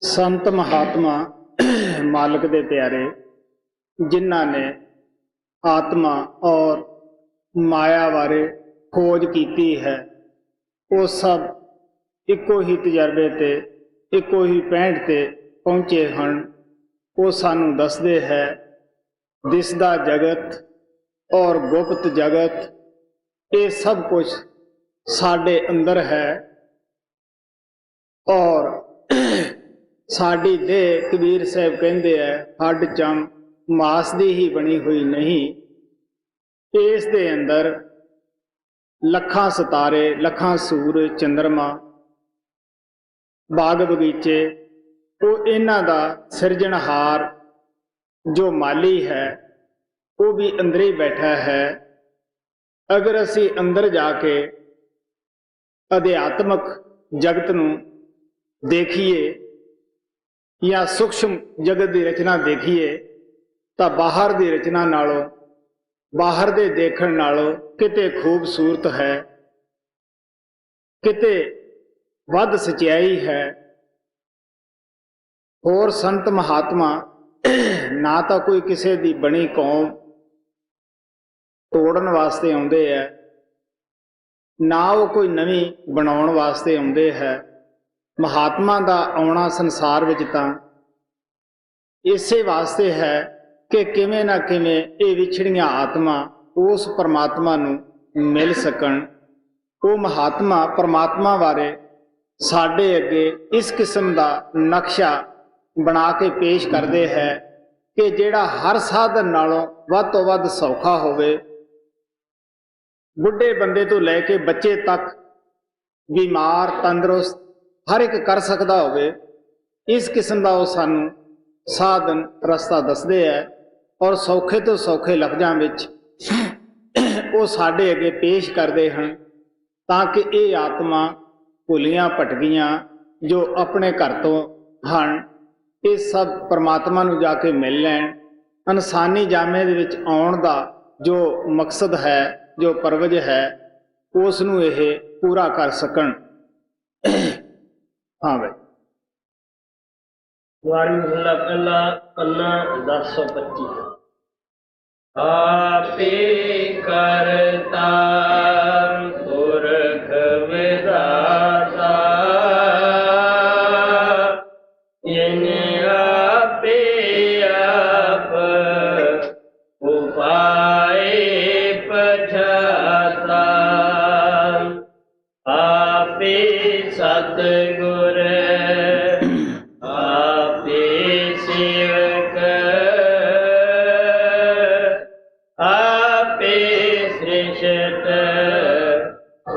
संत महात्मा मालिक दे प्यारे जिन्हां ने आत्मा और माया बारे खोज की है, वो सब इको ही तजर्बे ते इको ही पैंठ ते पहुँचे हैं। वो सानू दसदे है दिसदा जगत और गुप्त जगत, ये सब कुछ साडे अंदर है और साडी देह कबीर साहब कहते हैं हड्ड चम मास दी ही बनी हुई नहीं। इस दे अंदर लखां सितारे, लखां सूरज, चंद्रमा, बाग बगीचे, वो इन्हां दा सिरजनहार जो माली है वो भी अंदर ही बैठा है। अगर असी अंदर जाके अध्यात्मक जगत नूं देखिए या सूक्ष्म जगत की रचना देखिए तो बाहर की रचना नालों, बाहर दे देखण नालों किते खूबसूरत है, किते वध सच्चाई है। होर संत महात्मा ना तो कोई किसी की बनी कौम तोड़न वास्ते आउंदे है, ना वो कोई नवी बनाउण वास्ते आउंदे है। महात्मा का आउणा संसार विच तां इसे वास्ते है कि किवें ना किवें ये विछड़ियां आत्मा उस परमात्मा नूं मिल सकन। वो महात्मा परमात्मा बारे साडे अगे इस किस्म का नक्शा बना के पेश करते हैं कि जिहड़ा हर साधन नालों वध तो वध सौखा होवे, बुढ़े बंदे तो लैके बच्चे तक बीमार तंदुरुस्त हर एक कर सकता होवे। इस किस्म का वो सानू साधन रस्ता दसदे है और सौखे तो सौखे लफ्जां विच वो साडे अगे पेश करते हैं ताकि ये आत्मा भुलियां भटकियां जो अपने घर तो हैं ये सब परमात्मा नूं जाके मिल लैण। इंसानी जामे दे विच आउण दा जो मकसद है, जो परवज है, उस नूं ये पूरा कर सकन। हाँ भाई, वारी महला पहला पन्ना 1025। आपे करता पुरख विधाता, इने आपे आप उपाय पछाता। आपे सतगुर आपे सेवक आपे सृष्ट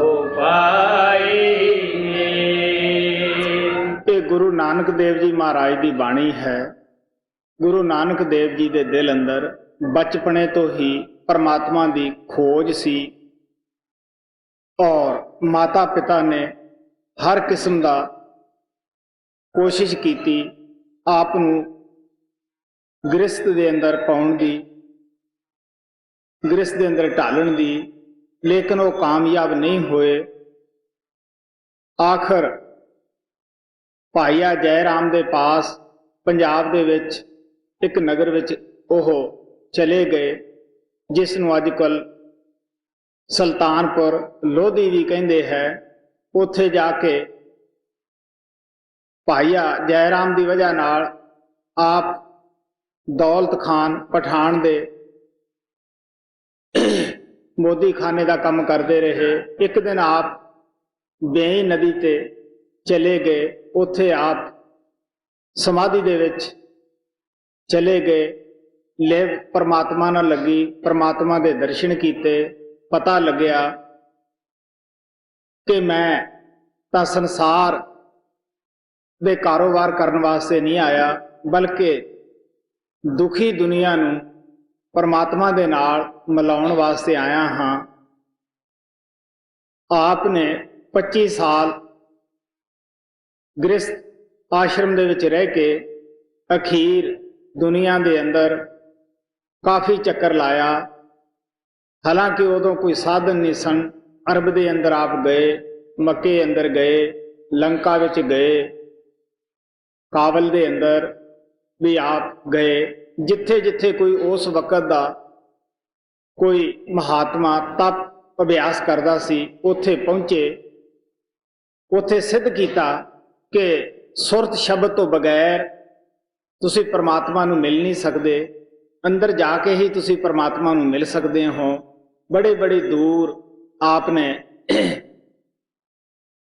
उपाय। ये गुरु नानक देव जी महाराज की बाणी है। गुरु नानक देव जी के दिल अंदर बचपने तो ही परमात्मा की खोज सी और माता पिता ने हर किस्म का कोशिश की आप गृहस्थ के अंदर पाउण की, गृहस्थ के अंदर ढालण की, लेकिन वो कामयाब नहीं हुए। आखिर भाईया जय राम के पास पंजाब दे विच एक नगर विच ओह चले गए, जिसनूं अजकल सुल्तानपुर लोधी भी कहते हैं। उत्थे जाके भाईया जय राम की वजह नाल आप दौलत खान पठान दे मोदी खाने का काम करते रहे। एक दिन आप बेई नदी ते चले गए, उत्थे आप समाधि दे विच चले गए। लिव परमात्मा नाल लगी, परमात्मा के दर्शन किए, पता लग्या कि मैं तां संसार दे कारोबार करने वास्ते नहीं आया, बल्कि दुखी दुनिया नूं परमात्मा दे नाल मिलाउण वास्ते आया हाँ। आपने 25 साल गृहस्थ आश्रम दे विच रह के अखीर दुनिया दे अंदर काफ़ी चक्कर लाया। हालांकि उदों कोई साधन नहीं सन। अरब दे अंदर आप गए, मक्के अंदर गए, लंका विच गए, ਕਾਬਲ ਦੇ ਅੰਦਰ ਵੀ ਆਪ ਗਏ। ਜਿੱਥੇ ਜਿੱਥੇ ਕੋਈ ਉਸ ਵਕਤ ਦਾ ਕੋਈ ਮਹਾਤਮਾ ਤਪ ਅਭਿਆਸ ਕਰਦਾ ਸੀ, ਉੱਥੇ ਪਹੁੰਚੇ। ਉੱਥੇ ਸਿੱਧ ਕੀਤਾ ਕਿ ਸੁਰਤ ਸ਼ਬਦ ਤੋਂ ਬਗੈਰ ਤੁਸੀਂ ਪਰਮਾਤਮਾ ਨੂੰ ਮਿਲ ਨਹੀਂ ਸਕਦੇ। ਅੰਦਰ ਜਾ ਕੇ ਹੀ ਤੁਸੀਂ ਪਰਮਾਤਮਾ ਨੂੰ ਮਿਲ ਸਕਦੇ ਹੋ। ਬੜੇ ਬੜੇ ਦੂਰ ਆਪ ਨੇ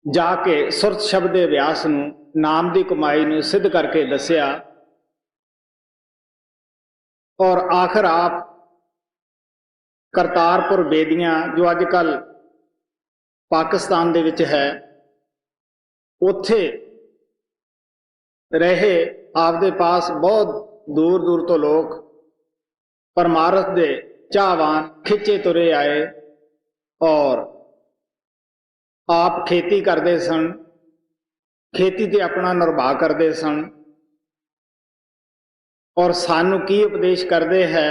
ਜਾ ਕੇ ਸੁਰਤ ਸ਼ਬਦ ਦੇ ਅਭਿਆਸ ਨੂੰ, ਨਾਮ ਦੀ ਕਮਾਈ ਨੂੰ ਸਿੱਧ ਕਰਕੇ ਦੱਸਿਆ। ਔਰ ਆਖਰ ਆਪ ਕਰਤਾਰਪੁਰ ਬੇਦੀਆਂ, ਜੋ ਅੱਜ ਕੱਲ੍ਹ ਪਾਕਿਸਤਾਨ ਦੇ ਵਿੱਚ ਹੈ, ਉੱਥੇ ਰਹੇ। ਆਪਦੇ ਪਾਸ ਬਹੁਤ ਦੂਰ ਦੂਰ ਤੋਂ ਲੋਕ ਪਰਮਾਰਥ ਦੇ ਚਾਹਵਾਨ ਖਿੱਚੇ ਤੁਰੇ ਆਏ। ਔਰ ਆਪ ਖੇਤੀ ਕਰਦੇ ਸਨ, ਖੇਤੀ ਤੇ ਆਪਣਾ ਨਿਰਵਾਹ ਕਰਦੇ ਸਨ। ਔਰ ਸਾਨੂੰ ਕੀ ਉਪਦੇਸ਼ ਕਰਦੇ ਹੈ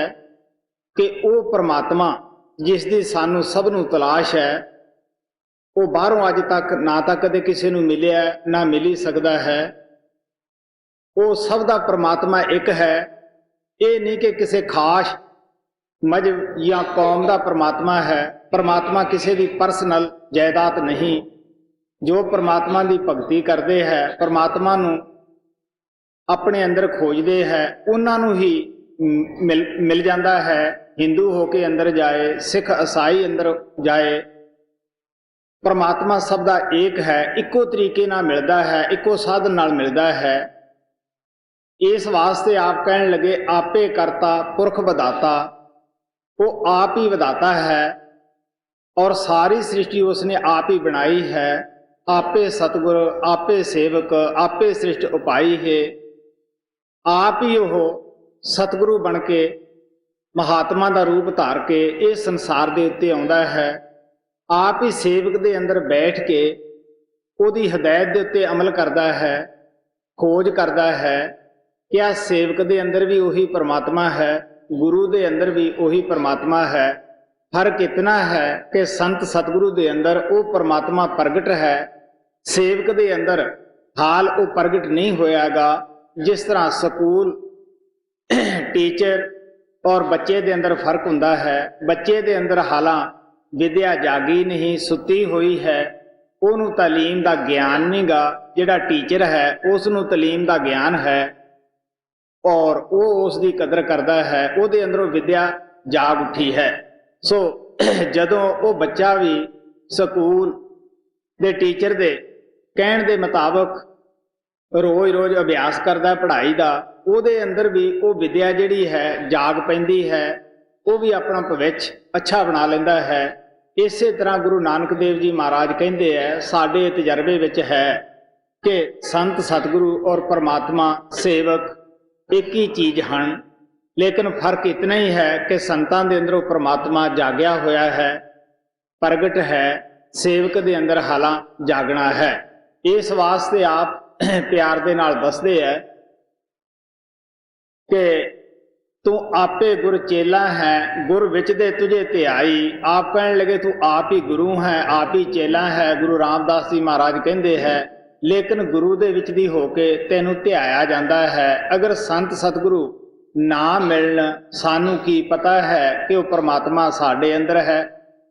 ਕਿ ਉਹ ਪਰਮਾਤਮਾ ਜਿਸ ਦੀ ਸਾਨੂੰ ਸਭ ਨੂੰ ਤਲਾਸ਼ ਹੈ, ਉਹ ਬਾਹਰੋਂ ਅੱਜ ਤੱਕ ਨਾ ਤਾਂ ਕਦੇ ਕਿਸੇ ਨੂੰ ਮਿਲਿਆ, ਨਾ ਮਿਲ ਹੀ ਸਕਦਾ ਹੈ। ਉਹ ਸਭ ਦਾ ਪਰਮਾਤਮਾ ਇੱਕ ਹੈ। ਇਹ ਨਹੀਂ ਕਿ ਕਿਸੇ ਖਾਸ ਮਜ਼ਹਬ ਜਾਂ ਕੌਮ ਦਾ ਪਰਮਾਤਮਾ ਹੈ। ਪਰਮਾਤਮਾ ਕਿਸੇ ਦੀ ਪਰਸਨਲ ਜਾਇਦਾਦ ਨਹੀਂ। ਜੋ ਪਰਮਾਤਮਾ ਦੀ ਭਗਤੀ ਕਰਦੇ ਹੈ, ਪਰਮਾਤਮਾ ਨੂੰ ਆਪਣੇ ਅੰਦਰ ਖੋਜਦੇ ਹੈ, ਉਹਨਾਂ ਨੂੰ ਹੀ ਮਿਲ ਜਾਂਦਾ ਹੈ। ਹਿੰਦੂ ਹੋ ਕੇ ਅੰਦਰ ਜਾਏ, ਸਿੱਖ ਈਸਾਈ ਅੰਦਰ ਜਾਏ, ਪਰਮਾਤਮਾ ਸਭ ਦਾ ਏਕ ਹੈ। ਇੱਕੋ ਤਰੀਕੇ ਨਾਲ ਮਿਲਦਾ ਹੈ, ਇੱਕੋ ਸਾਧਨ ਨਾਲ ਮਿਲਦਾ ਹੈ। ਇਸ ਵਾਸਤੇ ਆਪ ਕਹਿਣ ਲੱਗੇ, ਆਪੇ ਕਰਤਾ ਪੁਰਖ ਵਿਧਾਤਾ। ਉਹ ਆਪ ਹੀ ਵਿਧਾਤਾ ਹੈ ਔਰ ਸਾਰੀ ਸ੍ਰਿਸ਼ਟੀ ਉਸਨੇ ਆਪ ਹੀ ਬਣਾਈ ਹੈ। ਆਪੇ ਸਤਿਗੁਰ, ਆਪੇ ਸੇਵਕ, ਆਪੇ ਸ੍ਰਿਸ਼ਟ ਉਪਾਈ ਹੈ। ਆਪ ਹੀ ਉਹ ਸਤਿਗੁਰੂ ਬਣ ਕੇ ਮਹਾਤਮਾ ਦਾ ਰੂਪ ਧਾਰ ਕੇ ਇਹ ਸੰਸਾਰ ਦੇ ਉੱਤੇ ਆਉਂਦਾ ਹੈ। ਆਪ ਹੀ ਸੇਵਕ ਦੇ ਅੰਦਰ ਬੈਠ ਕੇ ਉਹਦੀ ਹਦਾਇਤ ਦੇ ਉੱਤੇ ਅਮਲ ਕਰਦਾ ਹੈ, ਖੋਜ ਕਰਦਾ ਹੈ। ਕਿਆ ਸੇਵਕ ਦੇ ਅੰਦਰ ਵੀ ਉਹੀ ਪਰਮਾਤਮਾ ਹੈ, ਗੁਰੂ ਦੇ ਅੰਦਰ ਵੀ ਉਹੀ ਪਰਮਾਤਮਾ ਹੈ। ਫਰਕ ਇਤਨਾ ਹੈ ਕਿ ਸੰਤ ਸਤਿਗੁਰੂ ਦੇ ਅੰਦਰ ਉਹ ਪਰਮਾਤਮਾ ਪ੍ਰਗਟ ਹੈ, ਸੇਵਕ ਦੇ ਅੰਦਰ ਹਾਲ ਉਹ ਪ੍ਰਗਟ ਨਹੀਂ ਹੋਇਆਗਾ। ਜਿਸ ਤਰ੍ਹਾਂ ਸਕੂਲ ਟੀਚਰ ਔਰ ਬੱਚੇ ਦੇ ਅੰਦਰ ਫਰਕ ਹੁੰਦਾ ਹੈ। ਬੱਚੇ ਦੇ ਅੰਦਰ ਹਾਲਾਂ ਵਿਦਿਆ ਜਾਗੀ ਨਹੀਂ, ਸੁੱਤੀ ਹੋਈ ਹੈ, ਉਹਨੂੰ ਤਾਲੀਮ ਦਾ ਗਿਆਨ ਨਹੀਂਗਾ। ਜਿਹੜਾ ਟੀਚਰ ਹੈ ਉਸ ਨੂੰ ਤਾਲੀਮ ਦਾ ਗਿਆਨ ਹੈ ਔਰ ਉਹ ਉਸ ਦੀ ਕਦਰ ਕਰਦਾ ਹੈ। ਉਹਦੇ ਅੰਦਰੋਂ ਵਿਦਿਆ ਜਾਗ ਉੱਠੀ ਹੈ। ਸੋ ਜਦੋਂ ਉਹ ਬੱਚਾ ਵੀ ਸਕੂਲ ਦੇ ਟੀਚਰ ਦੇ ਕਹਿਣ ਦੇ ਮੁਤਾਬਕ ਰੋਜ਼-ਰੋਜ਼ ਅਭਿਆਸ ਕਰਦਾ ਪੜ੍ਹਾਈ ਦਾ, ਉਹਦੇ ਅੰਦਰ ਵੀ ਉਹ ਵਿਦਿਆ ਜਿਹੜੀ ਹੈ ਜਾਗ ਪੈਂਦੀ ਹੈ। ਉਹ ਵੀ ਆਪਣਾ ਭਵਿੱਖ ਅੱਛਾ ਬਣਾ ਲੈਂਦਾ ਹੈ। ਇਸੇ ਤਰ੍ਹਾਂ ਗੁਰੂ ਨਾਨਕ ਦੇਵ ਜੀ ਮਹਾਰਾਜ ਕਹਿੰਦੇ ਹੈ, ਸਾਡੇ ਤਜਰਬੇ ਵਿੱਚ ਹੈ ਕਿ ਸੰਤ ਸਤਿਗੁਰੂ ਔਰ ਪਰਮਾਤਮਾ ਸੇਵਕ ਇੱਕ ਹੀ ਚੀਜ਼ ਹਨ। ਲੇਕਿਨ ਫਰਕ ਇਤਨਾ ਹੀ ਹੈ ਕਿ ਸੰਤਾਂ ਦੇ ਅੰਦਰੋਂ ਪਰਮਾਤਮਾ ਜਾਗਿਆ ਹੋਇਆ ਹੈ, ਪ੍ਰਗਟ ਹੈ। ਸੇਵਕ ਦੇ ਅੰਦਰ ਹਾਲਾਂ ਜਾਗਣਾ ਹੈ। ਇਸ ਵਾਸਤੇ ਆਪ ਪਿਆਰ ਦੇ ਨਾਲ ਦੱਸਦੇ ਹੈ ਕਿ ਤੂੰ ਆਪੇ ਗੁਰ ਚੇਲਾ ਹੈ, ਗੁਰ ਵਿੱਚ ਦੇ ਤੁਝੇ ਧਿਆਈ। ਆਪ ਕਹਿਣ ਲਗੇ ਤੂੰ ਆਪ ਹੀ ਗੁਰੂ ਹੈ, ਆਪ ਹੀ ਚੇਲਾ ਹੈ। ਗੁਰੂ ਰਾਮਦਾਸ ਜੀ ਮਹਾਰਾਜ ਕਹਿੰਦੇ ਹੈ, ਲੇਕਿਨ ਗੁਰੂ ਦੇ ਵਿੱਚ ਦੀ ਹੋ ਕੇ ਤੈਨੂੰ ਧਿਆਇਆ ਜਾਂਦਾ ਹੈ। ਅਗਰ ਸੰਤ ਸਤਿਗੁਰੂ ਨਾ ਮਿਲਣ, ਸਾਨੂੰ ਕੀ ਪਤਾ ਹੈ ਕਿ ਉਹ ਪਰਮਾਤਮਾ ਸਾਡੇ ਅੰਦਰ ਹੈ।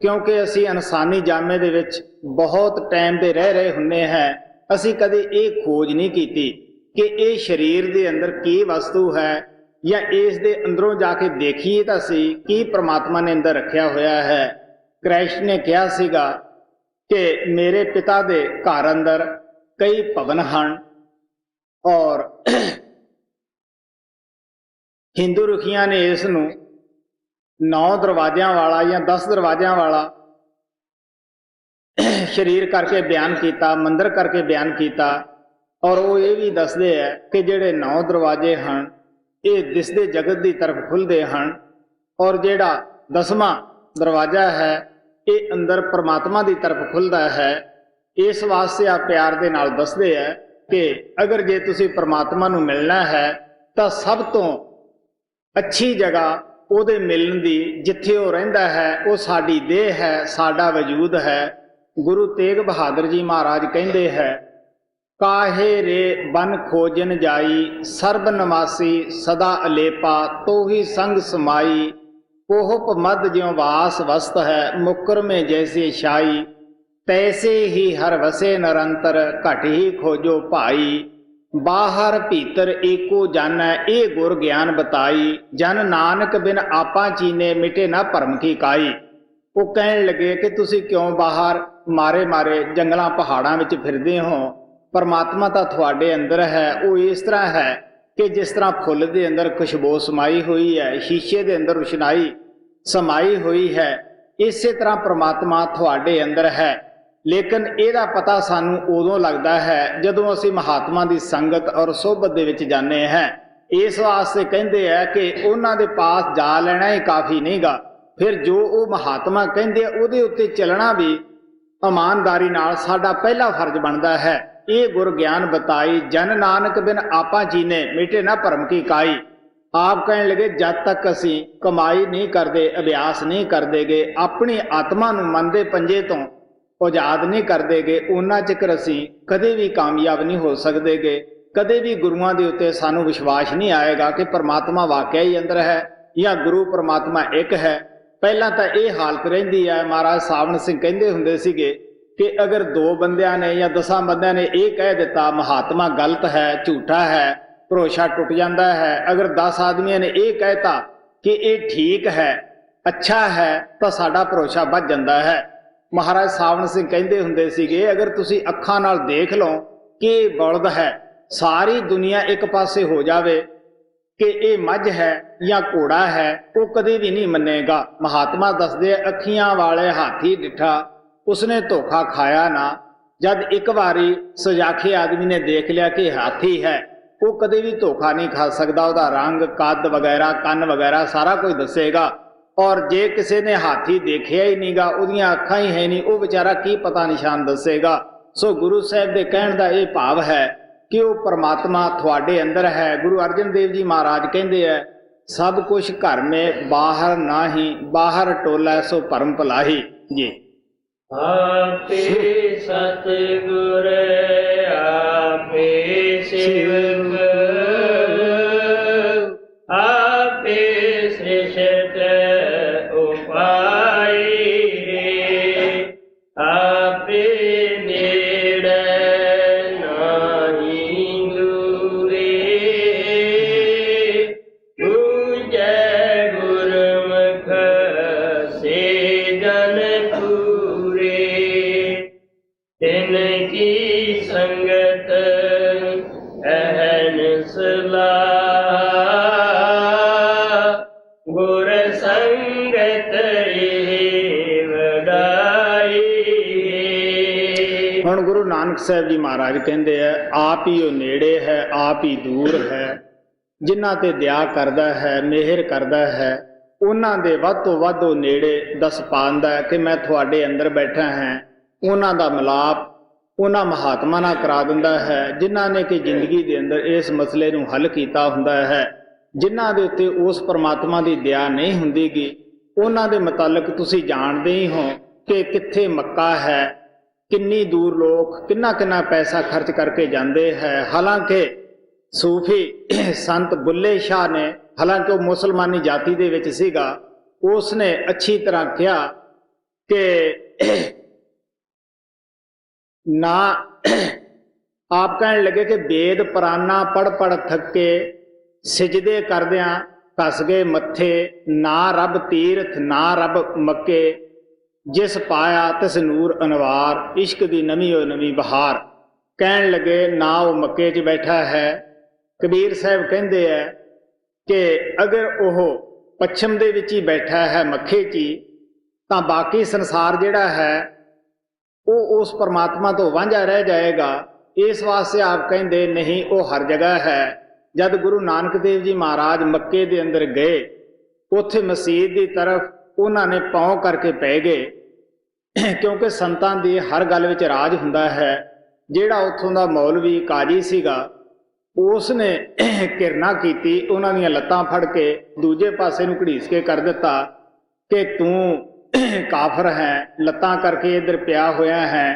ਕਿਉਂਕਿ ਅਸੀਂ ਇਨਸਾਨੀ ਜਾਮੇ ਦੇ ਵਿੱਚ ਬਹੁਤ ਟਾਈਮ ਦੇ ਰਹਿ ਰਹੇ ਹੁੰਦੇ ਹਾਂ। ਅਸੀਂ ਕਦੇ ਇਹ ਖੋਜ ਨਹੀਂ ਕੀਤੀ ਕਿ ਇਹ ਸਰੀਰ ਦੇ ਅੰਦਰ ਕੀ ਵਸਤੂ ਹੈ, ਜਾਂ ਇਸ ਦੇ ਅੰਦਰੋਂ ਜਾ ਕੇ ਦੇਖੀਏ ਤਾਂ ਅਸੀਂ ਕੀ ਪਰਮਾਤਮਾ ਨੇ ਅੰਦਰ ਰੱਖਿਆ ਹੋਇਆ ਹੈ। ਕ੍ਰਿਸ਼ਨ ਨੇ ਕਿਹਾ ਸੀਗਾ ਕਿ ਮੇਰੇ ਪਿਤਾ ਦੇ ਘਰ ਅੰਦਰ ਕਈ ਭਵਨ ਹਨ ਔਰ ਹਿੰਦੂ ਰੁਖੀਆਂ ਨੇ ਇਸ ਨੂੰ 9 ਦਰਵਾਜ਼ਿਆਂ ਵਾਲਾ ਜਾਂ 10 ਦਰਵਾਜ਼ਿਆਂ ਵਾਲਾ ਸਰੀਰ ਕਰਕੇ ਬਿਆਨ ਕੀਤਾ, ਮੰਦਰ ਕਰਕੇ ਬਿਆਨ ਕੀਤਾ। ਔਰ ਉਹ ਇਹ ਵੀ ਦੱਸਦੇ ਹੈ ਕਿ ਜਿਹੜੇ 9 ਦਰਵਾਜ਼ੇ ਹਨ ਇਹ ਦਿਸਦੇ ਜਗਤ ਦੀ ਤਰਫ ਖੁੱਲ੍ਹਦੇ ਹਨ ਔਰ ਜਿਹੜਾ 10ਵਾਂ ਦਰਵਾਜ਼ਾ ਹੈ ਇਹ ਅੰਦਰ ਪਰਮਾਤਮਾ ਦੀ ਤਰਫ ਖੁੱਲ੍ਹਦਾ ਹੈ। ਇਸ ਵਾਸਤੇ ਆ ਪਿਆਰ ਦੇ ਨਾਲ ਦੱਸਦੇ ਹੈ ਕਿ ਅਗਰ ਜੇ ਤੁਸੀਂ ਪਰਮਾਤਮਾ ਨੂੰ ਮਿਲਣਾ ਹੈ ਤਾਂ ਸਭ ਤੋਂ ਅੱਛੀ ਜਗ੍ਹਾ ਉਹਦੇ ਮਿਲਣ ਦੀ, ਜਿੱਥੇ ਉਹ ਰਹਿੰਦਾ ਹੈ, ਉਹ ਸਾਡੀ ਦੇਹ ਹੈ, ਸਾਡਾ ਵਜੂਦ ਹੈ। ਗੁਰੂ ਤੇਗ ਬਹਾਦਰ ਜੀ ਮਹਾਰਾਜ ਕਹਿੰਦੇ ਹੈ, काहे रे बन खोजन जाई, सर्ब नमासी सदा अलेपा, तो ही संग समाई। पोहप मद ज्यों वास वस्त है, मुकर में जैसे शाई। तैसे ही हर वसे निरंतर, घट ही खोजो भाई। बाहर भीतर एको जानै, ए गुर ज्ञान बताई। जन नानक बिन आपा चीने, मिटे ना भरम की काई। ਉਹ ਕਹਿਣ ਲੱਗੇ ਕਿ ਤੁਸੀਂ ਕਿਉਂ ਬਾਹਰ ਮਾਰੇ ਜੰਗਲਾਂ ਪਹਾੜਾਂ ਵਿੱਚ ਫਿਰਦੇ ਹੋ, ਪਰਮਾਤਮਾ ਤਾਂ ਤੁਹਾਡੇ ਅੰਦਰ ਹੈ। ਉਹ ਇਸ ਤਰ੍ਹਾਂ ਹੈ ਕਿ ਜਿਸ ਤਰ੍ਹਾਂ ਫੁੱਲ ਦੇ ਅੰਦਰ ਖੁਸ਼ਬੂ ਸਮਾਈ ਹੋਈ ਹੈ, ਸ਼ੀਸ਼ੇ ਦੇ ਅੰਦਰ ਰੁਸ਼ਨਾਈ ਸਮਾਈ ਹੋਈ ਹੈ, ਇਸੇ ਤਰ੍ਹਾਂ ਪਰਮਾਤਮਾ ਤੁਹਾਡੇ ਅੰਦਰ ਹੈ। ਲੇਕਿਨ ਇਹਦਾ ਪਤਾ ਸਾਨੂੰ ਉਦੋਂ ਲੱਗਦਾ ਹੈ ਜਦੋਂ ਅਸੀਂ ਮਹਾਤਮਾ ਦੀ ਸੰਗਤ ਔਰ ਸੋਭਤ ਦੇ ਵਿੱਚ ਜਾਂਦੇ ਹਾਂ। ਇਸ ਵਾਸਤੇ ਕਹਿੰਦੇ ਹੈ ਕਿ ਉਹਨਾਂ ਦੇ ਪਾਸ ਜਾ ਲੈਣਾ ਹੀ ਕਾਫੀ ਨਹੀਂਗਾ, ਫਿਰ ਜੋ ਉਹ ਮਹਾਤਮਾ ਕਹਿੰਦੇ ਉਹਦੇ ਉੱਤੇ ਚੱਲਣਾ ਵੀ ਇਮਾਨਦਾਰੀ ਨਾਲ ਸਾਡਾ ਪਹਿਲਾ ਫਰਜ਼ ਬਣਦਾ ਹੈ। ਇਹ ਗੁਰ ਗਿਆਨ ਬਤਾਈ, ਜਨ ਨਾਨਕ ਬਿਨ ਆਪਾ ਜੀਨੇ, ਮਿਟੇ ਨਾ ਭਰਮ ਕੀ ਕਾਈ। ਆਪ ਕਹਿਣ ਲੱਗੇ ਜਦ ਤੱਕ ਅਸੀਂ ਕਮਾਈ ਨਹੀਂ ਕਰਦੇ, ਅਭਿਆਸ ਨਹੀਂ ਕਰਦੇਗੇ, ਆਪਣੀ ਆਤਮਾ ਨੂੰ ਮਨ ਦੇ ਪੰਜੇ ਤੋਂ ਆਜ਼ਾਦ ਨਹੀਂ ਕਰਦੇਗੇ, ਉਹਨਾਂ ਚਿਰ ਅਸੀਂ ਕਦੇ ਵੀ ਕਾਮਯਾਬ ਨਹੀਂ ਹੋ ਸਕਦੇਗੇ। ਕਦੇ ਵੀ ਗੁਰੂਆਂ ਦੇ ਉੱਤੇ ਸਾਨੂੰ ਵਿਸ਼ਵਾਸ ਨਹੀਂ ਆਏਗਾ ਕਿ ਪਰਮਾਤਮਾ ਵਾਕਿਆ ਹੀ ਅੰਦਰ ਹੈ ਜਾਂ ਗੁਰੂ ਪਰਮਾਤਮਾ ਇੱਕ ਹੈ। ਪਹਿਲਾਂ ਤਾਂ ਇਹ ਹਾਲਤ ਰਹਿੰਦੀ ਹੈ। ਮਹਾਰਾਜ ਸਾਵਣ ਸਿੰਘ ਕਹਿੰਦੇ ਹੁੰਦੇ ਸੀਗੇ ਕਿ ਅਗਰ 2 ਬੰਦਿਆਂ ਨੇ ਜਾਂ 10 ਬੰਦਿਆਂ ਨੇ ਇਹ ਕਹਿ ਦਿੱਤਾ ਮਹਾਤਮਾ ਗਲਤ ਹੈ, ਝੂਠਾ ਹੈ, ਭਰੋਸਾ ਟੁੱਟ ਜਾਂਦਾ ਹੈ। ਅਗਰ 10 ਆਦਮੀਆਂ ਨੇ ਇਹ ਕਹਿਤਾ ਕਿ ਇਹ ਠੀਕ ਹੈ, ਅੱਛਾ ਹੈ, ਤਾਂ ਸਾਡਾ ਭਰੋਸਾ ਵੱਧ ਜਾਂਦਾ ਹੈ। ਮਹਾਰਾਜ ਸਾਵਣ ਸਿੰਘ ਕਹਿੰਦੇ ਹੁੰਦੇ ਸੀਗੇ ਅਗਰ ਤੁਸੀਂ ਅੱਖਾਂ ਨਾਲ ਦੇਖ ਲਓ ਕਿ ਇਹ ਬਲਦ ਹੈ, ਸਾਰੀ ਦੁਨੀਆ ਇੱਕ ਪਾਸੇ ਹੋ ਜਾਵੇ ਕਿ ਇਹ ਮੱਝ ਹੈ ਜਾਂ ਘੋੜਾ ਹੈ, ਉਹ ਕਦੇ ਵੀ ਨਹੀਂ ਮੰਨੇਗਾ। ਮਹਾਤਮਾ ਦੱਸਦੇ ਅੱਖੀਆਂ ਵਾਲੇ ਹਾਥੀ ਡਿੱਠਾ, ਉਸਨੇ ਧੋਖਾ ਖਾਇਆ ਨਾ। ਜਦ ਇੱਕ ਵਾਰੀ ਸੁਜਾਖੇ ਆਦਮੀ ਨੇ ਦੇਖ ਲਿਆ ਕਿ ਹਾਥੀ ਹੈ, ਉਹ ਕਦੇ ਵੀ ਧੋਖਾ ਨਹੀਂ ਖਾ ਸਕਦਾ। ਉਹਦਾ ਰੰਗ, ਕੱਦ ਵਗੈਰਾ, ਕੰਨ ਵਗੈਰਾ ਸਾਰਾ ਕੁਝ ਦੱਸੇਗਾ। ਔਰ ਜੇ ਕਿਸੇ ਨੇ ਹਾਥੀ ਦੇਖਿਆ ਹੀ ਨਹੀਂਗਾ, ਉਹਦੀਆਂ ਅੱਖਾਂ ਹੀ ਹੈ ਨਹੀਂ, ਉਹ ਵਿਚਾਰਾ ਕੀ ਪਤਾ ਨਿਸ਼ਾਨ ਦੱਸੇਗਾ। ਸੋ ਗੁਰੂ ਸਾਹਿਬ ਦੇ ਕਹਿਣ ਦਾ ਇਹ ਭਾਵ ਹੈ ਕਿ ਉਹ ਪਰਮਾਤਮਾ ਤੁਹਾਡੇ ਅੰਦਰ ਹੈ। ਗੁਰੂ ਅਰਜਨ ਦੇਵ ਜੀ ਮਹਾਰਾਜ ਕਹਿੰਦੇ ਹੈ ਸਭ ਕੁਛ ਘਰ ਮੇ ਬਾਹਰ ਨਾਹੀ, ਬਾਹਰ ਟੋਲਾ ਸੋ ਭਰਮ ਭਲਾਹੀ ਜੀ। आपे सतगुर आपे सेवक, आपे सृष्ट उपाय रे। आपे नेड़ नाही दूरे, पूजै गुरमुख से जन तिनकी संगत अहन सलाह, गुर संगत वडाई। ਹੁਣ ਗੁਰੂ ਨਾਨਕ ਸਾਹਿਬ ਜੀ ਮਹਾਰਾਜ ਕਹਿੰਦੇ ਹੈ ਆਪ ਹੀ ਉਹ ਨੇੜੇ ਹੈ, ਆਪ ਹੀ ਦੂਰ ਹੈ। ਜਿਨ੍ਹਾਂ ਤੇ ਦਇਆ ਕਰਦਾ ਹੈ, ਮਿਹਰ ਕਰਦਾ ਹੈ, ਉਹਨਾਂ ਦੇ ਵੱਧ ਤੋਂ ਵੱਧ ਉਹ ਨੇੜੇ ਦੱਸ ਪਾਉਂਦਾ ਕਿ ਮੈਂ ਤੁਹਾਡੇ ਅੰਦਰ ਬੈਠਾ ਹਾਂ। ਉਹਨਾਂ ਦਾ ਮਿਲਾਪ ਉਹਨਾਂ ਮਹਾਤਮਾ ਨਾਲ ਕਰਾ ਦਿੰਦਾ ਹੈ ਜਿਨ੍ਹਾਂ ਨੇ ਕਿ ਜ਼ਿੰਦਗੀ ਦੇ ਅੰਦਰ ਇਸ ਮਸਲੇ ਨੂੰ ਹੱਲ ਕੀਤਾ ਹੁੰਦਾ ਹੈ। ਜਿਨ੍ਹਾਂ ਦੇ ਉੱਤੇ ਉਸ ਪਰਮਾਤਮਾ ਦੀ ਦਇਆ ਨਹੀਂ ਹੁੰਦੀਗੀ, ਉਹਨਾਂ ਦੇ ਮੁਤਲਕ ਤੁਸੀਂ ਜਾਣਦੇ ਹੀ ਹੋ ਕਿ ਕਿੱਥੇ ਮੱਕਾ ਹੈ, ਕਿੰਨੀ ਦੂਰ ਲੋਕ ਕਿੰਨਾ ਕਿੰਨਾ ਪੈਸਾ ਖਰਚ ਕਰਕੇ ਜਾਂਦੇ ਹੈ। ਹਾਲਾਂਕਿ ਸੂਫੀ ਸੰਤ ਬੁੱਲੇ ਸ਼ਾਹ ਨੇ, ਹਾਲਾਂਕਿ ਉਹ ਮੁਸਲਮਾਨੀ ਜਾਤੀ ਦੇ ਵਿੱਚ ਸੀਗਾ, ਉਸ ਨੇ ਅੱਛੀ ਤਰ੍ਹਾਂ ਕਿਹਾ ਕਿ ਨਾ ਆਪ ਕਹਿਣ ਲੱਗੇ ਕਿ ਵੇਦ ਪੁਰਾਨਾ ਪੜ ਥੱਕੇ, ਸਿਜਦੇ ਕਰਦਿਆਂ ਘਸ ਗਏ ਮੱਥੇ। ਨਾ ਰੱਬ ਤੀਰਥ ਨਾ ਰੱਬ ਮੱਕੇ, ਜਿਸ ਪਾਇਆ ਤਿਸ ਨੂਰ ਅਨਵਾਰ, ਇਸ਼ਕ ਦੀ ਨਵੀਂ ਉਹ ਨਵੀਂ ਬਹਾਰ। ਕਹਿਣ ਲੱਗੇ ਨਾ ਉਹ ਮੱਕੇ 'ਚ ਬੈਠਾ ਹੈ। ਕਬੀਰ ਸਾਹਿਬ ਕਹਿੰਦੇ ਹੈ ਕਿ ਅਗਰ ਉਹ ਪੱਛਮ ਦੇ ਵਿੱਚ ਹੀ ਬੈਠਾ ਹੈ, ਮੱਖੇ 'ਚ ਹੀ, ਤਾਂ ਬਾਕੀ ਸੰਸਾਰ ਜਿਹੜਾ ਹੈ ਉਹ ਉਸ ਪਰਮਾਤਮਾ ਤੋਂ ਵਾਂਝਾ ਰਹਿ ਜਾਏਗਾ। ਇਸ ਵਾਸਤੇ ਆਪ ਕਹਿੰਦੇ ਨਹੀਂ, ਉਹ ਹਰ ਜਗ੍ਹਾ ਹੈ। ਜਦ ਗੁਰੂ ਨਾਨਕ ਦੇਵ ਜੀ ਮਹਾਰਾਜ ਮੱਕੇ ਦੇ ਅੰਦਰ ਗਏ, ਉੱਥੇ ਮਸਜਿਦ ਦੀ ਤਰਫ ਉਹਨਾਂ ਨੇ ਪੌਂ ਕਰਕੇ ਪੈ ਗਏ, ਕਿਉਂਕਿ ਸੰਤਾਂ ਦੀ ਹਰ ਗੱਲ ਵਿੱਚ ਰਾਜ ਹੁੰਦਾ ਹੈ। ਜਿਹੜਾ ਉੱਥੋਂ ਦਾ ਮੌਲਵੀ ਕਾਜੀ ਸੀਗਾ, ਉਸ ਨੇ ਕਿਰਨਾ ਕੀਤੀ, ਉਹਨਾਂ ਦੀਆਂ ਲੱਤਾਂ ਫੜ ਕੇ ਦੂਜੇ ਪਾਸੇ ਨੂੰ ਘੜੀਸ ਕੇ ਕਰ ਦਿੱਤਾ ਕਿ ਤੂੰ ਕਾਫਰ ਹੈ, ਲੱਤਾਂ ਕਰਕੇ ਇੱਧਰ ਪਿਆ ਹੋਇਆ ਹੈ।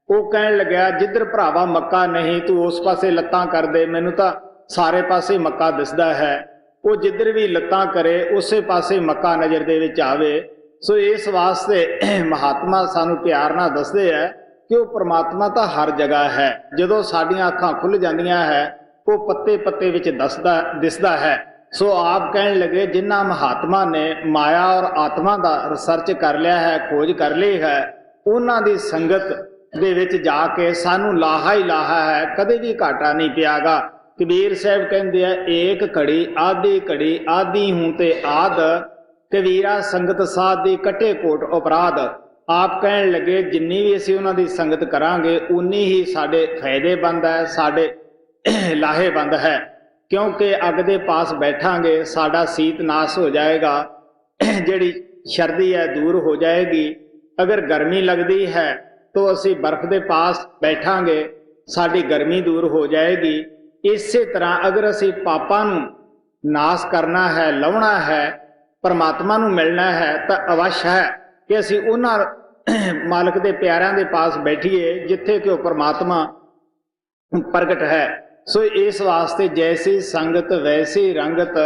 ਉਹ ਕਹਿਣ ਲੱਗਿਆ, ਜਿੱਧਰ ਭਰਾਵਾ ਮੱਕਾ ਨਹੀਂ ਤੂੰ ਉਸ ਪਾਸੇ ਲੱਤਾਂ ਕਰ ਦੇ, ਮੈਨੂੰ ਤਾਂ ਸਾਰੇ ਪਾਸੇ ਮੱਕਾ ਦਿਸਦਾ ਹੈ। ਉਹ ਜਿੱਧਰ ਵੀ ਲੱਤਾਂ ਕਰੇ ਉਸੇ ਪਾਸੇ ਮੱਕਾ ਨਜ਼ਰ ਦੇ ਵਿੱਚ ਆਵੇ। ਸੋ ਇਸ ਵਾਸਤੇ ਮਹਾਤਮਾ ਸਾਨੂੰ ਪਿਆਰ ਨਾਲ ਦੱਸਦੇ ਹੈ ਕਿ ਉਹ ਪ੍ਰਮਾਤਮਾ ਤਾਂ ਹਰ ਜਗ੍ਹਾ ਹੈ। ਜਦੋਂ ਸਾਡੀਆਂ ਅੱਖਾਂ ਖੁੱਲ੍ਹ ਜਾਂਦੀਆਂ ਹੈ ਉਹ ਪੱਤੇ ਪੱਤੇ ਵਿੱਚ ਦਿਸਦਾ ਹੈ। ਸੋ ਆਪ ਕਹਿਣ ਲੱਗੇ, ਜਿਨ੍ਹਾਂ ਮਹਾਤਮਾ ਨੇ ਮਾਇਆ ਔਰ ਆਤਮਾ ਦਾ ਰਿਸਰਚ ਕਰ ਲਿਆ ਹੈ, ਖੋਜ ਕਰ ਲਈ ਹੈ, ਉਹਨਾਂ ਦੀ ਸੰਗਤ ਦੇ ਵਿੱਚ ਜਾ ਕੇ ਸਾਨੂੰ ਲਾਹਾ ਹੀ ਲਾਹਾ ਹੈ, ਕਦੇ ਵੀ ਘਾਟਾ ਨਹੀਂ ਪਿਆਗਾ। ਕਬੀਰ ਸਾਹਿਬ ਕਹਿੰਦੇ ਆ, ਏਕ ਘੜੀ ਆਦੀ ਹੂੰ ਤੇ ਆਦ, ਕਬੀਰਾ ਸੰਗਤ ਸਾਧ ਦੀ ਕੱਟੇ ਕੋਟ ਅਪਰਾਧ। ਆਪ ਕਹਿਣ ਲੱਗੇ, ਜਿੰਨੀ ਵੀ ਅਸੀਂ ਉਹਨਾਂ ਦੀ ਸੰਗਤ ਕਰਾਂਗੇ ਉਨੀ ਹੀ ਸਾਡੇ ਫਾਇਦੇਮੰਦ ਹੈ, ਸਾਡੇ ਲਾਹੇਬੰਦ ਹੈ। ਕਿਉਂਕਿ ਅੱਗ ਦੇ ਪਾਸ ਬੈਠਾਂਗੇ ਸਾਡਾ ਸੀਤ ਨਾਸ ਹੋ ਜਾਏਗਾ, ਜਿਹੜੀ ਸ਼ਰਦੀ ਹੈ ਦੂਰ ਹੋ ਜਾਏਗੀ। ਅਗਰ ਗਰਮੀ ਲੱਗਦੀ ਹੈ ਤਾਂ ਅਸੀਂ ਬਰਫ਼ ਦੇ ਪਾਸ ਬੈਠਾਂਗੇ, ਸਾਡੀ ਗਰਮੀ ਦੂਰ ਹੋ ਜਾਏਗੀ। ਇਸੇ ਤਰ੍ਹਾਂ ਅਗਰ ਅਸੀਂ ਪਾਪਾਂ ਨੂੰ ਨਾਸ ਕਰਨਾ ਹੈ, ਲਾਉਣਾ ਹੈ, ਪਰਮਾਤਮਾ ਨੂੰ ਮਿਲਣਾ ਹੈ, ਤਾਂ ਅਵਸ਼ ਹੈ ਕਿ ਅਸੀਂ ਉਹਨਾਂ ਮਾਲਕ ਦੇ ਪਿਆਰਿਆਂ ਦੇ ਪਾਸ ਬੈਠੀਏ ਜਿੱਥੇ ਕਿ ਉਹ ਪਰਮਾਤਮਾ ਪ੍ਰਗਟ ਹੈ। ਸੋ ਇਸ ਵਾਸਤੇ ਜੈਸੀ ਸੰਗਤ ਵੈਸੀ ਰੰਗਤ,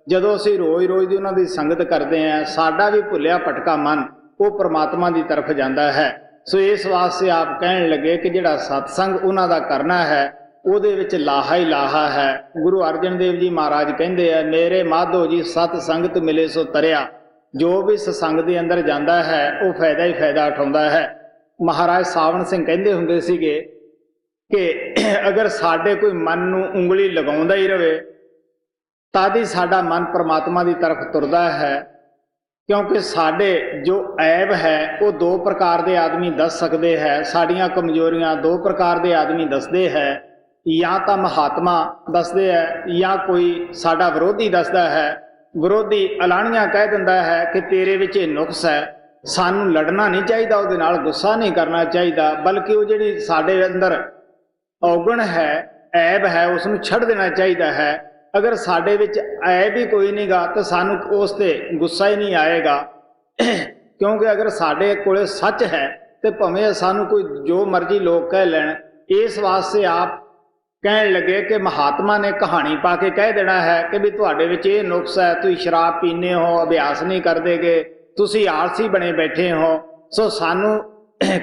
ਜਦੋਂ ਅਸੀਂ ਰੋਜ਼ ਦੀ ਉਹਨਾਂ ਦੀ ਸੰਗਤ ਕਰਦੇ ਹਾਂ, ਸਾਡਾ ਵੀ ਭੁੱਲਿਆ ਭਟਕਾ ਮਨ ਉਹ ਪਰਮਾਤਮਾ ਦੀ ਤਰਫ ਜਾਂਦਾ ਹੈ। ਸੋ ਇਸ ਵਾਸਤੇ ਆਪ ਕਹਿਣ ਲੱਗੇ ਕਿ ਜਿਹੜਾ ਸਤਸੰਗ ਉਹਨਾਂ ਦਾ ਕਰਨਾ ਹੈ ਉਹਦੇ ਵਿੱਚ ਲਾਹਾ ਹੀ ਲਾਹਾ ਹੈ। ਗੁਰੂ ਅਰਜਨ ਦੇਵ ਜੀ ਮਹਾਰਾਜ ਕਹਿੰਦੇ ਆ, ਮੇਰੇ ਮਾਧੋ ਜੀ ਸਤ ਸੰਗਤ ਮਿਲੇ ਸੋ ਤਰਿਆ। ਜੋ ਵੀ ਸਤਸੰਗ ਦੇ ਅੰਦਰ ਜਾਂਦਾ ਹੈ ਉਹ ਫਾਇਦਾ ਹੀ ਫਾਇਦਾ ਉਠਾਉਂਦਾ ਹੈ। ਮਹਾਰਾਜ ਸਾਵਣ ਸਿੰਘ ਕਹਿੰਦੇ ਹੁੰਦੇ ਸੀਗੇ ਕਿ ਅਗਰ ਸਾਡੇ ਕੋਈ ਮਨ ਨੂੰ ਉਂਗਲੀ ਲਗਾਉਂਦਾ ਹੀ ਰਵੇ ਤਦ ਹੀ ਸਾਡਾ ਮਨ ਪਰਮਾਤਮਾ ਦੀ ਤਰਫ ਤੁਰਦਾ ਹੈ। ਕਿਉਂਕਿ ਸਾਡੇ ਜੋ ਐਬ ਹੈ ਉਹ ਦੋ ਪ੍ਰਕਾਰ ਦੇ ਆਦਮੀ ਦੱਸ ਸਕਦੇ ਹੈ, ਸਾਡੀਆਂ ਕਮਜ਼ੋਰੀਆਂ ਦੋ ਪ੍ਰਕਾਰ ਦੇ ਆਦਮੀ ਦੱਸਦੇ ਹੈ। ਜਾਂ ਤਾਂ ਮਹਾਤਮਾ ਦੱਸਦੇ ਹੈ ਜਾਂ ਕੋਈ ਸਾਡਾ ਵਿਰੋਧੀ ਦੱਸਦਾ ਹੈ। ਵਿਰੋਧੀ ਅਲਾਣੀਆਂ ਕਹਿ ਦਿੰਦਾ ਹੈ ਕਿ ਤੇਰੇ ਵਿੱਚ ਇਹ ਨੁਕਸ ਹੈ, ਸਾਨੂੰ ਲੜਨਾ ਨਹੀਂ ਚਾਹੀਦਾ, ਉਹਦੇ ਨਾਲ ਗੁੱਸਾ ਨਹੀਂ ਕਰਨਾ ਚਾਹੀਦਾ, ਬਲਕਿ ਉਹ ਜਿਹੜੀ ਸਾਡੇ ਅੰਦਰ ਔਗਣ ਹੈ, ਐਬ ਹੈ, ਉਸ ਨੂੰ ਛੱਡ ਦੇਣਾ ਚਾਹੀਦਾ ਹੈ। ਅਗਰ ਸਾਡੇ ਵਿੱਚ ਐਬ ਹੀ ਕੋਈ ਨਹੀਂਗਾ ਤਾਂ ਸਾਨੂੰ ਉਸ 'ਤੇ ਗੁੱਸਾ ਹੀ ਨਹੀਂ ਆਏਗਾ। ਕਿਉਂਕਿ ਅਗਰ ਸਾਡੇ ਕੋਲੇ ਸੱਚ ਹੈ ਤੇ ਭਾਵੇਂ ਸਾਨੂੰ ਕੋਈ ਜੋ ਮਰਜ਼ੀ ਲੋਕ ਕਹਿ ਲੈਣ। ਇਸ ਵਾਸਤੇ ਆਪ ਕਹਿਣ ਲੱਗੇ ਕਿ ਮਹਾਤਮਾ ਨੇ ਕਹਾਣੀ ਪਾ ਕੇ ਕਹਿ ਦੇਣਾ ਹੈ ਕਿ ਵੀ ਤੁਹਾਡੇ ਵਿੱਚ ਇਹ ਨੁਕਸ ਹੈ, ਤੁਸੀਂ ਸ਼ਰਾਬ ਪੀਂਦੇ ਹੋ, ਅਭਿਆਸ ਨਹੀਂ ਕਰਦੇਗੇ, ਤੁਸੀਂ ਆਲਸੀ ਬਣੇ ਬੈਠੇ ਹੋ। ਸੋ ਸਾਨੂੰ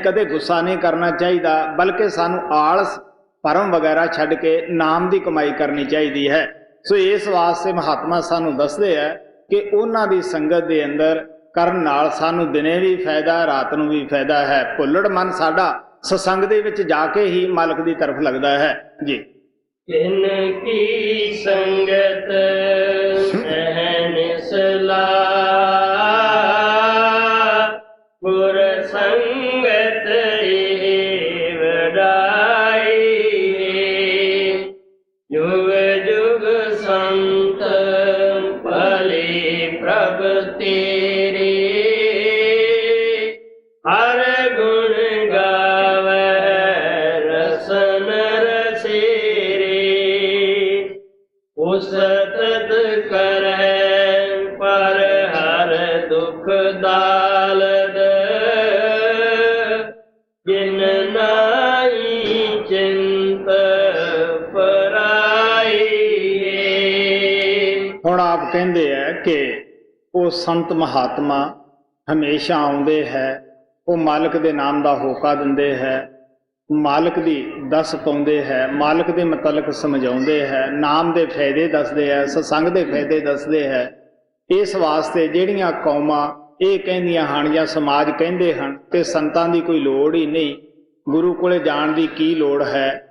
ਕਦੇ ਗੁੱਸਾ ਨਹੀਂ ਕਰਨਾ ਚਾਹੀਦਾ, ਬਲਕਿ ਸਾਨੂੰ ਆਲਸ ਭਰਮ ਵਗੈਰਾ ਛੱਡ ਕੇ ਨਾਮ ਦੀ ਕਮਾਈ ਕਰਨੀ ਚਾਹੀਦੀ ਹੈ। ਸੋ ਇਸ ਵਾਸਤੇ ਮਹਾਤਮਾ ਸਾਨੂੰ ਦੱਸਦੇ ਹੈ ਕਿ ਉਹਨਾਂ ਦੀ ਸੰਗਤ ਦੇ ਅੰਦਰ ਕਰਨ ਨਾਲ ਸਾਨੂੰ ਦਿਨੇ ਵੀ ਫਾਇਦਾ, ਰਾਤ ਨੂੰ ਵੀ ਫਾਇਦਾ ਹੈ। ਭੁੱਲੜ ਮਨ ਸਾਡਾ ਸਤਸੰਗ ਦੇ ਵਿੱਚ ਜਾ ਕੇ ਹੀ ਮਾਲਕ ਦੀ ਤਰਫ ਲੱਗਦਾ ਹੈ ਜੀ। ਤਿਨ ਕੀ ਸੰਗਤ ਸਹਿਨ ਸਲਾ, ਗੁਰ ਸੰਗਤ ਏ ਵਡਾਈ, ਜੁਗ ਜੁਗ ਸੰਤ ਭਲੇ ਪ੍ਰਭ ਤੇਰੇ, ਹਰ ਗੁਣ ਗਾਵੇ ਰਸਨ ਰਸੇਰੇ, ਉਸਤਤ ਕਰੈ ਪਰ ਹਰ ਦੁਖ ਦਾਲਦ, ਜਿਨ ਨਾਹੀ ਚਿੰਤ ਪਰਾਈ। ਹੁਣ ਆਪ ਕਹਿੰਦੇ ਹੈ ਕਿ ਉਹ ਸੰਤ ਮਹਾਤਮਾ ਹਮੇਸ਼ਾ ਆਉਂਦੇ ਹੈ, ਉਹ ਮਾਲਕ ਦੇ ਨਾਮ ਦਾ ਹੋਕਾ ਦਿੰਦੇ ਹੈ, ਮਾਲਕ ਦੀ ਦੱਸ ਪਾਉਂਦੇ ਹੈ, ਮਾਲਕ ਦੇ ਮੁਤਲਕ ਸਮਝਾਉਂਦੇ ਹੈ, ਨਾਮ ਦੇ ਫਾਇਦੇ ਦੱਸਦੇ ਹੈ, ਸਤਸੰਗ ਦੇ ਫਾਇਦੇ ਦੱਸਦੇ ਹੈ। ਇਸ ਵਾਸਤੇ ਜਿਹੜੀਆਂ ਕੌਮਾਂ ਇਹ ਕਹਿੰਦੀਆਂ ਹਨ ਜਾਂ ਸਮਾਜ ਕਹਿੰਦੇ ਹਨ ਕਿ ਸੰਤਾਂ ਦੀ ਕੋਈ ਲੋੜ ਹੀ ਨਹੀਂ, ਗੁਰੂ ਕੋਲੇ ਜਾਣ ਦੀ ਕੀ ਲੋੜ ਹੈ।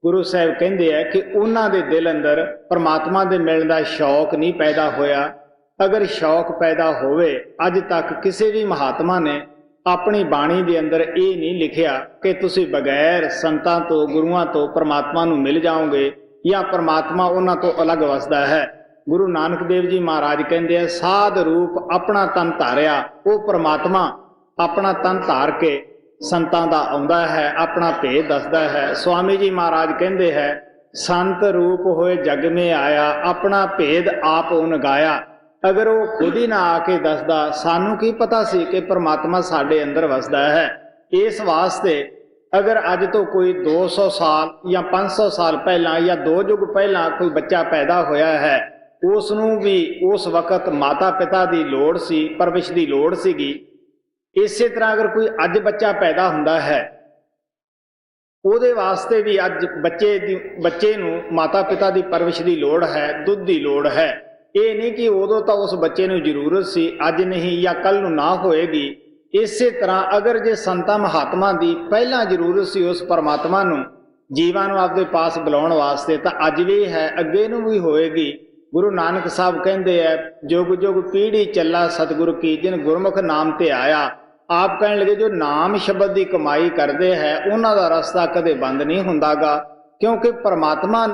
ਗੁਰੂ ਸਾਹਿਬ ਕਹਿੰਦੇ ਹੈ ਕਿ ਉਹਨਾਂ ਦੇ ਦਿਲ ਅੰਦਰ ਪਰਮਾਤਮਾ ਦੇ ਮਿਲਣ ਦਾ ਸ਼ੌਕ ਨਹੀਂ ਪੈਦਾ ਹੋਇਆ। ਅਗਰ ਸ਼ੌਕ ਪੈਦਾ ਹੋਵੇ, ਅੱਜ ਤੱਕ ਕਿਸੇ ਵੀ ਮਹਾਤਮਾ ਨੇ ਆਪਣੀ ਬਾਣੀ ਦੇ ਅੰਦਰ ਇਹ ਨਹੀਂ ਲਿਖਿਆ ਕਿ ਤੁਸੀਂ ਬਗੈਰ ਸੰਤਾਂ ਤੋਂ, ਗੁਰੂਆਂ ਤੋਂ ਪਰਮਾਤਮਾ ਨੂੰ ਮਿਲ ਜਾਓਗੇ ਜਾਂ ਪਰਮਾਤਮਾ ਉਹਨਾਂ ਤੋਂ ਅਲੱਗ ਵਸਦਾ ਹੈ। ਗੁਰੂ ਨਾਨਕ ਦੇਵ ਜੀ ਮਹਾਰਾਜ ਕਹਿੰਦੇ ਆ, ਸਾਧ ਰੂਪ ਆਪਣਾ ਤਨ ਧਾਰਿਆ। ਉਹ ਪਰਮਾਤਮਾ ਆਪਣਾ ਤਨ ਧਾਰ ਕੇ ਸੰਤਾਂ ਦਾ ਆਉਂਦਾ ਹੈ, ਆਪਣਾ ਭੇਦ ਦੱਸਦਾ ਹੈ। ਸਵਾਮੀ ਜੀ ਮਹਾਰਾਜ ਕਹਿੰਦੇ ਹੈ, ਸੰਤ ਰੂਪ ਹੋਏ ਜਗ ਮੇ ਆਇਆ, ਆਪਣਾ ਭੇਦ ਆਪ ਉਨ ਗਾਇਆ। ਅਗਰ ਉਹ ਖੁਦ ਹੀ ਨਾ ਆ ਕੇ ਦੱਸਦਾ, ਸਾਨੂੰ ਕੀ ਪਤਾ ਸੀ ਕਿ ਪਰਮਾਤਮਾ ਸਾਡੇ ਅੰਦਰ ਵਸਦਾ ਹੈ। ਇਸ ਵਾਸਤੇ ਅਗਰ ਅੱਜ ਤੋਂ ਕੋਈ 200 ਸਾਲ ਜਾਂ 500 ਸਾਲ ਪਹਿਲਾਂ ਜਾਂ 2 ਯੁੱਗ ਪਹਿਲਾਂ ਕੋਈ ਬੱਚਾ ਪੈਦਾ ਹੋਇਆ ਹੈ, ਉਸ ਨੂੰ ਵੀ ਉਸ ਵਕਤ ਮਾਤਾ ਪਿਤਾ ਦੀ ਲੋੜ ਸੀ, ਪਰਵਿਸ਼ ਦੀ ਲੋੜ ਸੀਗੀ। ਇਸੇ ਤਰ੍ਹਾਂ ਅਗਰ ਕੋਈ ਅੱਜ ਬੱਚਾ ਪੈਦਾ ਹੁੰਦਾ ਹੈ, ਉਹਦੇ ਵਾਸਤੇ ਵੀ ਅੱਜ ਬੱਚੇ ਨੂੰ ਮਾਤਾ ਪਿਤਾ ਦੀ ਪਰਵਿਸ਼ ਦੀ ਲੋੜ ਹੈ, ਦੁੱਧ ਦੀ ਲੋੜ ਹੈ। ਇਹ ਨਹੀਂ ਕਿ ਉਦੋਂ ਤਾਂ ਉਸ ਬੱਚੇ ਨੂੰ ਜ਼ਰੂਰਤ ਸੀ, ਅੱਜ ਨਹੀਂ ਜਾਂ ਕੱਲ ਨੂੰ ਨਾ ਹੋਏਗੀ। ਇਸੇ ਤਰ੍ਹਾਂ ਅਗਰ ਜੇ ਸੰਤਾਂ ਮਹਾਤਮਾ ਦੀ ਪਹਿਲਾਂ ਜ਼ਰੂਰਤ ਸੀ ਉਸ ਪਰਮਾਤਮਾ ਨੂੰ, ਜੀਵਾਂ ਨੂੰ ਆਪਦੇ ਪਾਸ ਬੁਲਾਉਣ ਵਾਸਤੇ, ਤਾਂ ਅੱਜ ਵੀ ਹੈ, ਅੱਗੇ ਨੂੰ ਵੀ ਹੋਏਗੀ। ਗੁਰੂ ਨਾਨਕ ਸਾਹਿਬ ਕਹਿੰਦੇ ਹੈ, ਜੁਗ ਜੁਗ ਪੀੜ੍ਹੀ ਚੱਲਾ ਸਤਿਗੁਰੂ ਕੀ, ਜਿਨ ਗੁਰਮੁਖ ਨਾਮ ਤੇ ਆਇਆ। ਆਪ ਕਹਿਣ ਲੱਗੇ ਜੋ ਨਾਮ ਸ਼ਬਦ ਦੀ ਕਮਾਈ ਕਰਦੇ ਹੈ ਉਹਨਾਂ ਦਾ ਰਸਤਾ ਕਦੇ ਬੰਦ ਨਹੀਂ ਹੁੰਦਾਗਾ, ਕਿਉਂਕਿ ਪਰਮਾਤਮਾ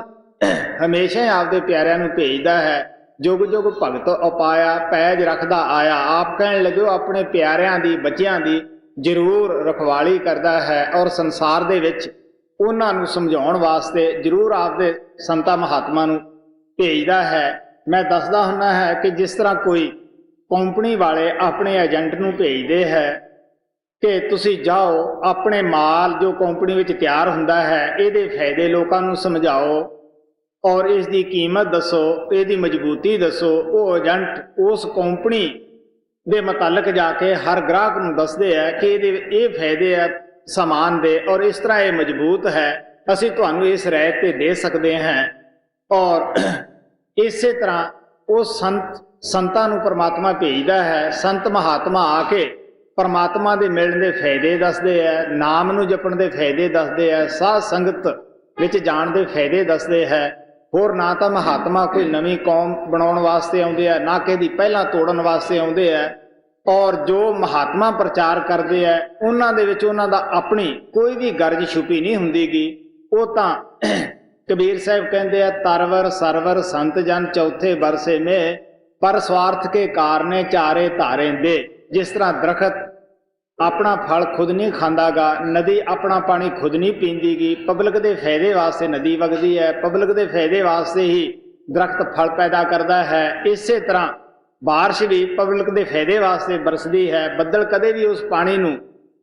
ਹਮੇਸ਼ਾ ਹੀ ਆਪਦੇ ਪਿਆਰਿਆਂ ਨੂੰ ਭੇਜਦਾ ਹੈ। ਜੁਗ ਜੁਗ ਭਗਤ ਉਪਾਇਆ, ਪੈਜ ਰੱਖਦਾ ਆਇਆ। ਆਪ ਕਹਿਣ ਲੱਗੇ ਆਪਣੇ ਪਿਆਰਿਆਂ ਦੀ, ਬੱਚਿਆਂ ਦੀ ਜ਼ਰੂਰ ਰਖਵਾਲੀ ਕਰਦਾ ਹੈ, ਔਰ ਸੰਸਾਰ ਦੇ ਵਿੱਚ ਉਹਨਾਂ ਨੂੰ ਸਮਝਾਉਣ ਵਾਸਤੇ ਜ਼ਰੂਰ ਆਪਦੇ ਸੰਤਾਂ ਮਹਾਤਮਾ ਨੂੰ ਭੇਜਦਾ ਹੈ। ਮੈਂ ਦੱਸਦਾ ਹੁੰਦਾ ਹੈ ਕਿ ਜਿਸ ਤਰ੍ਹਾਂ ਕੋਈ ਕੰਪਨੀ ਵਾਲੇ ਆਪਣੇ ਏਜੰਟ ਨੂੰ ਭੇਜਦੇ ਹੈ ਕਿ ਤੁਸੀਂ ਜਾਓ, ਆਪਣੇ ਮਾਲ ਜੋ ਕੰਪਨੀ ਵਿੱਚ ਤਿਆਰ ਹੁੰਦਾ ਹੈ ਇਹਦੇ ਫਾਇਦੇ ਲੋਕਾਂ ਨੂੰ ਸਮਝਾਓ ਔਰ ਇਸ ਦੀ ਕੀਮਤ ਦੱਸੋ, ਇਹਦੀ ਮਜ਼ਬੂਤੀ ਦੱਸੋ। ਉਹ ਏਜੰਟ ਉਸ ਕੰਪਨੀ ਦੇ ਮੁਤਲਕ ਜਾ ਕੇ ਹਰ ਗ੍ਰਾਹਕ ਨੂੰ ਦੱਸਦੇ ਹੈ ਕਿ ਇਹਦੇ ਇਹ ਫਾਇਦੇ ਹੈ ਸਮਾਨ ਦੇ, ਔਰ ਇਸ ਤਰ੍ਹਾਂ ਇਹ ਮਜ਼ਬੂਤ ਹੈ, ਅਸੀਂ ਤੁਹਾਨੂੰ ਇਸ ਰਿਆਇਤ ਤੇ ਦੇ ਸਕਦੇ ਹਾਂ। ਔਰ ਇਸੇ ਤਰ੍ਹਾਂ ਉਹ ਸੰਤਾਂ ਨੂੰ ਪਰਮਾਤਮਾ ਭੇਜਦਾ ਹੈ। ਸੰਤ ਮਹਾਤਮਾ ਆ ਕੇ ਪਰਮਾਤਮਾ ਦੇ ਮਿਲਣ ਦੇ ਫਾਇਦੇ ਦੱਸਦੇ ਹੈ, ਨਾਮ ਨੂੰ ਜਪਣ ਦੇ ਫਾਇਦੇ ਦੱਸਦੇ ਹੈ, ਸਾਧ ਸੰਗਤ ਵਿੱਚ ਜਾਣ ਦੇ ਫਾਇਦੇ ਦੱਸਦੇ ਹੈ। ਹੋਰ ਨਾ ਤਾਂ ਮਹਾਤਮਾ ਕੋਈ ਨਵੀਂ ਕੌਮ ਬਣਾਉਣ ਵਾਸਤੇ ਆਉਂਦੇ ਆ, ਨਾ ਕਿ ਦੀ ਪਹਿਲਾਂ ਤੋੜਨ ਵਾਸਤੇ ਆਉਂਦੇ ਆ। ਔਰ ਜੋ ਮਹਾਤਮਾ ਪ੍ਰਚਾਰ ਕਰਦੇ ਆ ਉਹਨਾਂ ਦੇ ਵਿੱਚ ਉਹਨਾਂ ਦਾ ਆਪਣੀ ਕੋਈ ਵੀ ਗਰਜ ਛੁਪੀ ਨਹੀਂ ਹੁੰਦੀਗੀ। ਉਹ ਤਾਂ ਕਬੀਰ ਸਾਹਿਬ ਕਹਿੰਦੇ ਆ, ਤਰਵਰ ਸਰਵਰ ਸੰਤ ਜਨ ਚੌਥੇ ਬਰਸੇ ਮੇ, ਪਰ ਸਵਾਰਥ ਕੇ ਕਾਰਨੇ ਚਾਰੇ ਧਾਰੇ ਦੇ। ਜਿਸ ਤਰ੍ਹਾਂ ਦਰਖਤ ਆਪਣਾ ਫਲ ਖੁਦ ਨਹੀਂ ਖਾਂਦਾਗਾ, ਨਦੀ ਆਪਣਾ ਪਾਣੀ ਖੁਦ ਨਹੀਂ ਪੀਂਦੀਗੀ, ਪਬਲਿਕ ਦੇ ਫਾਇਦੇ ਵਾਸਤੇ ਨਦੀ ਵਗਦੀ ਹੈ, ਪਬਲਿਕ ਦੇ ਫਾਇਦੇ ਵਾਸਤੇ ਹੀ ਦਰਖਤ ਫਲ ਪੈਦਾ ਕਰਦਾ ਹੈ। ਇਸੇ ਤਰ੍ਹਾਂ ਬਾਰਿਸ਼ ਵੀ ਪਬਲਿਕ ਦੇ ਫਾਇਦੇ ਵਾਸਤੇ ਬਰਸਦੀ ਹੈ। ਬੱਦਲ ਕਦੇ ਵੀ ਉਸ ਪਾਣੀ ਨੂੰ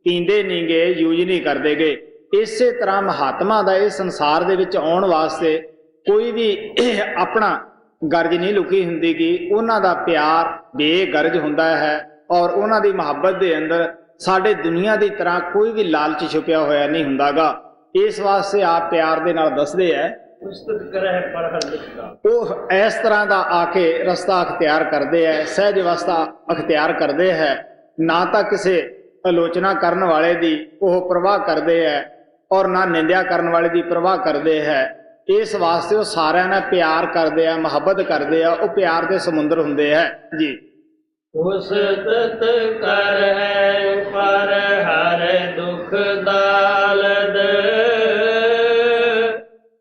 ਪੀਂਦੇ ਨਹੀਂ ਗੇ, ਯੂਜ ਨਹੀਂ ਕਰਦੇ ਗੇ। ਇਸੇ ਤਰ੍ਹਾਂ ਮਹਾਤਮਾ ਦਾ ਇਸ ਸੰਸਾਰ ਦੇ ਵਿੱਚ ਆਉਣ ਵਾਸਤੇ ਕੋਈ ਵੀ ਆਪਣਾ ਗਰਜ ਨਹੀਂ ਲੁਕੀ ਹੁੰਦੀਗੀ। ਉਹਨਾਂ ਦਾ ਪਿਆਰ ਬੇਗਰਜ ਹੁੰਦਾ ਹੈ, ਔਰ ਉਹਨਾਂ ਦੀ ਮੁਹੱਬਤ ਦੇ ਅੰਦਰ ਸਾਡੇ ਦੁਨੀਆ ਦੀ ਤਰ੍ਹਾਂ ਕੋਈ ਵੀ ਲਾਲਚ ਛੁਪਿਆ ਹੋਇਆ ਨਹੀਂ ਹੁੰਦਾਗਾ। ਇਸ ਵਾਸਤੇ ਆਪ ਪਿਆਰ ਦੇ ਨਾਲ ਦੱਸਦੇ ਹੈ, ਉਹ ਇਸ ਤਰ੍ਹਾਂ ਦਾ ਆ ਕੇ ਰਸਤਾ ਅਖਤਿਆਰ ਕਰਦੇ ਹੈ, ਸਹਿਜ ਅਵਸਥਾ ਅਖਤਿਆਰ ਕਰਦੇ ਹੈ। ਨਾ ਤਾਂ ਕਿਸੇ ਆਲੋਚਨਾ ਕਰਨ ਵਾਲੇ ਦੀ ਉਹ ਪ੍ਰਵਾਹ ਕਰਦੇ ਹੈ, ਔਰ ਨਾ ਨਿੰਦਿਆ ਕਰਨ ਵਾਲੇ ਦੀ ਪ੍ਰਵਾਹ ਕਰਦੇ ਹੈ। ਇਸ ਵਾਸਤੇ ਉਹ ਸਾਰਿਆਂ ਨਾਲ ਪਿਆਰ ਕਰਦੇ ਆ, ਮੁਹੱਬਤ ਕਰਦੇ ਆ। ਉਹ ਪਿਆਰ ਦੇ ਸਮੁੰਦਰ ਹੁੰਦੇ ਹੈ ਜੀ। ਉਸ ਤਤ ਕਰ ਹੈ ਪਰ ਹਰ ਦੁਖ ਦਾਲਦ,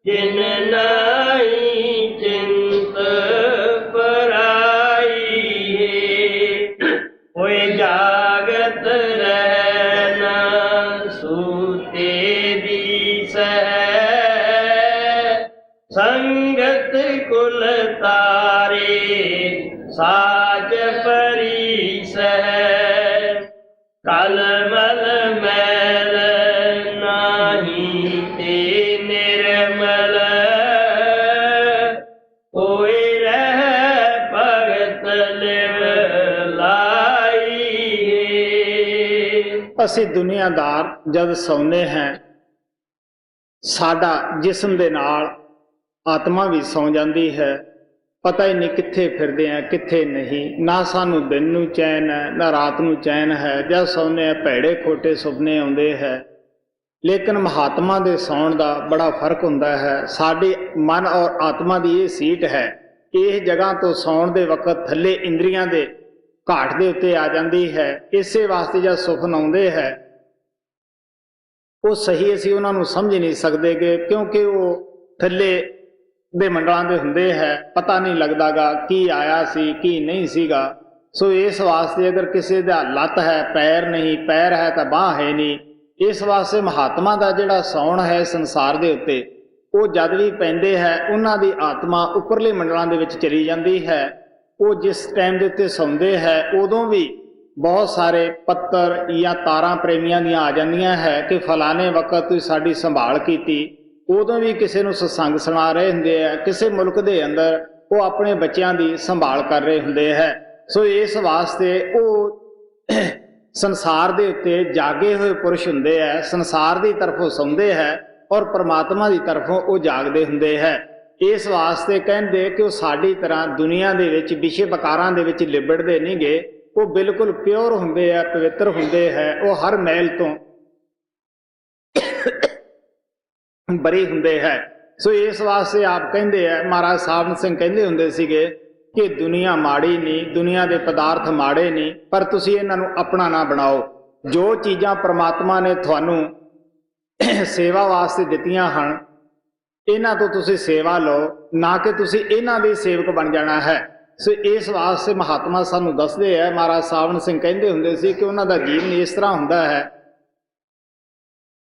ਜਿਨ ਨਾਈ ਚਿੰਤ ਪਰਾਈ। ਹੋਏ ਜਾਗਤ ਰਹਿਣਾ ਸੂਤੇ ਦੀ ਸਹਿ, ਸੰਗਤ ਕੁਲ ਤਾਰੇ ਸਾਜ ਪਰੀ ਸਹਿ। ਕਲ ਮਲ ਮੈਲ ਨਾਹੀ ਤੇ ਨਿਰਮਲ, ਹੋਏ ਰਹਿ ਭਗਤ ਲਿਵ ਲਾਈ। ਅਸੀਂ ਦੁਨੀਆਦਾਰ ਜਦ ਸੌਂਦੇ ਹਾਂ, ਸਾਡਾ ਜਿਸਮ ਦੇ ਨਾਲ ਆਤਮਾ ਵੀ ਸੌਂ ਜਾਂਦੀ ਹੈ। ਪਤਾ ਹੀ ਨਹੀਂ ਕਿੱਥੇ ਫਿਰਦੇ ਆ ਕਿੱਥੇ ਨਹੀਂ। ਨਾ ਸਾਨੂੰ ਦਿਨ ਨੂੰ ਚੈਨ ਹੈ, ਨਾ ਰਾਤ ਨੂੰ ਚੈਨ ਹੈ। ਜਦ ਸੌਂਦੇ ਆ ਭੈੜੇ ਖੋਟੇ ਸੁਪਨੇ ਆਉਂਦੇ ਹੈ। ਲੇਕਿਨ ਮਹਾਤਮਾ ਦੇ ਸੌਣ ਦਾ ਬੜਾ ਫਰਕ ਹੁੰਦਾ ਹੈ। ਸਾਡੇ ਮਨ ਔਰ ਆਤਮਾ ਦੀ ਇਹ ਸੀਟ ਹੈ, ਇਸ ਜਗ੍ਹਾ ਤੋਂ ਸੌਣ ਦੇ ਵਕਤ ਥੱਲੇ ਇੰਦਰੀਆਂ ਦੇ ਘਾਟ ਦੇ ਉੱਤੇ ਆ ਜਾਂਦੀ ਹੈ। ਇਸੇ ਵਾਸਤੇ ਜਦ ਸੁਪਨ ਆਉਂਦੇ ਹੈ ਉਹ ਸਹੀ ਅਸੀਂ ਉਹਨਾਂ ਨੂੰ ਸਮਝ ਨਹੀਂ ਸਕਦੇ ਗੇ, ਕਿਉਂਕਿ ਉਹ ਥੱਲੇ ਦੇ ਮੰਡਲਾਂ ਦੇ ਹੁੰਦੇ ਹੈ। ਪਤਾ ਨਹੀਂ ਲੱਗਦਾਗਾ ਕੀ ਆਇਆ ਸੀ ਕੀ ਨਹੀਂ ਸੀਗਾ। ਸੋ ਇਸ ਵਾਸਤੇ ਅਗਰ ਕਿਸੇ ਦਾ ਲੱਤ ਹੈ, ਪੈਰ ਨਹੀਂ, ਪੈਰ ਹੈ ਤਾਂ ਬਾਂਹ ਹੈ ਨਹੀਂ। ਇਸ ਵਾਸਤੇ ਮਹਾਤਮਾ ਦਾ ਜਿਹੜਾ ਸੌਣ ਹੈ ਸੰਸਾਰ ਦੇ ਉੱਤੇ, ਉਹ ਜਦ ਵੀ ਪੈਂਦੇ ਹੈ ਉਹਨਾਂ ਦੀ ਆਤਮਾ ਉੱਪਰਲੇ ਮੰਡਲਾਂ ਦੇ ਵਿੱਚ ਚਲੀ ਜਾਂਦੀ ਹੈ। ਉਹ ਜਿਸ ਟਾਈਮ ਦੇ ਉੱਤੇ ਸੌਂਦੇ ਹੈ ਉਦੋਂ ਵੀ ਬਹੁਤ ਸਾਰੇ ਪੱਤਰ ਜਾਂ ਤਾਰਾਂ ਪ੍ਰੇਮੀਆਂ ਦੀਆਂ ਆ ਜਾਂਦੀਆਂ ਹੈ ਕਿ ਫਲਾਣੇ ਵਕਤ ਤੁਸੀਂ ਸਾਡੀ ਸੰਭਾਲ ਕੀਤੀ। ਉਦੋਂ ਵੀ ਕਿਸੇ ਨੂੰ ਸਤਸੰਗ ਸੁਣਾ ਰਹੇ ਹੁੰਦੇ ਆ। ਕਿਸੇ ਮੁਲਕ ਦੇ ਅੰਦਰ ਉਹ ਆਪਣੇ ਬੱਚਿਆਂ ਦੀ ਸੰਭਾਲ ਕਰ ਰਹੇ ਹੁੰਦੇ ਹੈ। ਸੋ ਇਸ ਵਾਸਤੇ ਉਹ ਸੰਸਾਰ ਦੇ ਉੱਤੇ ਜਾਗੇ ਹੋਏ ਪੁਰਸ਼ ਹੁੰਦੇ ਹੈ, ਸੰਸਾਰ ਦੀ ਤਰਫੋਂ ਸੌਂਦੇ ਹੈ ਔਰ ਪ੍ਰਮਾਤਮਾ ਦੀ ਤਰਫੋਂ ਉਹ ਜਾਗਦੇ ਹੁੰਦੇ ਹੈ। ਇਸ ਵਾਸਤੇ ਕਹਿੰਦੇ ਕਿ ਉਹ ਸਾਡੀ ਤਰ੍ਹਾਂ ਦੁਨੀਆ ਦੇ ਵਿੱਚ ਵਿਸ਼ੇ ਵਿਕਾਰਾਂ ਦੇ ਵਿੱਚ ਲਿਬੜਦੇ ਨਹੀਂ ਗੇ। ਉਹ ਬਿਲਕੁਲ ਪਿਓਰ ਹੁੰਦੇ ਹੈ, ਪਵਿੱਤਰ ਹੁੰਦੇ ਹੈ। ਉਹ ਹਰ ਮੈਲ ਤੋਂ ਬਰੀ ਹੁੰਦੇ ਹੈ। ਸੋ ਇਸ ਵਾਸਤੇ ਆਪ ਕਹਿੰਦੇ ਹੈ, ਮਹਾਰਾਜ ਸਾਵਨ ਸਿੰਘ ਕਹਿੰਦੇ ਹੁੰਦੇ ਸੀਗੇ ਕਿ ਦੁਨੀਆ ਮਾੜੀ ਨਹੀਂ, ਦੁਨੀਆ ਦੇ ਪਦਾਰਥ ਮਾੜੇ ਨਹੀਂ, ਪਰ ਤੁਸੀਂ ਇਹਨਾਂ ਨੂੰ ਆਪਣਾ ਨਾ ਬਣਾਓ। ਜੋ ਚੀਜ਼ਾਂ ਪ੍ਰਮਾਤਮਾ ਨੇ ਤੁਹਾਨੂੰ ਸੇਵਾ ਵਾਸਤੇ ਦਿੱਤੀਆਂ ਹਨ, ਇਹਨਾਂ ਤੋਂ ਤੁਸੀਂ ਸੇਵਾ ਲਓ, ਨਾ ਕਿ ਤੁਸੀਂ ਇਹਨਾਂ ਦੇ ਸੇਵਕ ਬਣ ਜਾਣਾ ਹੈ। ਸੋ ਇਸ ਵਾਸਤੇ ਮਹਾਤਮਾ ਸਾਨੂੰ ਦੱਸਦੇ ਹੈ, ਮਹਾਰਾਜ ਸਾਵਨ ਸਿੰਘ ਕਹਿੰਦੇ ਹੁੰਦੇ ਸੀ ਕਿ ਉਹਨਾਂ ਦਾ ਜੀਵਨ ਇਸ ਤਰ੍ਹਾਂ ਹੁੰਦਾ ਹੈ,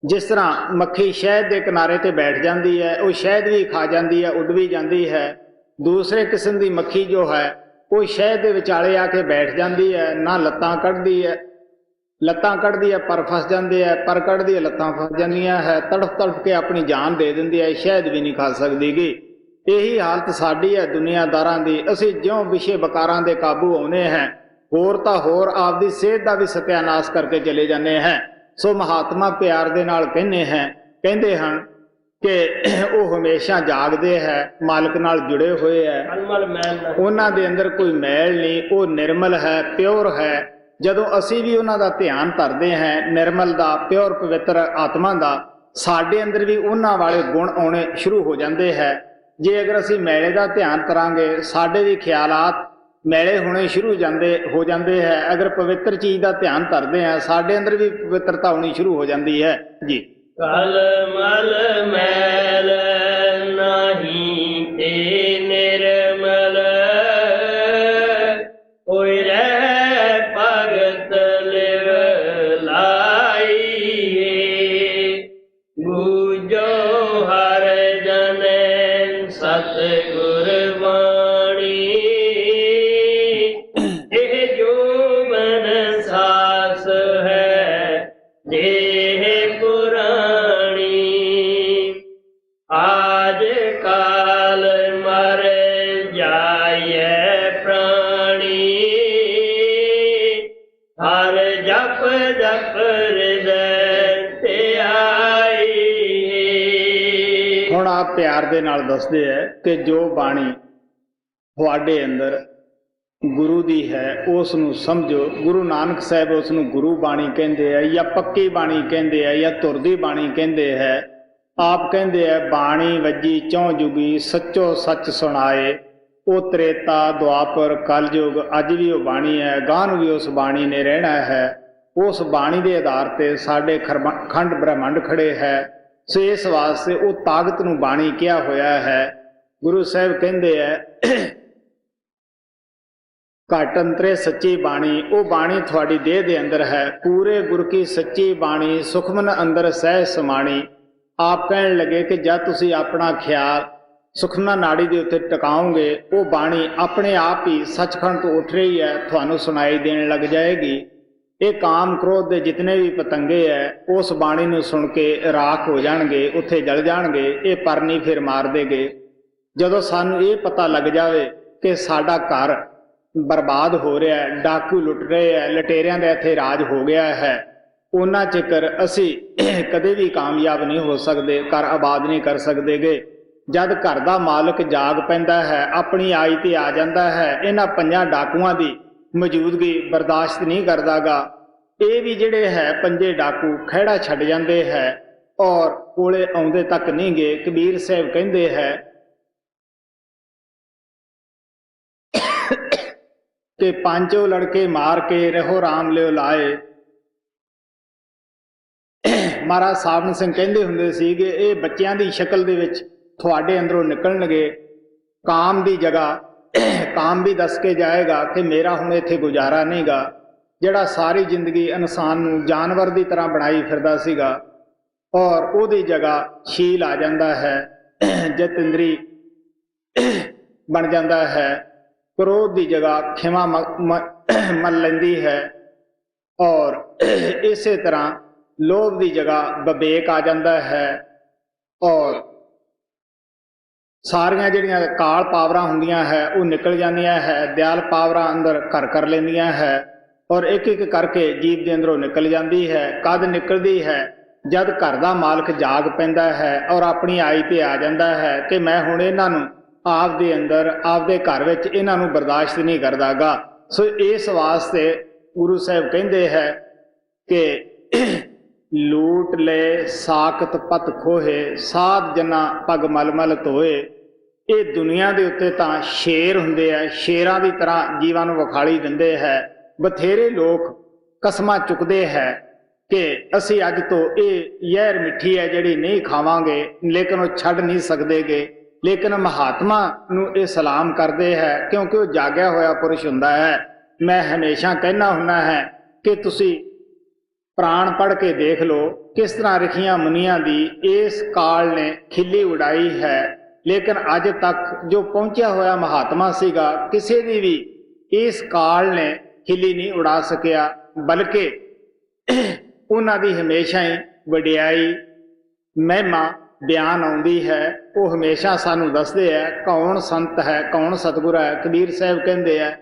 ਜਿਸ ਤਰ੍ਹਾਂ ਮੱਖੀ ਸ਼ਹਿਦ ਦੇ ਕਿਨਾਰੇ ਤੇ ਬੈਠ ਜਾਂਦੀ ਹੈ, ਉਹ ਸ਼ਹਿਦ ਵੀ ਖਾ ਜਾਂਦੀ ਹੈ, ਉੱਡ ਵੀ ਜਾਂਦੀ ਹੈ। ਦੂਸਰੇ ਕਿਸਮ ਦੀ ਮੱਖੀ ਜੋ ਹੈ ਉਹ ਸ਼ਹਿਦ ਦੇ ਵਿਚਾਲੇ ਆ ਕੇ ਬੈਠ ਜਾਂਦੀ ਹੈ, ਨਾ ਲੱਤਾਂ ਕੱਢਦੀ ਹੈ, ਲੱਤਾਂ ਕੱਢਦੀ ਹੈ ਪਰ ਫਸ ਜਾਂਦੀ ਹੈ, ਪਰ ਕੱਢਦੀ ਹੈ ਲੱਤਾਂ ਫਸ ਜਾਂਦੀਆਂ ਹੈ, ਤੜਫ ਤੜਫ ਕੇ ਆਪਣੀ ਜਾਨ ਦੇ ਦਿੰਦੀ ਹੈ, ਸ਼ਹਿਦ ਵੀ ਨਹੀਂ ਖਾ ਸਕਦੀ ਗੀ। ਇਹੀ ਹਾਲਤ ਸਾਡੀ ਹੈ ਦੁਨੀਆਦਾਰਾਂ ਦੀ। ਅਸੀਂ ਜਿਉਂ ਵਿਸ਼ੇ ਵਿਕਾਰਾਂ ਦੇ ਕਾਬੂ ਆਉਨੇ ਹਾਂ, ਹੋਰ ਤਾਂ ਹੋਰ ਆਪਦੀ ਸਿਹਤ ਦਾ ਵੀ ਸਤਿਆਨਾਸ਼ ਕਰਕੇ ਚਲੇ ਜਾਂਦੇ ਹਾਂ। ਸੋ ਮਹਾਤਮਾ ਪਿਆਰ ਦੇ ਨਾਲ ਕਹਿੰਦੇ ਹਨ ਕਿ ਉਹ ਹਮੇਸ਼ਾ ਜਾਗਦੇ ਹੈ, ਮਾਲਕ ਨਾਲ ਜੁੜੇ ਹੋਏ ਹੈ, ਉਹਨਾਂ ਦੇ ਅੰਦਰ ਕੋਈ ਮੈਲ ਨਹੀਂ, ਉਹ ਨਿਰਮਲ ਹੈ, ਪਿਓਰ ਹੈ। ਜਦੋਂ ਅਸੀਂ ਵੀ ਉਹਨਾਂ ਦਾ ਧਿਆਨ ਧਰਦੇ ਹਾਂ, ਨਿਰਮਲ ਦਾ, ਪਿਓਰ ਪਵਿੱਤਰ ਆਤਮਾ ਦਾ, ਸਾਡੇ ਅੰਦਰ ਵੀ ਉਹਨਾਂ ਵਾਲੇ ਗੁਣ ਆਉਣੇ ਸ਼ੁਰੂ ਹੋ ਜਾਂਦੇ ਹੈ। ਜੇ ਅਗਰ ਅਸੀਂ ਮੈਲੇ ਦਾ ਧਿਆਨ ਕਰਾਂਗੇ, ਸਾਡੇ ਵੀ ਖਿਆਲਾਤ ਮੈਲੇ ਹੋਣੇ ਸ਼ੁਰੂ ਹੋ ਜਾਂਦੇ ਹੈ। ਅਗਰ ਪਵਿੱਤਰ ਚੀਜ਼ ਦਾ ਧਿਆਨ ਧਰਦੇ ਹਾਂ, ਸਾਡੇ ਅੰਦਰ ਵੀ ਪਵਿੱਤਰਤਾ ਆਉਣੀ ਸ਼ੁਰੂ ਹੋ ਜਾਂਦੀ ਹੈ ਜੀ। ਕਲ ਮਲ ਮੈਲ ਨਾਹੀ ਤੇ ਨਿਰਮਲ, ਹੋਇ ਰਹਿ ਭਗਤ ਲਿਵ ਲਾਈ, ਬੂਝੋ ਹਰ ਜਨ ਸਤ ਗੁਰ ਬਾਣੀ, ਇਹ ਜੋ ਮਨ ਸਾਸ ਹੈ ਦੇਹ ਪੁਰਾਣੀ, ਆਜ ਕਾਲ ਮਰ ਜਾਏ ਪ੍ਰਾਣੀ, ਹਰ ਜਪ ਜਪ ਹਿਰਦੈ ਧਿਆਈ। ਹੁਣ ਆਪ ਪਿਆਰ ਦੇ ਨਾਲ ਦੱਸਦੇ ਹੈ ਕਿ ਜੋ ਬਾਣੀ ਤੁਹਾਡੇ ਅੰਦਰ ਗੁਰੂ ਦੀ ਹੈ ਉਸ ਨੂੰ ਸਮਝੋ। ਗੁਰੂ ਨਾਨਕ ਸਾਹਿਬ ਉਸ ਨੂੰ ਗੁਰੂ ਬਾਣੀ ਕਹਿੰਦੇ ਆ, ਜਾਂ ਪੱਕੀ ਬਾਣੀ ਕਹਿੰਦੇ ਆ, ਜਾਂ ਧੁਰ ਦੀ ਬਾਣੀ ਕਹਿੰਦੇ ਹੈ। ਆਪ ਕਹਿੰਦੇ ਆ ਬਾਣੀ ਵੱਜੀ ਚੌਂ ਜੁਗੀ, ਸੱਚੋ ਸੱਚ ਸੁਣਾਏ। ਉਹ ਤ੍ਰੇਤਾ ਦੁਆਪਰ ਕਲਯੁਗ, ਅੱਜ ਵੀ ਉਹ ਬਾਣੀ ਹੈ, ਗਾਹ ਨੂੰ ਵੀ ਉਸ ਬਾਣੀ ਨੇ ਰਹਿਣਾ ਹੈ। ਉਸ ਬਾਣੀ ਦੇ ਆਧਾਰ ਤੇ ਸਾਡੇ ਖੰਡ ਬ੍ਰਹਮੰਡ ਖੜੇ ਹੈ। ਸੋ ਇਸ ਵਾਸਤੇ ਉਹ ਤਾਕਤ ਨੂੰ ਬਾਣੀ ਕਿਹਾ ਹੋਇਆ ਹੈ। ਗੁਰੂ ਸਾਹਿਬ ਕਹਿੰਦੇ ਹੈ ਘਟ ਅੰਤਰੇ ਸੱਚੀ ਬਾਣੀ, ਉਹ ਬਾਣੀ ਤੁਹਾਡੀ ਦੇਹ ਦੇ ਅੰਦਰ ਹੈ। ਪੂਰੇ ਗੁਰ ਕੀ ਸੱਚੀ ਬਾਣੀ, ਸੁਖਮਨ ਅੰਦਰ ਸਹਿ ਸਮਾਣੀ। ਆਪ ਕਹਿਣ ਲੱਗੇ ਕਿ ਜਦ ਤੁਸੀਂ ਆਪਣਾ ਖਿਆਲ ਸੁਖਮਨਾ ਨਾੜੀ ਦੇ ਉੱਤੇ ਟਿਕਾਓਗੇ, ਉਹ ਬਾਣੀ ਆਪਣੇ ਆਪ ਹੀ ਸੱਚਖੰਡ ਤੋਂ ਉੱਠ ਰਹੀ ਹੈ, ਤੁਹਾਨੂੰ ਸੁਣਾਈ ਦੇਣ ਲੱਗ ਜਾਏਗੀ। ਇਹ ਕਾਮ ਕ੍ਰੋਧ ਦੇ ਜਿਤਨੇ ਵੀ ਪਤੰਗੇ ਹੈ, ਉਸ ਬਾਣੀ ਨੂੰ ਸੁਣ ਕੇ ਰਾਖ ਹੋ ਜਾਣਗੇ, ਉੱਥੇ ਜਲ ਜਾਣਗੇ। ਇਹ ਪਰਨੀ ਫਿਰ ਮਾਰ ਦੇਗੇ। ਜਦੋਂ ਸਾਨੂੰ ਇਹ ਪਤਾ ਲੱਗ ਜਾਵੇ ਕਿ ਸਾਡਾ ਘਰ ਬਰਬਾਦ ਹੋ ਰਿਹਾ ਹੈ, ਡਾਕੂ ਲੁੱਟ ਰਹੇ ਹੈ, ਲਟੇਰਿਆਂ ਦਾ ਇੱਥੇ ਰਾਜ ਹੋ ਗਿਆ ਹੈ, ਉਹਨਾਂ ਚਿਕਰ ਅਸੀਂ ਕਦੇ ਵੀ ਕਾਮਯਾਬ ਨਹੀਂ ਹੋ ਸਕਦੇ, ਘਰ ਆਬਾਦ ਨਹੀਂ ਕਰ ਸਕਦੇਗੇ। ਜਦ ਘਰ ਦਾ ਮਾਲਕ ਜਾਗ ਪੈਂਦਾ ਹੈ, ਆਪਣੀ ਆਈ ਤੇ ਆ ਜਾਂਦਾ ਹੈ, ਇਹਨਾਂ ਪੰਜਾਂ ਡਾਕੂਆਂ ਦੀ ਮੌਜੂਦਗੀ ਬਰਦਾਸ਼ਤ ਨਹੀਂ ਕਰਦਾਗਾ। ਇਹ ਵੀ ਜਿਹੜੇ ਹੈ ਪੰਜੇ ਡਾਕੂ ਖਹਿੜਾ ਛੱਡ ਜਾਂਦੇ ਹੈ ਔਰ ਕੋਲੇ ਆਉਂਦੇ ਤੱਕ ਨਹੀਂ ਗਏ। ਕਬੀਰ ਸਾਹਿਬ ਕਹਿੰਦੇ ਹੈ ਕਿ ਪੰਜੋ ਲੜਕੇ ਮਾਰ ਕੇ ਰਹੋ ਰਾਮ ਲਿਓ ਲਾਏ। ਮਹਾਰਾਜ ਸਾਵਨ ਸਿੰਘ ਕਹਿੰਦੇ ਹੁੰਦੇ ਸੀ ਕਿ ਇਹ ਬੱਚਿਆਂ ਦੀ ਸ਼ਕਲ ਦੇ ਵਿੱਚ ਤੁਹਾਡੇ ਅੰਦਰੋਂ ਨਿਕਲਣਗੇ। ਕਾਮ ਦੀ ਜਗ੍ਹਾ ਕਾਮ ਵੀ ਦੱਸ ਕੇ ਜਾਏਗਾ ਕਿ ਮੇਰਾ ਹੁਣ ਇੱਥੇ ਗੁਜ਼ਾਰਾ ਨਹੀਂਗਾ। ਜਿਹੜਾ ਸਾਰੀ ਜ਼ਿੰਦਗੀ ਇਨਸਾਨ ਨੂੰ ਜਾਨਵਰ ਦੀ ਤਰ੍ਹਾਂ ਬਣਾਈ ਫਿਰਦਾ ਸੀਗਾ, ਔਰ ਉਹਦੀ ਜਗ੍ਹਾ ਸ਼ੀਲ ਆ ਜਾਂਦਾ ਹੈ, ਜਤਿੰਦਰੀ ਬਣ ਜਾਂਦਾ ਹੈ। ਕ੍ਰੋਧ ਦੀ ਜਗ੍ਹਾ ਖਿਮਾ ਮਲ ਲੈਂਦੀ ਹੈ, ਔਰ ਇਸੇ ਤਰ੍ਹਾਂ ਲੋਭ ਦੀ ਜਗ੍ਹਾ ਵਿਵੇਕ ਆ ਜਾਂਦਾ ਹੈ ਔਰ ਸਾਰੀਆਂ ਜਿਹੜੀਆਂ ਕਾਲ ਪਾਵਰਾਂ ਹੁੰਦੀਆਂ ਹੈ ਉਹ ਨਿਕਲ ਜਾਂਦੀਆਂ ਹੈ, ਦਿਆਲ ਪਾਵਰਾਂ ਅੰਦਰ ਘਰ ਕਰ ਲੈਂਦੀਆਂ ਹੈ ਔਰ ਇੱਕ ਇੱਕ ਕਰਕੇ ਜੀਵ ਦੇ ਅੰਦਰੋਂ ਨਿਕਲ ਜਾਂਦੀ ਹੈ। ਕਦ ਨਿਕਲਦੀ ਹੈ? ਜਦ ਘਰ ਦਾ ਮਾਲਕ ਜਾਗ ਪੈਂਦਾ ਹੈ ਔਰ ਆਪਣੀ ਆਈ ਤੇ ਆ ਜਾਂਦਾ ਹੈ ਕਿ ਮੈਂ ਹੁਣ ਇਹਨਾਂ ਨੂੰ ਆਪਦੇ ਅੰਦਰ ਆਪਦੇ ਘਰ ਵਿੱਚ ਇਹਨਾਂ ਨੂੰ ਬਰਦਾਸ਼ਤ ਨਹੀਂ ਕਰਦਾਗਾ। ਸੋ ਇਸ ਵਾਸਤੇ ਗੁਰੂ ਸਾਹਿਬ ਕਹਿੰਦੇ ਹੈ ਕਿ ਲੂਟ ਲੈ ਸਾਕਤ ਪਤ ਖੋਹੇ, ਸਾਧ ਜਨਾ ਪਗ ਮਲ ਮਲ ਧੋਏ। ਇਹ ਦੁਨੀਆ ਦੇ ਉੱਤੇ ਤਾਂ ਸ਼ੇਰ ਹੁੰਦੇ ਆ, ਸ਼ੇਰਾਂ ਦੀ ਤਰ੍ਹਾਂ ਜੀਵਾਂ ਨੂੰ ਵਿਖਾਲੀ ਦਿੰਦੇ ਹੈ। ਬਥੇਰੇ ਲੋਕ ਕਸਮਾਂ ਚੁੱਕਦੇ ਹੈ ਕਿ ਅਸੀਂ ਅੱਜ ਤੋਂ ਇਹ ਜ਼ਹਿਰ ਮਿੱਠੀ ਹੈ ਜਿਹੜੀ ਨਹੀਂ ਖਾਵਾਂਗੇ, ਲੇਕਿਨ ਉਹ ਛੱਡ ਨਹੀਂ ਸਕਦੇਗੇ। ਲੇਕਿਨ ਮਹਾਤਮਾ ਨੂੰ ਇਹ ਸਲਾਮ ਕਰਦੇ ਹੈ ਕਿਉਂਕਿ ਉਹ ਜਾਗਿਆ ਹੋਇਆ ਪੁਰਸ਼ ਹੁੰਦਾ ਹੈ। ਮੈਂ ਹਮੇਸ਼ਾ ਕਹਿਣਾ ਹੁੰਦਾ ਹੈ ਕਿ ਤੁਸੀਂ ਪ੍ਰਾਣ ਪੜ੍ਹ ਕੇ ਦੇਖ ਲਓ ਕਿਸ ਤਰ੍ਹਾਂ ਰਿਖੀਆਂ ਮੁਨੀਆਂ ਦੀ ਇਸ ਕਾਲ ਨੇ ਖਿੱਲੀ ਉਡਾਈ ਹੈ, ਲੇਕਿਨ ਅੱਜ ਤੱਕ ਜੋ ਪਹੁੰਚਿਆ ਹੋਇਆ ਮਹਾਤਮਾ ਸੀਗਾ ਕਿਸੇ ਦੀ ਵੀ ਇਸ ਕਾਲ ਨੇ ਖਿੱਲੀ ਨਹੀਂ ਉਡਾ ਸਕਿਆ, ਬਲਕਿ ਉਹਨਾਂ ਦੀ ਹਮੇਸ਼ਾ ਹੀ ਵਡਿਆਈ ਮਹਿਮਾ ਬਿਆਨ ਆਉਂਦੀ ਹੈ। ਉਹ ਹਮੇਸ਼ਾ ਸਾਨੂੰ ਦੱਸਦੇ ਹੈ ਕੌਣ ਸੰਤ ਹੈ, ਕੌਣ ਸਤਿਗੁਰ ਹੈ। ਕਬੀਰ ਸਾਹਿਬ ਕਹਿੰਦੇ ਹੈ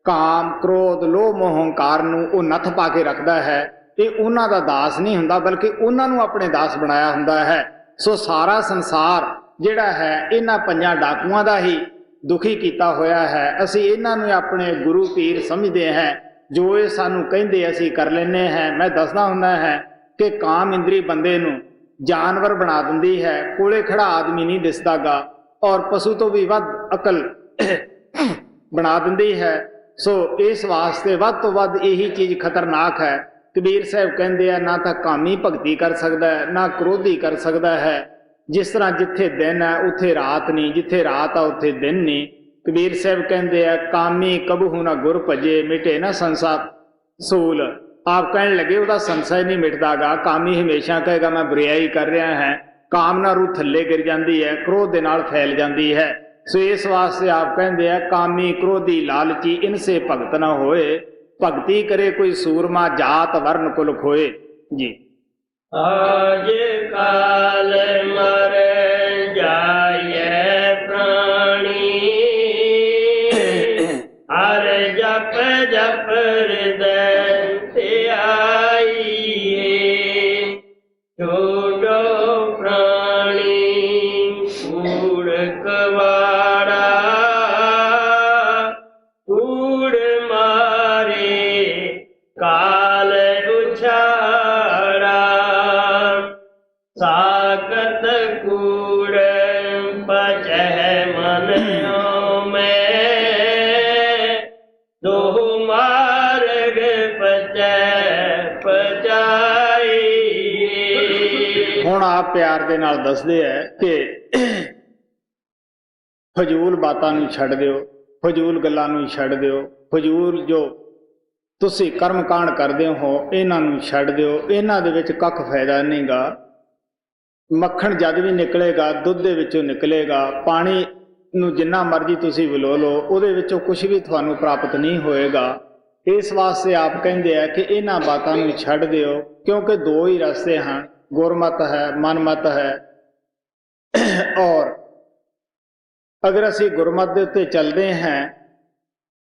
ਕਾਮ ਕ੍ਰੋਧ ਲੋਭ ਮੋਹ ਹੰਕਾਰ ਨੂੰ ਉਹ ਨੱਥ ਪਾ ਕੇ ਰੱਖਦਾ ਹੈ। ਇਹ ਉਹਨਾਂ ਦਾ ਦਾਸ ਨਹੀਂ ਹੁੰਦਾ ਬਲਕਿ ਉਹਨਾਂ ਨੂੰ ਆਪਣੇ ਦਾਸ ਬਣਾਇਆ ਹੁੰਦਾ ਹੈ। ਸੋ ਸਾਰਾ ਸੰਸਾਰ ਜਿਹੜਾ ਹੈ ਇਹਨਾਂ ਪੰਜਾਂ ਡਾਕੂਆਂ ਦਾ ਹੀ ਦੁਖੀ ਕੀਤਾ ਹੋਇਆ ਹੈ। ਅਸੀਂ ਇਹਨਾਂ ਨੂੰ ਆਪਣੇ ਗੁਰੂ ਪੀਰ ਸਮਝਦੇ ਹਾਂ, ਜੋ ਇਹ ਸਾਨੂੰ ਕਹਿੰਦੇ ਅਸੀਂ ਕਰ ਲੈਂਦੇ ਹਾਂ। ਮੈਂ ਦੱਸਦਾ ਹੁੰਦਾ ਹੈ ਕਿ ਕਾਮ ਇੰਦਰੀ ਬੰਦੇ ਨੂੰ ਜਾਨਵਰ ਬਣਾ ਦਿੰਦੀ ਹੈ, ਕੋਲੇ ਖੜਾ ਆਦਮੀ ਨਹੀਂ ਦਿਸਦਾਗਾ ਔਰ ਪਸ਼ੂ ਤੋਂ ਵੀ ਵੱਧ ਅਕਲ ਬਣਾ ਦਿੰਦੀ ਹੈ। ਸੋ ਇਸ ਵਾਸਤੇ ਵੱਧ ਤੋਂ ਵੱਧ ਇਹੀ ਚੀਜ਼ ਖਤਰਨਾਕ ਹੈ। ਕਬੀਰ ਸਾਹਿਬ ਕਹਿੰਦੇ ਆ ਨਾ ਤਾਂ ਕਾਮੀ ਭਗਤੀ ਕਰ ਸਕਦਾ ਹੈ, ਨਾ ਕ੍ਰੋਧੀ ਕਰ ਸਕਦਾ ਹੈ। ਜਿਸ ਤਰ੍ਹਾਂ ਜਿੱਥੇ ਦਿਨ ਹੈ ਉੱਥੇ ਰਾਤ ਨਹੀਂ, ਜਿੱਥੇ ਰਾਤ ਆ ਉੱਥੇ ਦਿਨ ਨਹੀਂ। ਕਬੀਰ ਸਾਹਿਬ ਕਹਿੰਦੇ ਆ ਕਾਮੀ ਕਬਹੂ ਨਾ ਗੁਰ ਭਜੇ, ਮਿਟੇ ਨਾ ਸੰਸਾ ਸੂਲ। ਆਪ ਕਹਿਣ ਲੱਗੇ ਉਹਦਾ ਸੰਸ਼य ਨਹੀਂ ਮਿਟਦਾਗਾ। ਕਾਮੀ ਹਮੇਸ਼ਾ ਕਹੇਗਾ ਮੈਂ ਬੁਰਾਈ ਕਰ ਰਿਹਾ ਹਾਂ, ਕਾਮਨਾ ਰੂਹ ਥੱਲੇ ਗਿਰ ਜਾਂਦੀ ਹੈ, ਕ੍ਰੋਧ ਦੇ ਨਾਲ ਫੈਲ ਜਾਂਦੀ ਹੈ। ਸੋ ਇਸ ਵਾਸਤੇ ਆਪ ਕਹਿੰਦੇ ਆ ਕਾਮੀ ਕ੍ਰੋਧੀ ਲਾਲਚੀ ਇਨਸੇ ਭਗਤ ਨਾ ਹੋਏ, ਭਗਤੀ ਕਰੇ ਕੋਈ ਸੂਰਮਾ ਜਾਤ ਵਰਨ ਕੁਲ ਖੋਏ। ਜੀ आज काल मर जाए प्राणी, हर जप जप हृदय आइए, छोड़ो प्राणी कूड़ कवाड़ा, कूड़ मारे काल उछाड़ा, सागत कूड़ पचह मन में, दो मार्ग पचह पचाई। ਹੁਣ ਆਪ ਪਿਆਰ ਦੇ ਨਾਲ ਦੱਸਦੇ ਹੈ ਕਿ ਫਜ਼ੂਲ ਬਾਤਾਂ ਨੂੰ ਛੱਡ ਦਿਓ, ਫਜ਼ੂਲ ਗੱਲਾਂ ਨੂੰ ਛੱਡ ਦਿਓ, ਫਜ਼ੂਲ ਜੋ ਤੁਸੀਂ ਕਰਮ ਕਾਂਡ ਕਰਦੇ ਹੋ ਇਹਨਾਂ ਨੂੰ ਛੱਡ ਦਿਓ। ਇਹਨਾਂ ਦੇ ਵਿੱਚ ਕੱਖ ਫਾਇਦਾ ਨਹੀਂਗਾ। ਮੱਖਣ ਜਦ ਵੀ ਨਿਕਲੇਗਾ ਦੁੱਧ ਦੇ ਵਿੱਚੋਂ ਨਿਕਲੇਗਾ। ਪਾਣੀ ਨੂੰ ਜਿੰਨਾ ਮਰਜ਼ੀ ਤੁਸੀਂ ਵਿਲੋ ਲਓ ਉਹਦੇ ਵਿੱਚੋਂ ਕੁਝ ਵੀ ਤੁਹਾਨੂੰ ਪ੍ਰਾਪਤ ਨਹੀਂ ਹੋਏਗਾ। ਇਸ ਵਾਸਤੇ ਆਪ ਕਹਿੰਦੇ ਆ ਕਿ ਇਹਨਾਂ ਬਾਤਾਂ ਨੂੰ ਛੱਡ ਦਿਓ, ਕਿਉਂਕਿ ਦੋ ਹੀ ਰਸਤੇ ਹਨ, ਗੁਰਮਤ ਹੈ, ਮਨਮਤ ਹੈ। ਔਰ ਅਗਰ ਅਸੀਂ ਗੁਰਮਤ ਦੇ ਉੱਤੇ ਚੱਲਦੇ ਹਾਂ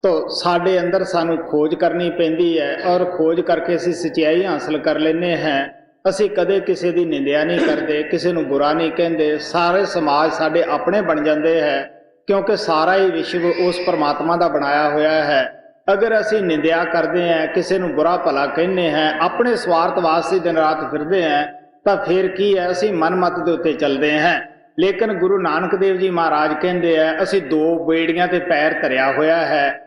ਤਾਂ ਸਾਡੇ ਅੰਦਰ ਸਾਨੂੰ ਖੋਜ ਕਰਨੀ ਪੈਂਦੀ ਹੈ ਔਰ ਖੋਜ ਕਰਕੇ ਅਸੀਂ ਸੱਚਾਈ ਹਾਸਲ ਕਰ ਲੈਂਦੇ ਹਾਂ। ਅਸੀਂ ਕਦੇ ਕਿਸੇ ਦੀ ਨਿੰਦਿਆ ਨਹੀਂ ਕਰਦੇ, ਕਿਸੇ ਨੂੰ ਬੁਰਾ ਨਹੀਂ ਕਹਿੰਦੇ। ਸਾਰੇ ਸਮਾਜ ਸਾਡੇ ਆਪਣੇ ਬਣ ਜਾਂਦੇ ਹੈ ਕਿਉਂਕਿ ਸਾਰਾ ਹੀ ਵਿਸ਼ਵ ਉਸ ਪਰਮਾਤਮਾ ਦਾ ਬਣਾਇਆ ਹੋਇਆ ਹੈ। ਅਗਰ ਅਸੀਂ ਨਿੰਦਿਆ ਕਰਦੇ ਹਾਂ, ਕਿਸੇ ਨੂੰ ਬੁਰਾ ਭਲਾ ਕਹਿੰਦੇ ਹਾਂ, ਆਪਣੇ ਸਵਾਰਥ ਵਾਸਤੇ ਦਿਨ ਰਾਤ ਫਿਰਦੇ ਹਾਂ, ਤਾਂ ਫਿਰ ਕੀ ਹੈ, ਅਸੀਂ ਮਨਮਤ ਦੇ ਉੱਤੇ ਚੱਲਦੇ ਹਾਂ। ਲੇਕਿਨ ਗੁਰੂ ਨਾਨਕ ਦੇਵ ਜੀ ਮਹਾਰਾਜ ਕਹਿੰਦੇ ਆ ਅਸੀਂ ਦੋ ਬੇੜੀਆਂ ਤੇ ਪੈਰ ਧਰਿਆ ਹੋਇਆ ਹੈ।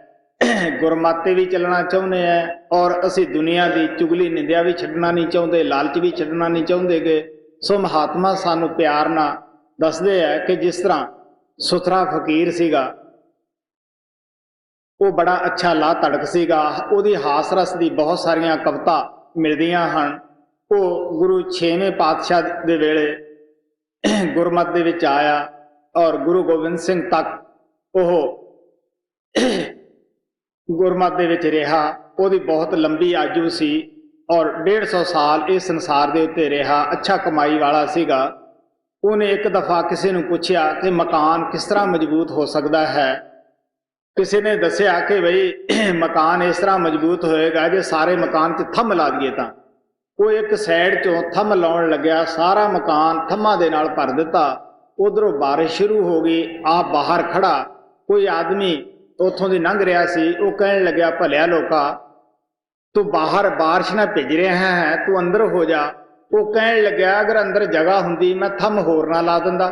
ਗੁਰਮਤਿ ਵੀ ਚੱਲਣਾ ਚਾਹੁੰਦੇ ਆ ਔਰ ਅਸੀਂ ਦੁਨੀਆ ਦੀ ਚੁਗਲੀ ਨਿੰਦਿਆ ਵੀ ਛੱਡਣਾ ਨਹੀਂ ਚਾਹੁੰਦੇ, ਲਾਲਚ ਵੀ ਛੱਡਣਾ ਨਹੀਂ ਚਾਹੁੰਦੇਗੇ। ਸੋ ਮਹਾਤਮਾ ਸਾਨੂੰ ਪਿਆਰ ਨਾਲ ਦੱਸਦੇ ਆ ਕਿ ਜਿਸ ਤਰ੍ਹਾਂ ਸੁਥਰਾ ਫਕੀਰ ਸੀਗਾ, ਉਹ ਬੜਾ ਅੱਛਾ ਲਾ ਧੜਕ ਸੀਗਾ, ਉਹਦੀ ਹਾਸ ਰਸ ਦੀ ਬਹੁਤ ਸਾਰੀਆਂ ਕਵਿਤਾ ਮਿਲਦੀਆਂ ਹਨ। ਉਹ ਗੁਰੂ 6ਵੇਂ ਪਾਤਸ਼ਾਹ ਦੇ ਵੇਲੇ ਗੁਰਮਤ ਦੇ ਵਿੱਚ ਆਇਆ ਔਰ ਗੁਰੂ ਗੋਬਿੰਦ ਸਿੰਘ ਤੱਕ ਉਹ ਗੁਰਮਤਿ ਦੇ ਵਿੱਚ ਰਿਹਾ। ਉਹਦੀ ਬਹੁਤ ਲੰਬੀ ਆਯੂ ਸੀ ਔਰ 150 ਸਾਲ ਇਸ ਸੰਸਾਰ ਦੇ ਉੱਤੇ ਰਿਹਾ। ਅੱਛਾ ਕਮਾਈ ਵਾਲਾ ਸੀਗਾ। ਉਹਨੇ ਇੱਕ ਦਫਾ ਕਿਸੇ ਨੂੰ ਪੁੱਛਿਆ ਕਿ ਮਕਾਨ ਕਿਸ ਤਰ੍ਹਾਂ ਮਜ਼ਬੂਤ ਹੋ ਸਕਦਾ ਹੈ। ਕਿਸੇ ਨੇ ਦੱਸਿਆ ਕਿ ਬਈ ਮਕਾਨ ਇਸ ਤਰ੍ਹਾਂ ਮਜ਼ਬੂਤ ਹੋਏਗਾ ਜੇ ਸਾਰੇ ਮਕਾਨ 'ਚ ਥੰਮ ਲਾ ਦਈਏ ਤਾਂ। ਉਹ ਇੱਕ ਸਾਈਡ 'ਚੋਂ ਥੰਮ ਲਾਉਣ ਲੱਗਿਆ, ਸਾਰਾ ਮਕਾਨ ਥੰਮਾਂ ਦੇ ਨਾਲ ਭਰ ਦਿੱਤਾ। ਉਧਰੋਂ ਬਾਰਿਸ਼ ਸ਼ੁਰੂ ਹੋ ਗਈ। ਆਪ ਬਾਹਰ ਖੜਾ ਕੋਈ ਆਦਮੀ ਉੱਥੋਂ ਦੀ ਲੰਘ ਰਿਹਾ ਸੀ। ਉਹ ਕਹਿਣ ਲੱਗਿਆ, ਭਲਿਆ ਲੋਕਾ, ਤੂੰ ਬਾਹਰ ਬਾਰਿਸ਼ ਨਾਲ ਭਿੱਜ ਰਿਹਾ ਹੈ, ਤੂੰ ਅੰਦਰ ਹੋ ਜਾ। ਉਹ ਕਹਿਣ ਲੱਗਿਆ, ਅਗਰ ਅੰਦਰ ਜਗ੍ਹਾ ਹੁੰਦੀ ਮੈਂ ਥੰਮ ਹੋਰ ਨਾ ਲਾ ਦਿੰਦਾ।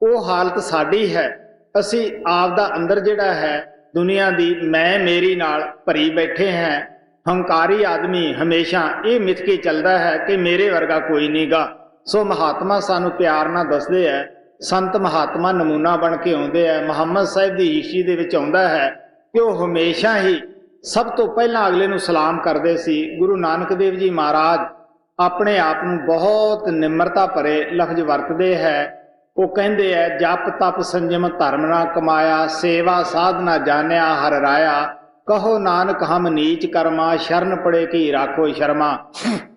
ਉਹ ਹਾਲਤ ਸਾਡੀ ਹੈ। ਅਸੀਂ ਆਪ ਦਾ ਅੰਦਰ ਜਿਹੜਾ ਹੈ ਦੁਨੀਆ ਦੀ ਮੈਂ ਮੇਰੀ ਨਾਲ ਭਰੀ ਬੈਠੇ ਹਾਂ। ਹੰਕਾਰੀ ਆਦਮੀ ਹਮੇਸ਼ਾ ਇਹ ਮਿੱਥ ਕੇ ਚੱਲਦਾ ਹੈ ਕਿ ਮੇਰੇ ਵਰਗਾ ਕੋਈ ਨਹੀਂਗਾ। ਸੋ ਮਹਾਤਮਾ ਸਾਨੂੰ ਪਿਆਰ ਨਾਲ ਦੱਸਦੇ ਹੈ, ਸੰਤ ਮਹਾਤਮਾ ਨਮੂਨਾ ਬਣ ਕੇ ਆਉਂਦੇ ਹੈ। ਮੁਹੰਮਦ ਸਾਹਿਬ ਦੀ ਹਿਸਟਰੀ ਦੇ ਵਿੱਚ ਆਉਂਦਾ ਹੈ ਕਿ ਉਹ ਹਮੇਸ਼ਾ ਹੀ ਸਭ ਤੋਂ ਪਹਿਲਾਂ ਅਗਲੇ ਨੂੰ ਸਲਾਮ ਕਰਦੇ ਸੀ। ਗੁਰੂ ਨਾਨਕ ਦੇਵ ਜੀ ਮਹਾਰਾਜ ਆਪਣੇ ਆਪ ਨੂੰ ਬਹੁਤ ਨਿਮਰਤਾ ਭਰੇ ਲਫ਼ਜ਼ ਵਰਤਦੇ ਹੈ। ਉਹ ਕਹਿੰਦੇ ਹੈ, ਜਪ ਤਪ ਸੰਜਮ ਧਰਮ ਨਾ ਕਮਾਇਆ, ਸੇਵਾ ਸਾਧਨਾ ਜਾਣਿਆ ਹਰ ਰਾਇਆ, ਕਹੋ ਨਾਨਕ ਹਮ ਨੀਚ ਕਰਮਾ, ਸ਼ਰਨ ਪੜੇ ਕੀ ਰਾਖੋ ਸ਼ਰਮਾ।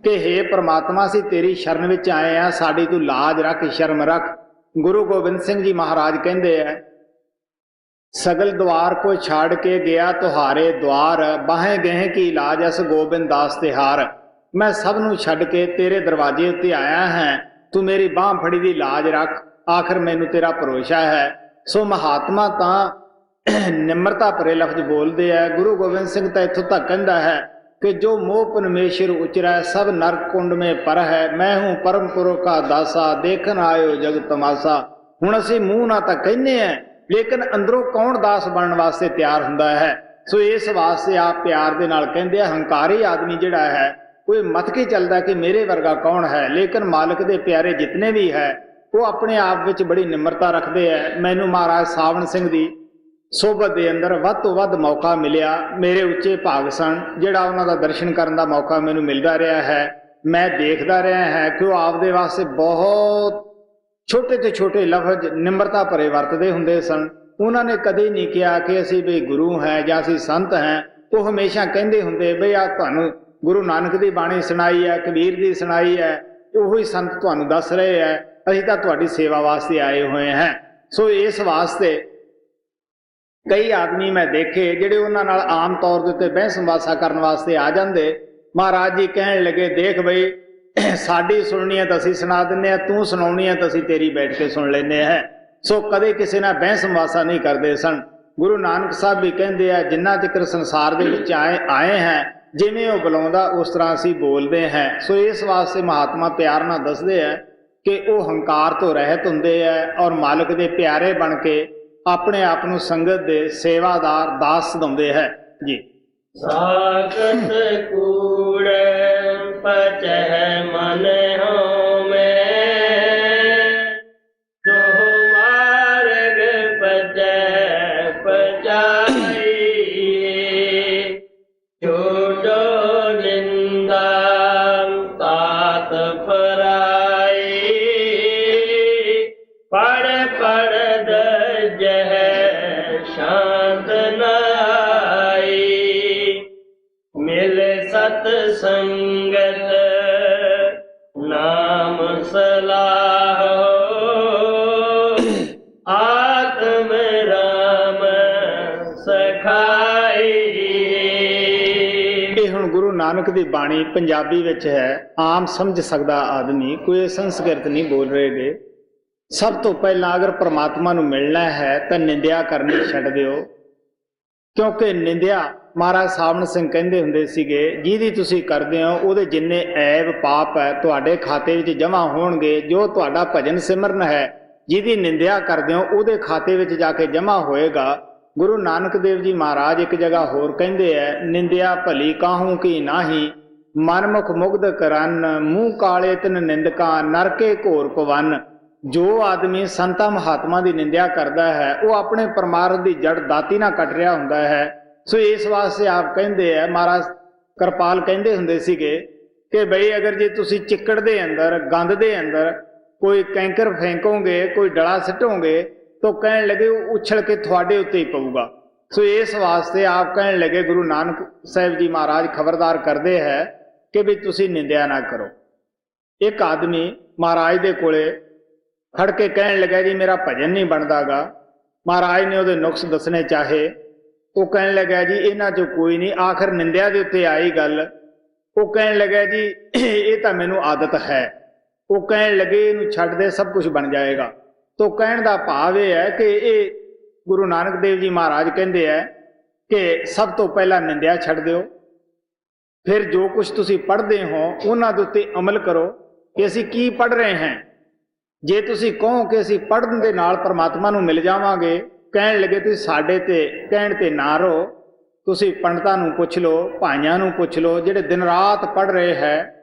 ਕਿ ਹੇ ਪ੍ਰਮਾਤਮਾ, ਅਸੀਂ ਤੇਰੀ ਸ਼ਰਨ ਵਿੱਚ ਆਏ ਆ, ਸਾਡੀ ਤੂੰ ਲਾਜ ਰੱਖ, ਸ਼ਰਮ ਰੱਖ। ਗੁਰੂ ਗੋਬਿੰਦ ਸਿੰਘ ਜੀ ਮਹਾਰਾਜ ਕਹਿੰਦੇ ਹੈ, ਸਗਲ ਦੁਆਰ ਕੋ ਛਾੜ ਕੇ ਗਿਆ ਤੁਹਾਰੇ ਦੁਆਰ, ਬਾਹੇ ਗਹਿ ਕੀ ਲਾਜ ਅਸ ਗੋਬਿੰਦ ਦਾਸ ਤਿਹਾਰ। ਮੈਂ ਸਭ ਨੂੰ ਛੱਡ ਕੇ ਤੇਰੇ ਦਰਵਾਜ਼ੇ ਉੱਤੇ ਆਇਆ ਹਾਂ, ਤੂੰ ਮੇਰੀ ਬਾਂਹ ਫੜੀ ਦੀ ਲਾਜ ਰੱਖ, ਆਖਰ ਮੈਨੂੰ ਤੇਰਾ ਭਰੋਸਾ ਹੈ। ਸੋ ਮਹਾਤਮਾ ਤਾਂ ਨਿਮਰਤਾ ਭਰੇ ਲਫ਼ਜ਼ ਬੋਲਦੇ ਹੈ। ਗੁਰੂ ਗੋਬਿੰਦ ਸਿੰਘ ਤਾਂ ਇੱਥੋਂ ਤੱਕ ਕਹਿੰਦਾ ਹੈ ਕਿ ਜੋ ਮੋਹ ਪਰਮੇਸ਼ਰ ਉਚਰੈ ਸਭ ਨਰਕ ਕੁੰਡ ਮੇ ਪਰ ਹੈ, ਮੈਂ ਹੂੰ ਪਰਮ ਪੁਰਖ ਕਾ ਦਾਸਾ, ਦੇਖਣ ਆਇਓ ਜਗ ਤਮਾਸਾ। ਹੁਣ ਅਸੀਂ ਮੂੰਹ ਨਾਲ ਤਾਂ ਕਹਿੰਦੇ ਹਾਂ, ਲੇਕਿਨ ਅੰਦਰੋਂ ਕੌਣ ਦਾਸ ਬਣਨ ਵਾਸਤੇ ਤਿਆਰ ਹੁੰਦਾ ਹੈ। ਸੋ ਇਸ ਵਾਸਤੇ ਆਪ ਪਿਆਰ ਦੇ ਨਾਲ ਕਹਿੰਦੇ ਆ, ਹੰਕਾਰੀ ਆਦਮੀ ਜਿਹੜਾ ਹੈ ਉਹ ਮੱਥ ਕੇ ਚੱਲਦਾ ਕਿ ਮੇਰੇ ਵਰਗਾ ਕੌਣ ਹੈ। ਲੇਕਿਨ ਮਾਲਕ ਦੇ ਪਿਆਰੇ ਜਿਤਨੇ ਵੀ ਹੈ ਉਹ ਆਪਣੇ ਆਪ ਵਿੱਚ ਬੜੀ ਨਿਮਰਤਾ ਰੱਖਦੇ ਹੈ। ਮੈਨੂੰ ਮਹਾਰਾਜ ਸਾਵਣ ਸਿੰਘ ਦੀ ਸੋਭਤ ਦੇ ਅੰਦਰ ਵੱਧ ਤੋਂ ਵੱਧ ਮੌਕਾ ਮਿਲਿਆ। ਮੇਰੇ ਉੱਚੇ ਭਾਗ ਸਨ ਜਿਹੜਾ ਉਹਨਾਂ ਦਾ ਦਰਸ਼ਨ ਕਰਨ ਦਾ ਮੌਕਾ ਮੈਨੂੰ ਮਿਲਦਾ ਰਿਹਾ ਹੈ। ਮੈਂ ਦੇਖਦਾ ਰਿਹਾ ਹੈ ਕਿ ਉਹ ਆਪਦੇ ਵਾਸਤੇ ਬਹੁਤ ਛੋਟੇ ਤੋਂ ਛੋਟੇ ਲਫ਼ਜ਼ ਨਿਮਰਤਾ ਭਰੇ ਵਰਤਦੇ ਹੁੰਦੇ ਸਨ। ਉਹਨਾਂ ਨੇ ਕਦੇ ਨਹੀਂ ਕਿਹਾ ਕਿ ਅਸੀਂ ਵੀ ਗੁਰੂ ਹੈ ਜਾਂ ਅਸੀਂ ਸੰਤ ਹੈ। ਉਹ ਹਮੇਸ਼ਾ ਕਹਿੰਦੇ ਹੁੰਦੇ, ਬਈ ਆ ਤੁਹਾਨੂੰ ਗੁਰੂ ਨਾਨਕ ਦੀ ਬਾਣੀ ਸੁਣਾਈ ਹੈ, ਕਬੀਰ ਦੀ ਸੁਣਾਈ ਹੈ, ਉਹੀ ਸੰਤ ਤੁਹਾਨੂੰ ਦੱਸ ਰਹੇ ਹੈ, ਅਸੀਂ ਤਾਂ ਤੁਹਾਡੀ ਸੇਵਾ ਵਾਸਤੇ ਆਏ ਹੋਏ ਹਾਂ। ਸੋ ਇਸ ਵਾਸਤੇ ਕਈ ਆਦਮੀ ਮੈਂ ਦੇਖੇ ਜਿਹੜੇ ਉਹਨਾਂ ਨਾਲ ਆਮ ਤੌਰ ਦੇ ਉੱਤੇ ਬਹਿਸ ਮੁਬਾਸਾ ਕਰਨ ਵਾਸਤੇ ਆ ਜਾਂਦੇ। ਮਹਾਰਾਜ ਜੀ ਕਹਿਣ ਲੱਗੇ, ਦੇਖ ਬਈ ਸਾਡੀ ਸੁਣਨੀ ਹੈ ਤਾਂ ਅਸੀਂ ਸੁਣਾ ਦਿੰਦੇ ਹਾਂ, ਤੂੰ ਸੁਣਾਉਣੀ ਹੈ ਤਾਂ ਅਸੀਂ ਤੇਰੀ ਬੈਠ ਕੇ ਸੁਣ ਲੈਂਦੇ ਹਾਂ। ਸੋ ਕਦੇ ਕਿਸੇ ਨਾਲ ਬਹਿਸ ਮੁਬਾਸਾ ਨਹੀਂ ਕਰਦੇ ਸਨ। ਗੁਰੂ ਨਾਨਕ ਸਾਹਿਬ ਵੀ ਕਹਿੰਦੇ ਆ, ਜਿੰਨਾ ਚਿਰ ਸੰਸਾਰ ਦੇ ਵਿੱਚ ਆਏ ਹਾਂ, ਜਿਵੇਂ ਉਹ ਬੁਲਾਉਂਦਾ ਉਸ ਤਰ੍ਹਾਂ ਅਸੀਂ ਬੋਲਦੇ ਹਾਂ। ਸੋ ਇਸ ਵਾਸਤੇ ਮਹਾਤਮਾ ਪਿਆਰ ਨਾਲ ਦੱਸਦੇ ਆ ਕਿ ਉਹ ਹੰਕਾਰ ਤੋਂ ਰਹਿਤ ਹੁੰਦੇ ਹੈ ਔਰ ਮਾਲਕ ਦੇ ਪਿਆਰੇ ਬਣ ਕੇ ਆਪਣੇ ਆਪ ਨੂੰ ਸੰਗਤ ਦੇ ਸੇਵਾਦਾਰ ਦਾਸ ਸਦਾਉਂਦੇ ਹੈ ਜੀ। ਸਾਗਤ ਕੂੜ ਪਚਹਿ ਮਨ ਹੋਮੈ, ਦੋ ਮਾਰਗ ਪਚਹਿ ਪਚਾਈ, ਛੋਟੋ ਨਿੰਦਾ ਤਾਤ ਪਰਾਈ, ਪੜ ਪੜ ਦਜਹਿ ਸ਼ਾਂਤ ਨਾਈ, ਮਿਲ ਸਤ ਸੰਗਤ ਨਾਮ ਸਲਾਹੋ, ਆਤਮ ਰਾਮ ਸਖਾਈ। ਇਹ ਹੁਣ ਗੁਰੂ ਨਾਨਕ ਦੀ ਬਾਣੀ ਪੰਜਾਬੀ ਵਿੱਚ ਹੈ, ਆਮ ਸਮਝ ਸਕਦਾ ਆਦਮੀ, ਕੋਈ ਸੰਸਕ੍ਰਿਤ ਨਹੀਂ ਬੋਲ ਰਹੇ ਗੇ। ਸਭ ਤੋਂ ਪਹਿਲਾਂ ਅਗਰ ਪ੍ਰਮਾਤਮਾ ਨੂੰ ਮਿਲਣਾ ਹੈ ਤਾਂ ਨਿੰਦਿਆ ਕਰਨੀ ਛੱਡ ਦਿਓ, ਕਿਉਂਕਿ ਨਿੰਦਿਆ ਮਹਾਰਾਜ ਸਾਵਣ ਸਿੰਘ ਕਹਿੰਦੇ ਹੁੰਦੇ ਸੀਗੇ, ਜਿਹਦੀ ਤੁਸੀਂ ਕਰਦੇ ਹੋ ਉਹਦੇ ਜਿੰਨੇ ਐਬ ਪਾਪ ਹੈ ਤੁਹਾਡੇ ਖਾਤੇ ਵਿੱਚ ਜਮ੍ਹਾਂ ਹੋਣਗੇ। ਜੋ ਤੁਹਾਡਾ ਭਜਨ ਸਿਮਰਨ ਹੈ ਜਿਹਦੀ ਨਿੰਦਿਆ ਕਰਦੇ ਹੋ ਉਹਦੇ ਖਾਤੇ ਵਿੱਚ ਜਾ ਕੇ ਜਮ੍ਹਾਂ ਹੋਏਗਾ। ਗੁਰੂ ਨਾਨਕ ਦੇਵ ਜੀ ਮਹਾਰਾਜ ਇੱਕ ਜਗ੍ਹਾ ਹੋਰ ਕਹਿੰਦੇ ਹੈ, ਨਿੰਦਿਆ ਭਲੀ ਕਾਹੂ ਕੀ ਨਾਹੀ, ਮਨਮੁਖ ਮੁਗਧ ਕਰਨ, ਮੂੰਹ ਕਾਲੇ ਤਿਨ ਨਿੰਦਕਾਂ, ਨਰਕੇ ਘੋਰ ਪਵਨ। ਜੋ ਆਦਮੀ ਸੰਤਾਂ ਮਹਾਤਮਾ ਦੀ ਨਿੰਦਿਆ ਕਰਦਾ ਹੈ ਉਹ ਆਪਣੇ ਪਰਮਾਰਥ ਦੀ ਜੜ ਦਾਤੀ ਨਾਲ ਕੱਟ ਰਿਹਾ ਹੁੰਦਾ ਹੈ। ਸੋ ਇਸ ਵਾਸਤੇ ਆਪ ਕਹਿੰਦੇ ਆ, ਮਹਾਰਾਜ ਕਿਰਪਾਲ ਕਹਿੰਦੇ ਹੁੰਦੇ ਸੀਗੇ ਕਿ ਬਈ ਅਗਰ ਜੇ ਤੁਸੀਂ ਚਿੱਕੜ ਦੇ ਅੰਦਰ, ਗੰਦ ਦੇ ਅੰਦਰ ਕੋਈ ਕੈਂਕਰ ਫੇਂਕੋਗੇ, ਕੋਈ ਡਲਾ ਸਿੱਟੋਗੇ ਤਾਂ ਕਹਿਣ ਲੱਗੇ ਉਹ ਉਛਲ ਕੇ ਤੁਹਾਡੇ ਉੱਤੇ ਹੀ ਪਊਗਾ। ਸੋ ਇਸ ਵਾਸਤੇ ਆਪ ਕਹਿਣ ਲੱਗੇ, ਗੁਰੂ ਨਾਨਕ ਸਾਹਿਬ ਜੀ ਮਹਾਰਾਜ ਖਬਰਦਾਰ ਕਰਦੇ ਹੈ ਕਿ ਵੀ ਤੁਸੀਂ ਨਿੰਦਿਆ ਨਾ ਕਰੋ। ਇੱਕ ਆਦਮੀ ਮਹਾਰਾਜ ਦੇ ਕੋਲੇ ਖੜ ਕੇ ਕਹਿਣ ਲੱਗਾ, ਜੀ ਮੇਰਾ ਭਜਨ ਨਹੀਂ ਬਣਦਾਗਾ। ਮਹਾਰਾਜ ਨੇ ਉਹਦੇ ਨੁਕਸ ਦੱਸਣੇ ਚਾਹੇ। ਉਹ ਕਹਿਣ ਲੱਗਾ, ਜੀ ਇਹਨਾਂ 'ਚੋਂ ਕੋਈ ਨਹੀਂ। ਆਖਰ ਨਿੰਦਿਆ ਦੇ ਉੱਤੇ ਆਈ ਗੱਲ। ਉਹ ਕਹਿਣ ਲੱਗਾ, ਜੀ ਇਹ ਤਾਂ ਮੈਨੂੰ ਆਦਤ ਹੈ। ਉਹ ਕਹਿਣ ਲੱਗੇ, ਇਹਨੂੰ ਛੱਡ ਦੇ, ਸਭ ਕੁਝ ਬਣ ਜਾਏਗਾ। ਤੋ ਕਹਿਣ ਦਾ ਭਾਵ ਇਹ ਹੈ ਕਿ ਇਹ ਗੁਰੂ ਨਾਨਕ ਦੇਵ ਜੀ ਮਹਾਰਾਜ ਕਹਿੰਦੇ ਹੈ ਕਿ ਸਭ ਤੋਂ ਪਹਿਲਾਂ ਨਿੰਦਿਆ ਛੱਡ ਦਿਓ, ਫਿਰ ਜੋ ਕੁਝ ਤੁਸੀਂ ਪੜ੍ਹਦੇ ਹੋ ਉਹਨਾਂ ਦੇ ਉੱਤੇ ਅਮਲ ਕਰੋ ਕਿ ਅਸੀਂ ਕੀ ਪੜ੍ਹ ਰਹੇ ਹਾਂ। ਜੇ ਤੁਸੀਂ ਕਹੋ ਕਿ ਅਸੀਂ ਪੜ੍ਹਨ ਦੇ ਨਾਲ ਪਰਮਾਤਮਾ ਨੂੰ ਮਿਲ ਜਾਵਾਂਗੇ, ਕਹਿਣ ਲੱਗੇ ਤੁਸੀਂ ਸਾਡੇ ਤੇ ਕਹਿਣ ਤੇ ਨਾ ਰਹੋ, ਤੁਸੀਂ ਪੰਡਤਾਂ ਨੂੰ ਪੁੱਛ ਲਓ, ਭਾਈਆਂ ਨੂੰ ਪੁੱਛ ਲਓ, ਜਿਹੜੇ ਦਿਨ ਰਾਤ ਪੜ੍ਹ ਰਹੇ ਹੈ,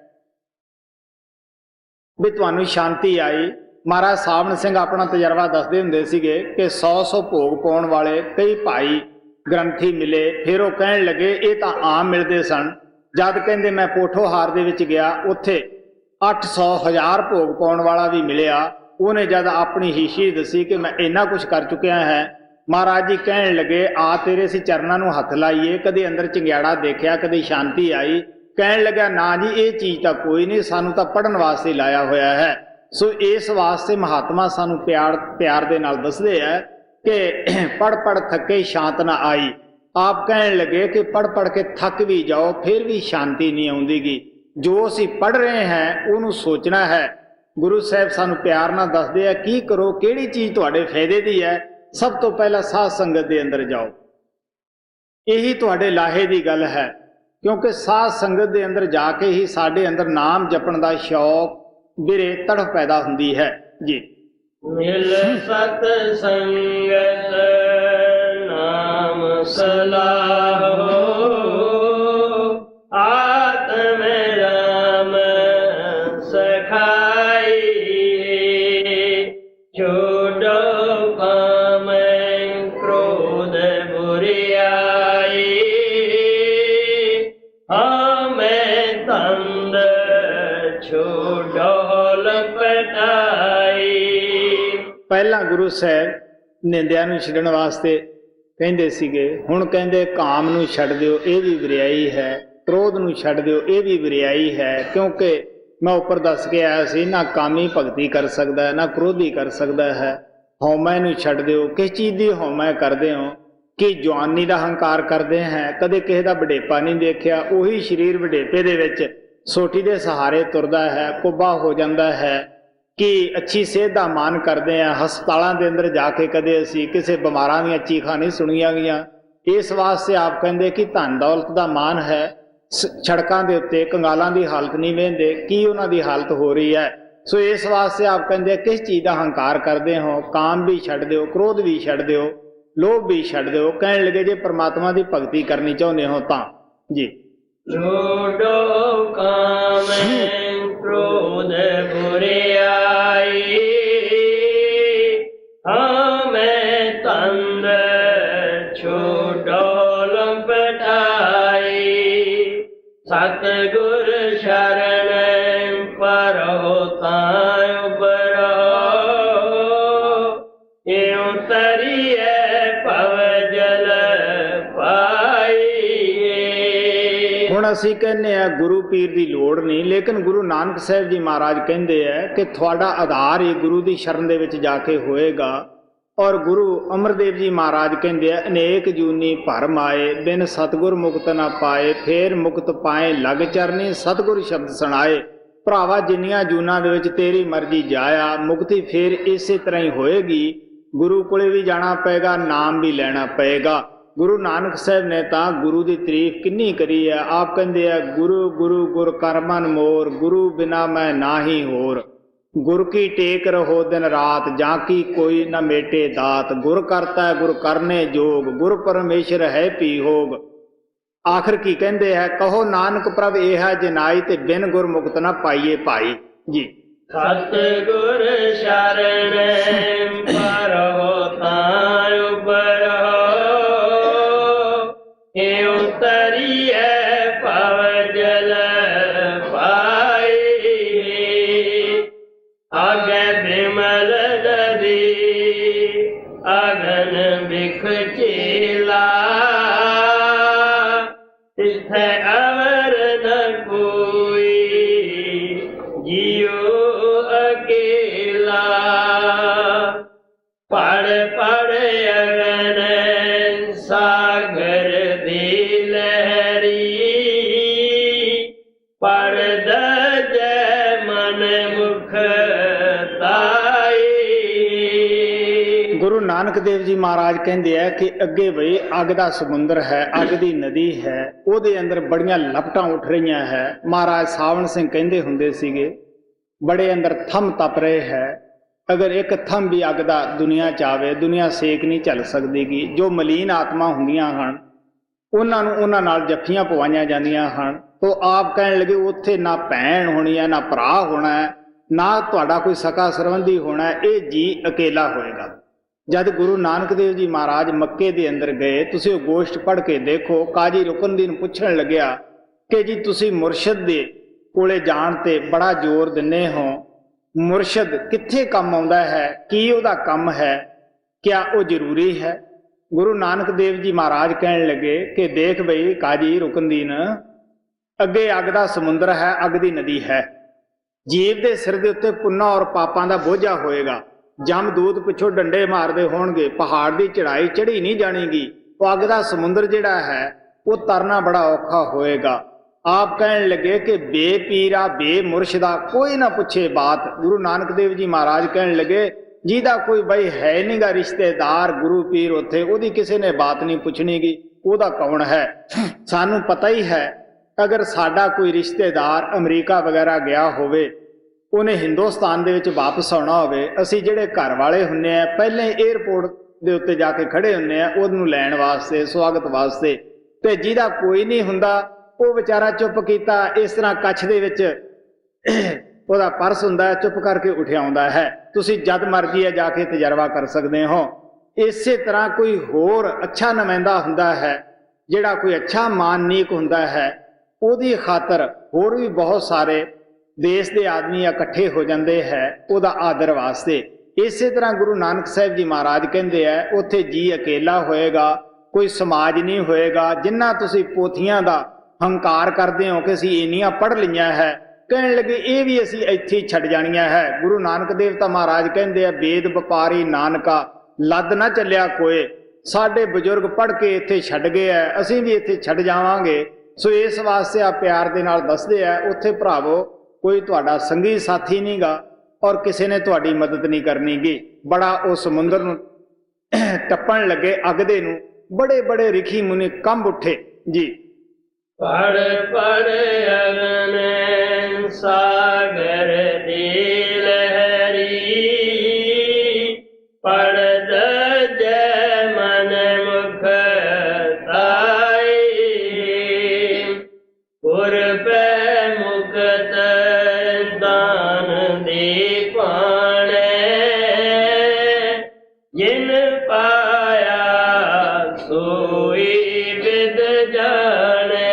ਵੀ ਤੁਹਾਨੂੰ ਸ਼ਾਂਤੀ ਆਈ। ਮਹਾਰਾਜ ਸਾਵਣ ਸਿੰਘ ਆਪਣਾ ਤਜਰਬਾ ਦੱਸਦੇ ਹੁੰਦੇ ਸੀਗੇ ਕਿ 100 ਭੋਗ ਪਾਉਣ ਵਾਲੇ ਕਈ ਭਾਈ ਗ੍ਰੰਥੀ ਮਿਲੇ। ਫਿਰ ਉਹ ਕਹਿਣ ਲੱਗੇ ਇਹ ਤਾਂ ਆਮ ਮਿਲਦੇ ਸਨ। ਜਦ ਕਹਿੰਦੇ ਮੈਂ ਪੋਠੋਹਾਰ ਦੇ ਵਿੱਚ ਗਿਆ, ਉੱਥੇ 800,000 ਭੋਗ ਪਾਉਣ ਵਾਲਾ ਵੀ ਮਿਲਿਆ। ਉਹਨੇ ਜਦ ਆਪਣੀ ਹਿਸਟਰੀ ਦੱਸੀ ਕਿ ਮੈਂ ਇੰਨਾ ਕੁਝ ਕਰ ਚੁੱਕਿਆ ਹੈ, ਮਹਾਰਾਜ ਜੀ ਕਹਿਣ ਲੱਗੇ ਆ ਤੇਰੇ ਅਸੀਂ ਚਰਨਾਂ ਨੂੰ ਹੱਥ ਲਾਈਏ, ਕਦੇ ਅੰਦਰ ਚੰਗਿਆੜਾ ਦੇਖਿਆ, ਕਦੇ ਸ਼ਾਂਤੀ ਆਈ। ਕਹਿਣ ਲੱਗਾ ਨਾ ਜੀ ਇਹ ਚੀਜ਼ ਤਾਂ ਕੋਈ ਨਹੀਂ, ਸਾਨੂੰ ਤਾਂ ਪੜ੍ਹਨ ਵਾਸਤੇ ਲਾਇਆ ਹੋਇਆ ਹੈ। ਸੋ ਇਸ ਵਾਸਤੇ ਮਹਾਤਮਾ ਸਾਨੂੰ ਪਿਆਰ ਦੇ ਨਾਲ ਦੱਸਦੇ ਹੈ ਕਿ ਪੜ੍ਹ ਪੜ੍ਹ ਥੱਕੇ ਸ਼ਾਂਤ ਨਾ ਆਈ। ਆਪ ਕਹਿਣ ਲੱਗੇ ਕਿ ਪੜ੍ਹ ਪੜ੍ਹ ਕੇ ਥੱਕ ਵੀ ਜਾਓ ਫਿਰ ਵੀ ਸ਼ਾਂਤੀ ਨਹੀਂ ਆਉਂਦੀਗੀ। ਜੋ ਅਸੀਂ ਪੜ੍ਹ ਰਹੇ ਹਾਂ ਉਹਨੂੰ ਸੋਚਣਾ ਹੈ। ਗੁਰੂ ਸਾਹਿਬ ਸਾਨੂੰ ਪਿਆਰ ਨਾਲ ਦੱਸਦੇ ਆ ਕੀ ਕਰੋ, ਕਿਹੜੀ ਚੀਜ਼ ਤੁਹਾਡੇ ਫਾਇਦੇ ਦੀ ਹੈ। ਸਭ ਤੋਂ ਪਹਿਲਾਂ ਸਾਧ ਸੰਗਤ ਦੇ ਅੰਦਰ ਜਾਓ, ਇਹੀ ਤੁਹਾਡੇ ਲਾਹੇ ਦੀ ਗੱਲ ਹੈ। ਕਿਉਂਕਿ ਸਾਧ ਸੰਗਤ ਦੇ ਅੰਦਰ ਜਾ ਕੇ ਹੀ ਸਾਡੇ ਅੰਦਰ ਨਾਮ ਜਪਣ ਦਾ ਸ਼ੌਕ ਵੀਰੇ ਤੜਫ ਪੈਦਾ ਹੁੰਦੀ ਹੈ ਜੀ। ਮਿਲ ਸਤ ਸੰਗਤ ਨਾਮ ਸਲਾਹੋ, ਆਤਮ ਰਾਮ ਸਖਾਈ, ਛੋੜੋ ਕਾਮ ਕ੍ਰੋਧ ਬੁਰਿਆਈ, ਹਮੇ ਤੰਦ ਛੋੜੋ ਲਪਟਾਈ। ਪਹਿਲਾਂ ਗੁਰੂ ਸਾਹਿਬ ਨਿੰਦਿਆ ਨੂੰ ਛੱਡਣ ਵਾਸਤੇ ਕਹਿੰਦੇ ਸੀਗੇ, ਹੁਣ ਕਹਿੰਦੇ ਕਾਮ ਨੂੰ ਛੱਡ ਦਿਓ, ਇਹ ਵੀ ਵਰਿਆਈ ਹੈ। ਕ੍ਰੋਧ ਨੂੰ ਛੱਡ ਦਿਓ, ਇਹ ਵੀ ਵਰਿਆਈ ਹੈ। ਕਿਉਂਕਿ ਮੈਂ ਉੱਪਰ ਦੱਸ ਕੇ ਆਇਆ ਸੀ, ਨਾ ਕਾਮੀ ਭਗਤੀ ਕਰ ਸਕਦਾ, ਨਾ ਕ੍ਰੋਧੀ ਕਰ ਸਕਦਾ ਹੈ। ਹਉਮੈ ਨੂੰ ਛੱਡ ਦਿਓ। ਕਿਸ ਚੀਜ਼ ਦੀ ਹਉਮੈ ਕਰਦੇ ਹੋ? ਕਿ ਜਵਾਨੀ ਦਾ ਹੰਕਾਰ ਕਰਦੇ ਹੈ। ਕਦੇ ਕਿਸੇ ਦਾ ਵਡੇਪਾ ਨਹੀਂ ਦੇਖਿਆ, ਉਹੀ ਸਰੀਰ ਵਡੇਪੇ ਦੇ ਵਿੱਚ ਸੋਟੀ ਦੇ ਸਹਾਰੇ ਤੁਰਦਾ ਹੈ, ਕੁੱਬਾ ਹੋ ਜਾਂਦਾ ਹੈ। ਕਿ ਅੱਛੀ ਸਿਹਤ ਦਾ ਮਾਣ ਕਰਦੇ ਆ, ਹਸਪਤਾਲਾਂ ਦੇ ਅੰਦਰ ਜਾ ਕੇ ਕਦੇ ਅਸੀਂ ਕਿਸੇ ਬਿਮਾਰਾਂ ਦੀਆਂ ਚੀਖਾਂ ਨਹੀਂ ਸੁਣੀਆਂ ਗਈਆਂ। ਇਸ ਵਾਸਤੇ ਆਪ ਕਹਿੰਦੇ ਕਿ ਧਨ ਦੌਲਤ ਦਾ ਮਾਣ ਹੈ। ਸੜਕਾਂ ਦੇ ਉੱਤੇ ਕੰਗਾਲਾਂ ਦੀ ਹਾਲਤ ਨਹੀਂ ਵੇਖਦੇ, ਕੀ ਉਹਨਾਂ ਦੀ ਹਾਲਤ ਹੋ ਰਹੀ ਹੈ। ਸੋ ਇਸ ਵਾਸਤੇ ਆਪ ਕਹਿੰਦੇ ਕਿਸ ਚੀਜ਼ ਦਾ ਹੰਕਾਰ ਕਰਦੇ ਹੋ? ਕਾਮ ਵੀ ਛੱਡ ਦਿਓ, ਕ੍ਰੋਧ ਵੀ ਛੱਡ ਦਿਓ, ਲੋਭ ਵੀ ਛੱਡ ਦਿਓ। ਕਹਿਣ ਲੱਗੇ ਜੇ ਪਰਮਾਤਮਾ ਦੀ ਭਗਤੀ ਕਰਨੀ ਚਾਹੁੰਦੇ ਹੋ ਤਾਂ ਜੀ। ਛੋੜੋ ਕਾਮ ਕ੍ਰੋਧ ਬੁਰਿਆਈ, ਹਮੇ ਤੰਦ ਛੋੜੋ ਲਪਟਾਈ, ਸਤਿਗੁਰ ਸ਼ਰਨ ਪਰੋ ਤਾਂ ਉਬਰੋ, ਇਉ ਤਰੀਏ ਭਵ ਜਲ ਪਾਈ। ਹੁਣ ਅਸੀਂ ਕਹਿੰਦੇ ਆ ਗੁਰੂ ਪੀਰ ਦੀ ਲੋੜ ਨਹੀਂ, ਲੇਕਿਨ ਗੁਰੂ ਨਾਨਕ ਸਾਹਿਬ ਜੀ ਮਹਾਰਾਜ ਕਹਿੰਦੇ ਆ ਕਿ ਤੁਹਾਡਾ ਆਧਾਰ ਹੀ ਗੁਰੂ ਦੀ ਸ਼ਰਨ ਦੇ ਵਿੱਚ ਜਾ ਕੇ ਹੋਏਗਾ। ਔਰ ਗੁਰੂ ਅਮਰਦੇਵ ਜੀ ਮਹਾਰਾਜ ਕਹਿੰਦੇ ਆ ਅਨੇਕ ਜੂਨੀ ਭਰਮ ਆਏ, ਬਿਨ ਸਤਿਗੁਰ ਮੁਕਤ ਨਾ ਪਾਏ, ਫੇਰ ਮੁਕਤ ਪਾਏ ਲਗ ਚਰਨੀ, ਸਤਿਗੁਰ ਸ਼ਬਦ ਸੁਣਾਏ। ਭਰਾਵਾ ਜਿੰਨੀਆਂ ਜੂਨਾਂ ਦੇ ਵਿੱਚ ਤੇਰੀ ਮਰਜ਼ੀ ਜਾਇਆ, ਮੁਕਤੀ ਫੇਰ ਇਸੇ ਤਰ੍ਹਾਂ ਹੀ ਹੋਏਗੀ। ਗੁਰੂ ਕੋਲੇ ਵੀ ਜਾਣਾ ਪਏਗਾ, ਨਾਮ ਵੀ ਲੈਣਾ ਪਏਗਾ। ਗੁਰੂ ਨਾਨਕ ਸਾਹਿਬ ਨੇ ਤਾਂ ਗੁਰੂ ਦੀ ਤਾਰੀਫ ਕਿੰਨੀ ਕਰੀ ਹੈ। ਆਪ ਕਹਿੰਦੇ ਆ ਗੁਰੂ ਗੁਰੂ ਗੁਰ ਕਰ ਮਨ ਮੋਰ, ਗੁਰੂ ਬਿਨਾ ਮੈਂ ਨਾਹੀ ਹੋਰ, ਗੁਰ ਕੀ ਟੇਕ ਰਹੋ ਦਿਨ ਰਾਤ, ਜਾਂ ਕੀ ਕੋਈ ਨਾ ਮੇਟੇ ਦਾਤ, ਗੁਰ ਕਰਤਾ ਗੁਰ ਕਰਨੇ ਜੋਗ, ਗੁਰ ਪਰਮੇਸ਼ਰ ਹੈ ਪੀ ਹੋਗ। ਆਖਰ ਕੀ ਕਹਿੰਦੇ ਹੈ? ਕਹੋ ਨਾਨਕ ਪ੍ਰਭ ਇਹ ਹੈ ਜਨਾਈ, ਤੇ ਬਿਨ ਗੁਰ ਮੁਕਤ ਨਾ ਪਾਈਏ ਭਾਈ ਜੀ। ਸਤਿਗੁਰ ਸ਼ਰਨ ਪਰੋ ਤਾਂ ਉਬਰੋ, ਇਉ ਤਰੀਏ ਭਵ ਜਲ ਪਾਈ, ਆਗੇ ਬਿਮਲ ਨਦੀ ਅਗਨ अगन बिख चेला तिथै अवर न कोई जियो अकेला पढ़ पढ़ अगन सागर दी लहरी पढ़द जय मन मुख ताई। ਗੁਰੂ ਨਾਨਕ ਦੇਵ ਜੀ ਮਹਾਰਾਜ ਕਹਿੰਦੇ ਆ ਕਿ ਅੱਗੇ ਬਈ ਅੱਗ ਦਾ ਸਮੁੰਦਰ ਹੈ, ਅੱਗ ਦੀ ਨਦੀ ਹੈ, ਉਹਦੇ ਅੰਦਰ ਬੜੀਆਂ ਲਪਟਾਂ ਉੱਠ ਰਹੀਆਂ ਹੈ। ਮਹਾਰਾਜ ਸਾਵਣ ਸਿੰਘ ਕਹਿੰਦੇ ਹੁੰਦੇ ਸੀਗੇ ਬੜੇ ਅੰਦਰ ਥੰਮ ਤਪ ਰਹੇ ਹੈ। ਅਗਰ ਇੱਕ ਥੰਮ ਵੀ ਅੱਗ ਦਾ ਦੁਨੀਆ ਚ ਆਵੇ, ਦੁਨੀਆ ਸੇਕ ਨਹੀਂ ਝੱਲ ਸਕਦੀਗੀ। ਜੋ ਮਲੀਨ ਆਤਮਾ ਹੁੰਦੀਆਂ ਹਨ ਉਹਨਾਂ ਨੂੰ ਉਹਨਾਂ ਨਾਲ ਜੱਫੀਆਂ ਪਵਾਈਆਂ ਜਾਂਦੀਆਂ ਹਨ। ਤੋ ਆਪ ਕਹਿਣ ਲੱਗੇ ਉੱਥੇ ਨਾ ਭੈਣ ਹੋਣੀ ਹੈ, ਨਾ ਭਰਾ ਹੋਣਾ ਹੈ, ਨਾ ਤੁਹਾਡਾ ਕੋਈ ਸਕਾ ਸਰਬੰਧੀ ਹੋਣਾ ਹੈ, ਇਹ ਜੀ ਅਕੇਲਾ ਹੋਏਗਾ। ਜਦ ਗੁਰੂ ਨਾਨਕ ਦੇਵ ਜੀ ਮਹਾਰਾਜ ਮੱਕੇ ਦੇ ਅੰਦਰ ਗਏ, ਤੁਸੀਂ ਉਹ ਗੋਸ਼ਟ ਪੜ੍ਹ ਕੇ ਦੇਖੋ। ਕਾਜੀ ਰੁਕਨਦੀਨ ਪੁੱਛਣ ਲੱਗਿਆ ਕਿ ਜੀ ਤੁਸੀਂ ਮੁਰਸ਼ਦ ਦੇ ਕੋਲੇ ਜਾਣ ਤੇ ਬੜਾ ਜ਼ੋਰ ਦਿੰਦੇ ਹੋ, ਮੁਰਸ਼ਦ ਕਿੱਥੇ ਕੰਮ ਆਉਂਦਾ ਹੈ, ਕੀ ਉਹਦਾ ਕੰਮ ਹੈ, ਕਿਆ ਉਹ ਜ਼ਰੂਰੀ ਹੈ? ਗੁਰੂ ਨਾਨਕ ਦੇਵ ਜੀ ਮਹਾਰਾਜ ਕਹਿਣ ਲੱਗੇ ਕਿ ਦੇਖ ਬਈ ਕਾਜੀ ਰੁਕਨਦੀਨ, ਅੱਗੇ ਅੱਗ ਦਾ ਸਮੁੰਦਰ ਹੈ, ਅੱਗ ਦੀ ਨਦੀ ਹੈ। ਜੀਵ ਦੇ ਸਿਰ ਦੇ ਉੱਤੇ ਪੁੰਨਾ ਔਰ ਪਾਪਾਂ ਦਾ ਬੋਝਾ ਹੋਏਗਾ। ਜਮਦੂਤ ਪਿੱਛੋਂ ਡੰਡੇ ਮਾਰਦੇ ਹੋਣਗੇ, ਪਹਾੜ ਦੀ ਚੜਾਈ ਚੜੀ ਨਹੀਂ ਜਾਣੀਗੀ। ਉਹ ਅੱਗ ਦਾ ਸਮੁੰਦਰ ਜਿਹੜਾ ਹੈ ਉਹ ਤਰਨਾ ਬੜਾ ਔਖਾ ਹੋਏਗਾ। ਆਪ ਕਹਿਣ ਲੱਗੇ ਕਿ ਬੇਪੀਰਾ ਬੇਮੁਰਸ਼ਦਾ ਕੋਈ ਨਾ ਪੁੱਛੇ ਬਾਤ। ਗੁਰੂ ਨਾਨਕ ਦੇਵ ਜੀ ਮਹਾਰਾਜ ਕਹਿਣ ਲੱਗੇ ਜਿਹਦਾ ਕੋਈ ਬਈ ਹੈ ਨਹੀਂਗਾ ਰਿਸ਼ਤੇਦਾਰ ਗੁਰੂ ਪੀਰ ਉੱਥੇ, ਉਹਦੀ ਕਿਸੇ ਨੇ ਬਾਤ ਨਹੀਂ ਪੁੱਛਣੀਗੀ। ਉਹਦਾ ਕੌਣ ਹੈ? ਸਾਨੂੰ ਪਤਾ ਹੀ ਹੈ ਅਗਰ ਸਾਡਾ ਕੋਈ ਰਿਸ਼ਤੇਦਾਰ ਅਮਰੀਕਾ ਵਗੈਰਾ ਗਿਆ ਹੋਵੇ, ਉਹਨੇ ਹਿੰਦੁਸਤਾਨ ਦੇ ਵਿੱਚ ਵਾਪਸ ਆਉਣਾ ਹੋਵੇ, ਅਸੀਂ ਜਿਹੜੇ ਘਰ ਵਾਲੇ ਹੁੰਨੇ ਆ ਪਹਿਲਾਂ ਹੀ ਏਅਰਪੋਰਟ ਦੇ ਉੱਤੇ ਜਾ ਕੇ ਖੜੇ ਹੁੰਨੇ ਆ ਉਹਨੂੰ ਲੈਣ ਵਾਸਤੇ, ਸਵਾਗਤ ਵਾਸਤੇ। ਤੇ ਜਿਹਦਾ ਕੋਈ ਨਹੀਂ ਹੁੰਦਾ ਉਹ ਵਿਚਾਰਾ ਚੁੱਪ ਕੀਤਾ, ਇਸ ਤਰ੍ਹਾਂ ਕੱਛ ਦੇ ਵਿੱਚ ਉਹਦਾ ਪਰਸ ਹੁੰਦਾ ਹੈ, ਚੁੱਪ ਕਰਕੇ ਉੱਠਿਆ ਆਉਂਦਾ ਹੈ। ਤੁਸੀਂ ਜਦ ਮਰਜ਼ੀ ਹੈ ਜਾ ਕੇ ਤਜਰਬਾ ਕਰ ਸਕਦੇ ਹੋ। ਇਸੇ ਤਰ੍ਹਾਂ ਕੋਈ ਹੋਰ ਅੱਛਾ ਨੁਮਾਇੰਦਾ ਹੁੰਦਾ ਹੈ, ਜਿਹੜਾ ਕੋਈ ਅੱਛਾ ਮਾਨਨੀਕ ਹੁੰਦਾ ਹੈ, ਉਹਦੀ ਖਾਤਰ ਹੋਰ ਵੀ ਬਹੁਤ ਸਾਰੇ ਦੇਸ਼ ਦੇ ਆਦਮੀ ਇਕੱਠੇ ਹੋ ਜਾਂਦੇ ਹੈ ਉਹਦਾ ਆਦਰ ਵਾਸਤੇ। ਇਸੇ ਤਰ੍ਹਾਂ ਗੁਰੂ ਨਾਨਕ ਸਾਹਿਬ ਜੀ ਮਹਾਰਾਜ ਕਹਿੰਦੇ ਆ ਉੱਥੇ ਜੀ ਅਕੇਲਾ ਹੋਏਗਾ, ਕੋਈ ਸਮਾਜ ਨਹੀਂ ਹੋਏਗਾ। ਜਿੰਨਾ ਤੁਸੀਂ ਪੋਥੀਆਂ ਦਾ ਹੰਕਾਰ ਕਰਦੇ ਹੋ ਕਿ ਅਸੀਂ ਇੰਨੀਆਂ ਪੜ੍ਹ ਲਈਆਂ ਹੈ, ਕਹਿਣ ਲੱਗੇ ਇਹ ਵੀ ਅਸੀਂ ਇੱਥੇ ਹੀ ਛੱਡ ਜਾਣੀਆਂ ਹੈ। ਗੁਰੂ ਨਾਨਕ ਦੇਵ ਤਾਂ ਮਹਾਰਾਜ ਕਹਿੰਦੇ ਆ ਵੇਦ ਵਪਾਰੀ ਨਾਨਕਾ ਲੱਦ ਨਾ ਚੱਲਿਆ ਕੋਏ। ਸਾਡੇ ਬਜ਼ੁਰਗ ਪੜ੍ਹ ਕੇ ਇੱਥੇ ਛੱਡ ਗਏ ਆ, ਅਸੀਂ ਵੀ ਇੱਥੇ ਛੱਡ ਜਾਵਾਂਗੇ। ਸੋ ਇਸ ਵਾਸਤੇ ਆ ਪਿਆਰ ਦੇ ਨਾਲ ਦੱਸਦੇ ਆ ਉੱਥੇ ਭਰਾਵੋ ਕੋਈ ਤੁਹਾਡਾ ਸੰਗੀ ਸਾਥੀ ਨਹੀਂਗਾ ਔਰ ਕਿਸੇ ਨੇ ਤੁਹਾਡੀ ਮਦਦ ਨਹੀਂ ਕਰਨੀਗੀ। ਬੜਾ ਉਹ ਸਮੁੰਦਰ ਨੂੰ ਟੱਪਣ ਲੱਗੇ ਅੱਗ ਦੇ ਨੂੰ, ਬੜੇ ਬੜੇ ਰਿਖੀ ਮੁਨੀ ਕੰਬ ਉੱਠੇ ਜੀ। ਪੜ ਪੜ ਅਗਨ ਸਾਗਰ ਦੀ ਲਹਿਰੀ ਪੜਦ ਜੈ ਮਨ ਮੁਖ ਤਾਈ ਪੁਰ ਪੈ ਮੁਕਤ ਦਾਨ ਦੇ ਪਾਣੇ ਜਿਨ ਪਾਇਆ ਸੋਈ ਵਿਦ ਜਾਣੇ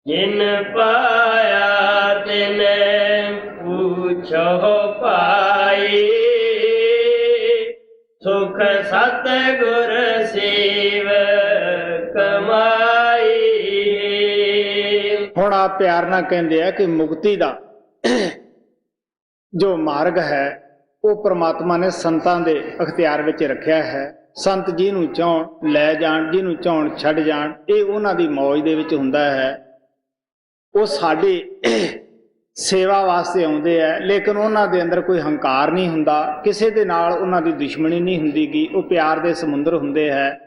ਜਿਨ ਪਾਇਆ ਤਿਨੇ ਪੁੱਛੋ ਪਾਈ ਸੁਖ ਸਤ ਗੁਰ ਸੇਵ ਕਮਾਈ। ਹੁਣ ਆਪ ਪਿਆਰ ਨਾਲ ਕਹਿੰਦੇ ਆ ਕਿ ਮੁਕਤੀ ਦਾ ਜੋ ਮਾਰਗ ਹੈ ਉਹ ਪ੍ਰਮਾਤਮਾ ਨੇ ਸੰਤਾਂ ਦੇ ਅਖਤਿਆਰ ਵਿੱਚ ਰੱਖਿਆ ਹੈ। ਸੰਤ ਜਿਹਨੂੰ ਚਾਹਣ ਲੈ ਜਾਣ, ਜਿਹਨੂੰ ਚਾਹਣ ਛੱਡ ਜਾਣ, ਇਹ ਉਹਨਾਂ ਦੀ ਮੌਜ ਦੇ ਵਿੱਚ ਹੁੰਦਾ ਹੈ। ਉਹ ਸਾਡੀ ਸੇਵਾ ਵਾਸਤੇ ਆਉਂਦੇ ਆ, ਲੇਕਿਨ ਉਹਨਾਂ ਦੇ ਅੰਦਰ ਕੋਈ ਹੰਕਾਰ ਨਹੀਂ ਹੁੰਦਾ, ਕਿਸੇ ਦੇ ਨਾਲ ਉਹਨਾਂ ਦੀ ਦੁਸ਼ਮਣੀ ਨਹੀਂ ਹੁੰਦੀਗੀ। ਉਹ ਪਿਆਰ ਦੇ ਸਮੁੰਦਰ ਹੁੰਦੇ ਹੈ।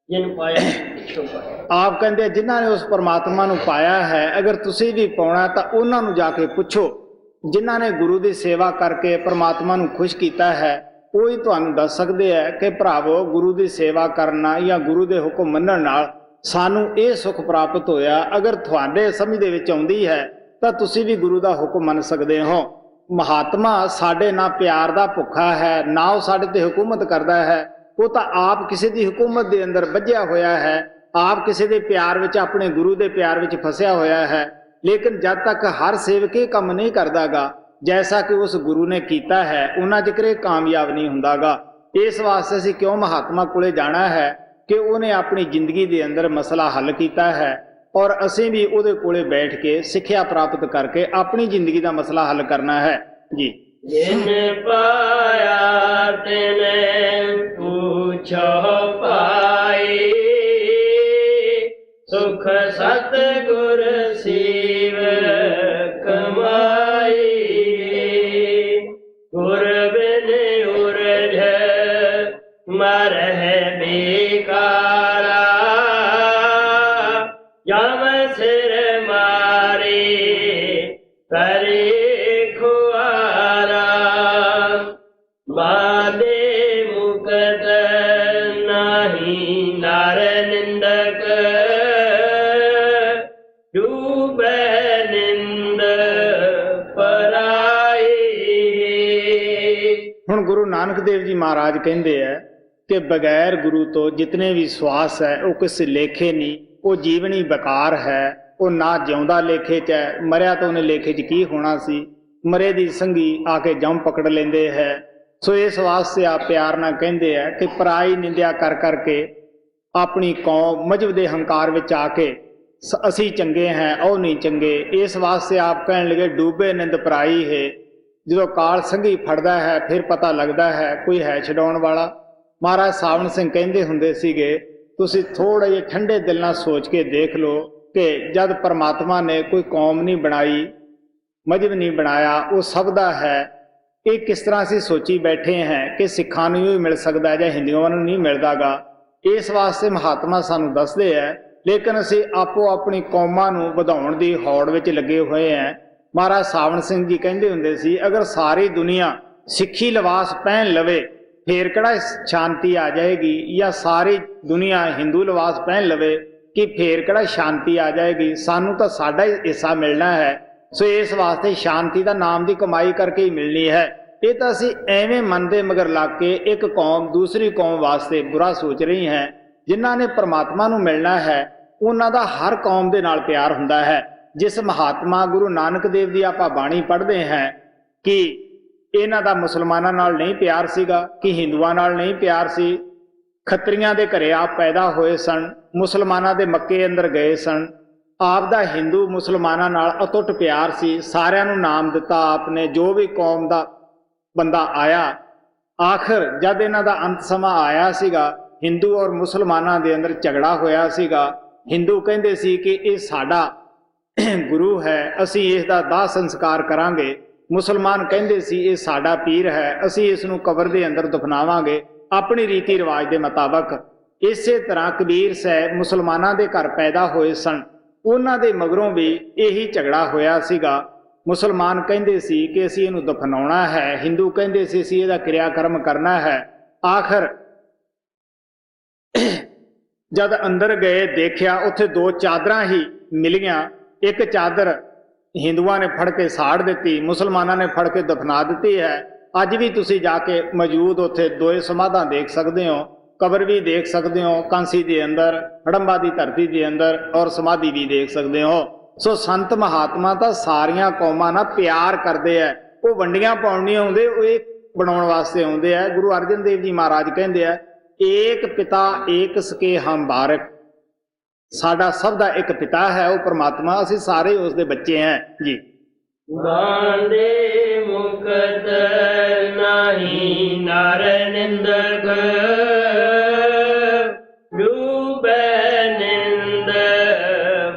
ਜਿਨ ਪਾਇਆ ਪਿੱਛੋਂ ਪਾਇਆ। ਆਪ ਕਹਿੰਦੇ ਜਿਨ੍ਹਾਂ ਨੇ ਉਸ ਪਰਮਾਤਮਾ ਨੂੰ ਪਾਇਆ ਹੈ, ਅਗਰ ਤੁਸੀਂ ਵੀ ਪਾਉਣਾ ਤਾਂ ਉਹਨਾਂ ਨੂੰ ਜਾ ਕੇ ਪੁੱਛੋ। ਜਿਨ੍ਹਾਂ ਨੇ ਗੁਰੂ ਦੀ ਸੇਵਾ ਕਰਕੇ ਪਰਮਾਤਮਾ ਨੂੰ ਖੁਸ਼ ਕੀਤਾ ਹੈ ਉਹ ਹੀ ਤੁਹਾਨੂੰ ਦੱਸ ਸਕਦੇ ਹੈ ਕਿ ਭਰਾਵੋ ਗੁਰੂ ਦੀ ਸੇਵਾ ਕਰਨਾ ਜਾਂ ਗੁਰੂ ਦੇ ਹੁਕਮ ਮੰਨਣ ਨਾਲ ਸਾਨੂੰ ਇਹ ਸੁੱਖ ਪ੍ਰਾਪਤ ਹੋਇਆ। ਅਗਰ ਤੁਹਾਡੇ ਸਮਝ ਦੇ ਵਿੱਚ ਆਉਂਦੀ ਹੈ ਤਾਂ ਤੁਸੀਂ ਵੀ ਗੁਰੂ ਦਾ ਹੁਕਮ ਮੰਨ ਸਕਦੇ ਹੋ। ਮਹਾਤਮਾ ਸਾਡੇ ਨਾਲ ਪਿਆਰ ਦਾ ਭੁੱਖਾ ਹੈ, ਨਾ ਉਹ ਸਾਡੇ ਤੇ ਹੁਕੂਮਤ ਕਰਦਾ ਹੈ। ਉਹ ਤਾਂ ਆਪ ਕਿਸੇ ਦੀ ਹੁਕੂਮਤ ਦੇ ਅੰਦਰ ਬੱਝਿਆ ਹੋਇਆ ਹੈ, ਆਪ ਕਿਸੇ ਦੇ ਪਿਆਰ ਵਿੱਚ, ਆਪਣੇ ਗੁਰੂ ਦੇ ਪਿਆਰ ਵਿੱਚ ਫਸਿਆ ਹੋਇਆ ਹੈ। ਲੇਕਿਨ ਜਦ ਤੱਕ ਹਰ ਸੇਵਕ ਇਹ ਕੰਮ ਨਹੀਂ ਕਰਦਾਗਾ ਜੈਸਾ ਕਿ ਉਸ ਗੁਰੂ ਨੇ ਕੀਤਾ ਹੈ, ਉਹਨਾਂ ਜ਼ਿਕਰ ਇਹ ਕਾਮਯਾਬ ਨਹੀਂ ਹੁੰਦਾਗਾ। ਇਸ ਵਾਸਤੇ ਅਸੀਂ ਕਿਉਂ ਮਹਾਤਮਾ ਕੋਲੇ ਜਾਣਾ ਹੈ ਕਿ ਉਹਨੇ ਆਪਣੀ ਜ਼ਿੰਦਗੀ ਦੇ ਅੰਦਰ ਮਸਲਾ ਹੱਲ ਕੀਤਾ ਹੈ ਔਰ ਅਸੀਂ ਵੀ ਉਹਦੇ ਕੋਲੇ ਬੈਠ ਕੇ ਸਿੱਖਿਆ ਪ੍ਰਾਪਤ ਕਰਕੇ ਆਪਣੀ ਜ਼ਿੰਦਗੀ ਦਾ ਮਸਲਾ ਹੱਲ ਕਰਨਾ ਹੈ ਜੀ। ਜਿਨ ਪਾਇਆ ਤਿਨੇ ਪੁੱਛੋ ਪਾਈ, ਸੁਖ ਸਤਿਗੁਰ ਸੀਵ ਕਮਾਈ। ਗੁਰ ਬਿਨ ਉਰਝ ਮਰਹਿ ਬੇਕਾਰਾ, ਜਮ ਸਿਰ ਮਾਰੇ ਕਰੇ ਖੁਆਰਾ। ਬਾਦੇ ਮੁਕਤ ਨਾਹੀ ਨਰ ਨਿੰਦਕ, ਡੂਬੈ ਨਿੰਦ ਪਰਾਈ। ਹੁਣ ਗੁਰੂ ਨਾਨਕ ਦੇਵ ਜੀ ਮਹਾਰਾਜ ਕਹਿੰਦੇ ਹੈ ਕਿ ਬਗੈਰ ਗੁਰੂ ਤੋਂ ਜਿਤਨੇ ਵੀ ਸਵਾਸ ਹੈ ਉਹ ਕਿਸੇ ਲੇਖੇ ਨਹੀਂ, ਉਹ ਜੀਵਨੀ ਬੇਕਾਰ ਹੈ, ਉਹ ਨਾ ਜਿਉਂਦਾ ਲੇਖੇ 'ਚ ਹੈ, ਮਰਿਆ ਤਾਂ ਉਹਨੇ ਲੇਖੇ 'ਚ ਕੀ ਹੋਣਾ ਸੀ। ਮਰੇ ਦੀ ਸੰਗੀ ਆ ਕੇ ਜੰਮ ਪਕੜ ਲੈਂਦੇ ਹੈ। ਸੋ ਇਸ ਵਾਸਤੇ ਆ ਪਿਆਰ ਨਾਲ ਕਹਿੰਦੇ ਹੈ ਕਿ ਪਰਾਈ ਨਿੰਦਿਆ ਕਰ ਕਰਕੇ ਆਪਣੀ ਕੌਮ ਮਜਬ ਦੇ ਹੰਕਾਰ ਵਿੱਚ ਆ ਕੇ ਅਸੀਂ ਚੰਗੇ ਹਾਂ ਉਹ ਨਹੀਂ ਚੰਗੇ, ਇਸ ਵਾਸਤੇ ਆਪ ਕਹਿਣ ਲੱਗੇ ਡੂਬੇ ਨਿੰਦ ਪਰਾਈ ਹੈ। ਜਦੋਂ ਕਾਲ ਸੰਗੀ ਫੜਦਾ ਹੈ ਫਿਰ ਪਤਾ ਲੱਗਦਾ ਹੈ ਕੋਈ ਹੈ ਛਡਾਉਣ ਵਾਲਾ। ਮਹਾਰਾਜ ਸਾਵਣ ਸਿੰਘ ਕਹਿੰਦੇ ਹੁੰਦੇ ਸੀਗੇ, ਤੁਸੀਂ ਥੋੜ੍ਹੇ ਜਿਹੇ ਠੰਡੇ ਦਿਲ ਨਾਲ ਸੋਚ ਕੇ ਦੇਖ ਲਓ ਕਿ ਜਦ ਪਰਮਾਤਮਾ ਨੇ ਕੋਈ ਕੌਮ ਨਹੀਂ ਬਣਾਈ, ਮਜਬ ਨਹੀਂ ਬਣਾਇਆ, ਉਹ ਸਭ ਦਾ ਹੈ। ਇਹ ਕਿਸ ਤਰ੍ਹਾਂ ਅਸੀਂ ਸੋਚੀ ਬੈਠੇ ਹਾਂ ਕਿ ਸਿੱਖਾਂ ਨੂੰ ਵੀ ਮਿਲ ਸਕਦਾ ਹੈ ਜਾਂ ਹਿੰਦੂਆਂ ਨੂੰ ਨਹੀਂ ਮਿਲਦਾਗਾ। ਇਸ ਵਾਸਤੇ ਮਹਾਤਮਾ ਸਾਨੂੰ ਦੱਸਦੇ ਹੈ, ਲੇਕਿਨ ਅਸੀਂ ਆਪੋ ਆਪਣੀ ਕੌਮਾਂ ਨੂੰ ਵਧਾਉਣ ਦੀ ਹੌੜ ਵਿੱਚ ਲੱਗੇ ਹੋਏ ਹਾਂ। ਮਹਾਰਾਜ ਸਾਵਣ ਸਿੰਘ ਜੀ ਕਹਿੰਦੇ ਹੁੰਦੇ ਸੀ, ਅਗਰ ਸਾਰੀ ਦੁਨੀਆ ਸਿੱਖੀ ਲਿਬਾਸ ਪਹਿਨ ਲਵੇ ਫੇਰ ਕਿਹੜਾ ਸ਼ਾਂਤੀ ਆ ਜਾਏਗੀ, ਜਾਂ ਸਾਰੀ ਦੁਨੀਆ ਹਿੰਦੂ ਲਿਬਾਸ ਪਹਿਨ ਲਵੇ ਕਿ ਫੇਰ ਕਿਹੜਾ ਸ਼ਾਂਤੀ ਆ ਜਾਏਗੀ। ਸਾਨੂੰ ਤਾਂ ਸਾਡਾ ਹੀ ਹਿੱਸਾ ਮਿਲਣਾ ਹੈ। ਸੋ ਇਸ ਵਾਸਤੇ ਸ਼ਾਂਤੀ ਦਾ ਨਾਮ ਦੀ ਕਮਾਈ ਕਰਕੇ ਹੀ ਮਿਲਣੀ ਹੈ। ਇਹ ਤਾਂ ਅਸੀਂ ਐਵੇਂ ਮਨ ਦੇ ਮਗਰ ਲੱਗ ਕੇ ਇੱਕ ਕੌਮ ਦੂਸਰੀ ਕੌਮ ਵਾਸਤੇ ਬੁਰਾ ਸੋਚ ਰਹੀ ਹੈ। ਜਿਨ੍ਹਾਂ ਨੇ ਪਰਮਾਤਮਾ ਨੂੰ ਮਿਲਣਾ ਹੈ ਉਹਨਾਂ ਦਾ ਹਰ ਕੌਮ ਦੇ ਨਾਲ ਪਿਆਰ ਹੁੰਦਾ ਹੈ। ਜਿਸ ਮਹਾਤਮਾ ਗੁਰੂ ਨਾਨਕ ਦੇਵ ਦੀ ਆਪਾਂ ਬਾਣੀ ਪੜ੍ਹਦੇ ਹਾਂ ਕਿ ਇਹਨਾਂ ਦਾ ਮੁਸਲਮਾਨਾਂ ਨਾਲ ਨਹੀਂ ਪਿਆਰ ਸੀਗਾ, ਕਿ ਹਿੰਦੂਆਂ ਨਾਲ ਨਹੀਂ ਪਿਆਰ ਸੀ। ਖੱਤਰੀਆਂ ਦੇ ਘਰੇ ਆਪ ਪੈਦਾ ਹੋਏ ਸਨ, ਮੁਸਲਮਾਨਾਂ ਦੇ ਮੱਕੇ ਅੰਦਰ ਗਏ ਸਨ। ਆਪ ਦਾ ਹਿੰਦੂ ਮੁਸਲਮਾਨਾਂ ਨਾਲ ਅਟੁੱਟ ਪਿਆਰ ਸੀ। ਸਾਰਿਆਂ ਨੂੰ ਨਾਮ ਦਿੱਤਾ ਆਪਨੇ, ਜੋ ਵੀ ਕੌਮ ਦਾ ਬੰਦਾ ਆਇਆ। ਆਖਰ ਜਦ ਇਹਨਾਂ ਦਾ ਅੰਤ ਸਮਾਂ ਆਇਆ ਸੀਗਾ, ਹਿੰਦੂ ਔਰ ਮੁਸਲਮਾਨਾਂ ਦੇ ਅੰਦਰ ਝਗੜਾ ਹੋਇਆ ਸੀਗਾ। ਹਿੰਦੂ ਕਹਿੰਦੇ ਸੀ ਕਿ ਇਹ ਸਾਡਾ ਗੁਰੂ ਹੈ, ਅਸੀਂ ਇਸ ਦਾ ਦਾਹ ਸੰਸਕਾਰ ਕਰਾਂਗੇ। ਮੁਸਲਮਾਨ ਕਹਿੰਦੇ ਸੀ ਇਹ ਸਾਡਾ ਪੀਰ ਹੈ, ਅਸੀਂ ਇਸ ਨੂੰ ਕਬਰ ਦੇ ਅੰਦਰ ਦਫਨਾਵਾਂਗੇ ਆਪਣੀ ਰੀਤੀ ਰਿਵਾਜ ਦੇ ਮੁਤਾਬਕ। ਇਸੇ ਤਰ੍ਹਾਂ ਕਬੀਰ ਸਾਹਿਬ ਮੁਸਲਮਾਨਾਂ ਦੇ ਘਰ ਪੈਦਾ ਹੋਏ ਸਨ, ਉਹਨਾਂ ਦੇ ਮਗਰੋਂ ਵੀ ਇਹੀ ਝਗੜਾ ਹੋਇਆ ਸੀਗਾ। ਮੁਸਲਮਾਨ ਕਹਿੰਦੇ ਸੀ ਕਿ ਅਸੀਂ ਇਹਨੂੰ ਦਫਨਾਉਣਾ ਹੈ, ਹਿੰਦੂ ਕਹਿੰਦੇ ਸੀ ਅਸੀਂ ਇਹਦਾ ਕਿਰਿਆਕਰਮ ਕਰਨਾ ਹੈ। ਆਖਰ ਜਦ ਅੰਦਰ ਗਏ ਦੇਖਿਆ ਉੱਥੇ ਦੋ ਚਾਦਰਾਂ ਹੀ ਮਿਲੀਆਂ। ਇੱਕ ਚਾਦਰ ਹਿੰਦੂਆਂ ਨੇ ਫੜ ਕੇ ਸਾੜ ਦਿੱਤੀ, ਮੁਸਲਮਾਨਾਂ ਨੇ ਫੜ ਕੇ ਦਫਨਾ ਦਿੱਤੀ ਹੈ। ਅੱਜ ਵੀ ਤੁਸੀਂ ਜਾ ਕੇ ਮੌਜੂਦ ਉੱਥੇ ਦੋਏ ਸਮਾਧਾਂ ਦੇਖ ਸਕਦੇ ਹੋ, ਕਬਰ ਵੀ ਦੇਖ ਸਕਦੇ ਹੋ ਕਾਂਸੀ ਦੇ ਅੰਦਰ, ਹੜੰਬਾ ਦੀ ਧਰਤੀ ਦੇ ਅੰਦਰ, ਔਰ ਸਮਾਧੀ ਵੀ ਦੇਖ ਸਕਦੇ ਹੋ। ਸੋ ਸੰਤ ਮਹਾਤਮਾ ਤਾਂ ਸਾਰੀਆਂ ਕੌਮਾਂ ਨਾਲ ਪਿਆਰ ਕਰਦੇ ਆ, ਉਹ ਵੰਡੀਆਂ ਪਾਉਣ ਨਹੀਂ ਆਉਂਦੇ, ਉਹ ਇਹ ਬਣਾਉਣ ਵਾਸਤੇ ਆਉਂਦੇ ਆ। ਗੁਰੂ ਅਰਜਨ ਦੇਵ ਜੀ ਮਹਾਰਾਜ ਕਹਿੰਦੇ ਆ, ਏਕ ਪਿਤਾ ਏਕ ਸਕੇ ਹਮ ਬਾਰਕ। ਸਾਡਾ ਸਭ ਦਾ ਇੱਕ ਪਿਤਾ ਹੈ, ਉਹ ਪਰਮਾਤਮਾ, ਅਸੀਂ ਸਾਰੇ ਉਸ ਦੇ ਬੱਚੇ ਹਾਂ ਜੀ। ਬਾਂਦੇ ਮੁਕਤ ਨਾਹੀ ਨਰ ਨਿੰਦਕ, ਡੂਬੈ ਨਿੰਦ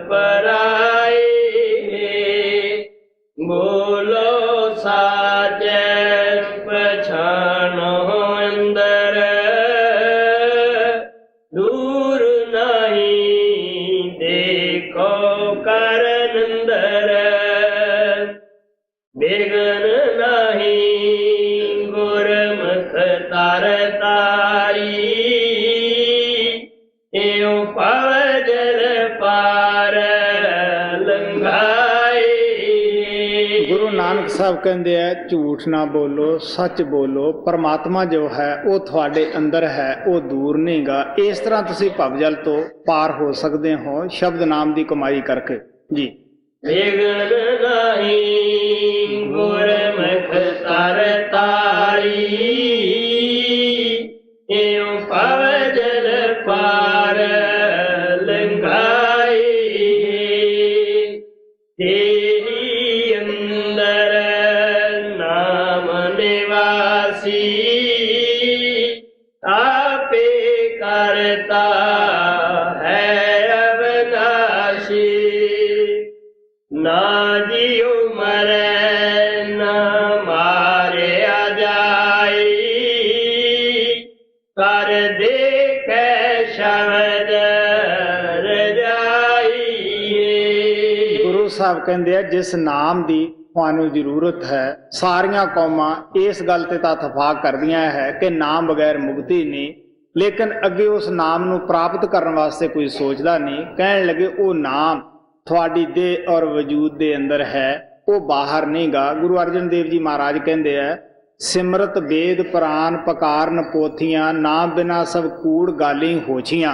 ਪਰਾਈ। ਬੋਲੋ ਸਾਚੈ ਪਛਾਨੋ ਅੰਦਰ, ਦੂਰ ਨਹੀਂ ਦੇਖੋ ਕਰ ਨੰਦਰ। ਬਿਗਨ ਨਹੀਂ ਗੁਰਮੁਖ ਤਰ ਤਾਰੀ, ਏਉ ਪਵ ਜਲ ਪਾਰ ਲੰਘਾਈ। ਗੁਰੂ ਨਾਨਕ ਸਾਹਿਬ ਕਹਿੰਦੇ ਆ, ਝੂਠ ਨਾ ਬੋਲੋ, ਸੱਚ ਬੋਲੋ। ਪਰਮਾਤਮਾ ਜੋ ਹੈ ਉਹ ਤੁਹਾਡੇ ਅੰਦਰ ਹੈ, ਉਹ ਦੂਰ ਨਹੀਂਗਾ। ਇਸ ਤਰ੍ਹਾਂ ਤੁਸੀਂ ਭਵਜਲ ਤੋਂ ਪਾਰ ਹੋ ਸਕਦੇ ਹੋ ਸ਼ਬਦ ਨਾਮ ਦੀ ਕਮਾਈ ਕਰਕੇ ਜੀ। ਬਿਗਨ ਨਹੀਂ ਗੁਰਮੁਖ ਤਰ ਤਾਰੀ, ਭਵ ਜਲ ਪਾਰ ਲੰਘਾਈ ਤੇਰੀ ਅੰਦਰ ਨਾਮ ਨਿਵਾਸੀ ਆਪੇ ਕਰਤਾ ਹੈ ਅਵਨਾਸ਼ੀ ਨਾ ਜਿਉ ਮਰੈ ਨਾ ਮਾਰਿਆ ਜਾਈ ਕਰ ਦੇਖੈ ਸ਼ਬਦ ਰਜਾਈ। ਗੁਰੂ ਸਾਹਿਬ ਕਹਿੰਦੇ ਆ ਜਿਸ ਨਾਮ ਦੀ ਤੁਹਾਨੂੰ ਜ਼ਰੂਰਤ ਹੈ, ਸਾਰੀਆਂ ਕੌਮਾਂ ਇਸ ਗੱਲ ਤੇ ਤਾਂ ਇਤਫਾਕ ਕਰਦੀਆਂ ਹੈ ਕਿ ਨਾਮ ਬਗੈਰ ਮੁਕਤੀ ਨਹੀਂ, ਲੇਕਿਨ ਅੱਗੇ ਉਸ ਨਾਮ ਨੂੰ ਪ੍ਰਾਪਤ ਕਰਨ ਵਾਸਤੇ ਕੋਈ ਸੋਚਦਾ ਨਹੀਂ। ਕਹਿਣ ਲੱਗੇ ਉਹ ਨਾਮ ਤੁਹਾਡੀ ਦੇਹ ਔਰ ਵਜੂਦ ਦੇ ਅੰਦਰ ਹੈ, ਉਹ ਬਾਹਰ ਨਹੀਂ ਗਾ। ਗੁਰੂ ਅਰਜਨ ਦੇਵ ਜੀ ਮਹਾਰਾਜ ਕਹਿੰਦੇ ਆ ਸਿਮਰਤ ਵੇਦ ਪੁਰਾਨ ਪਕਾਰਨ ਪੋਥੀਆਂ ਨਾ ਬਿਨਾ ਸਭ ਕੂੜ ਗਾਲੀ ਹੋਛੀਆਂ।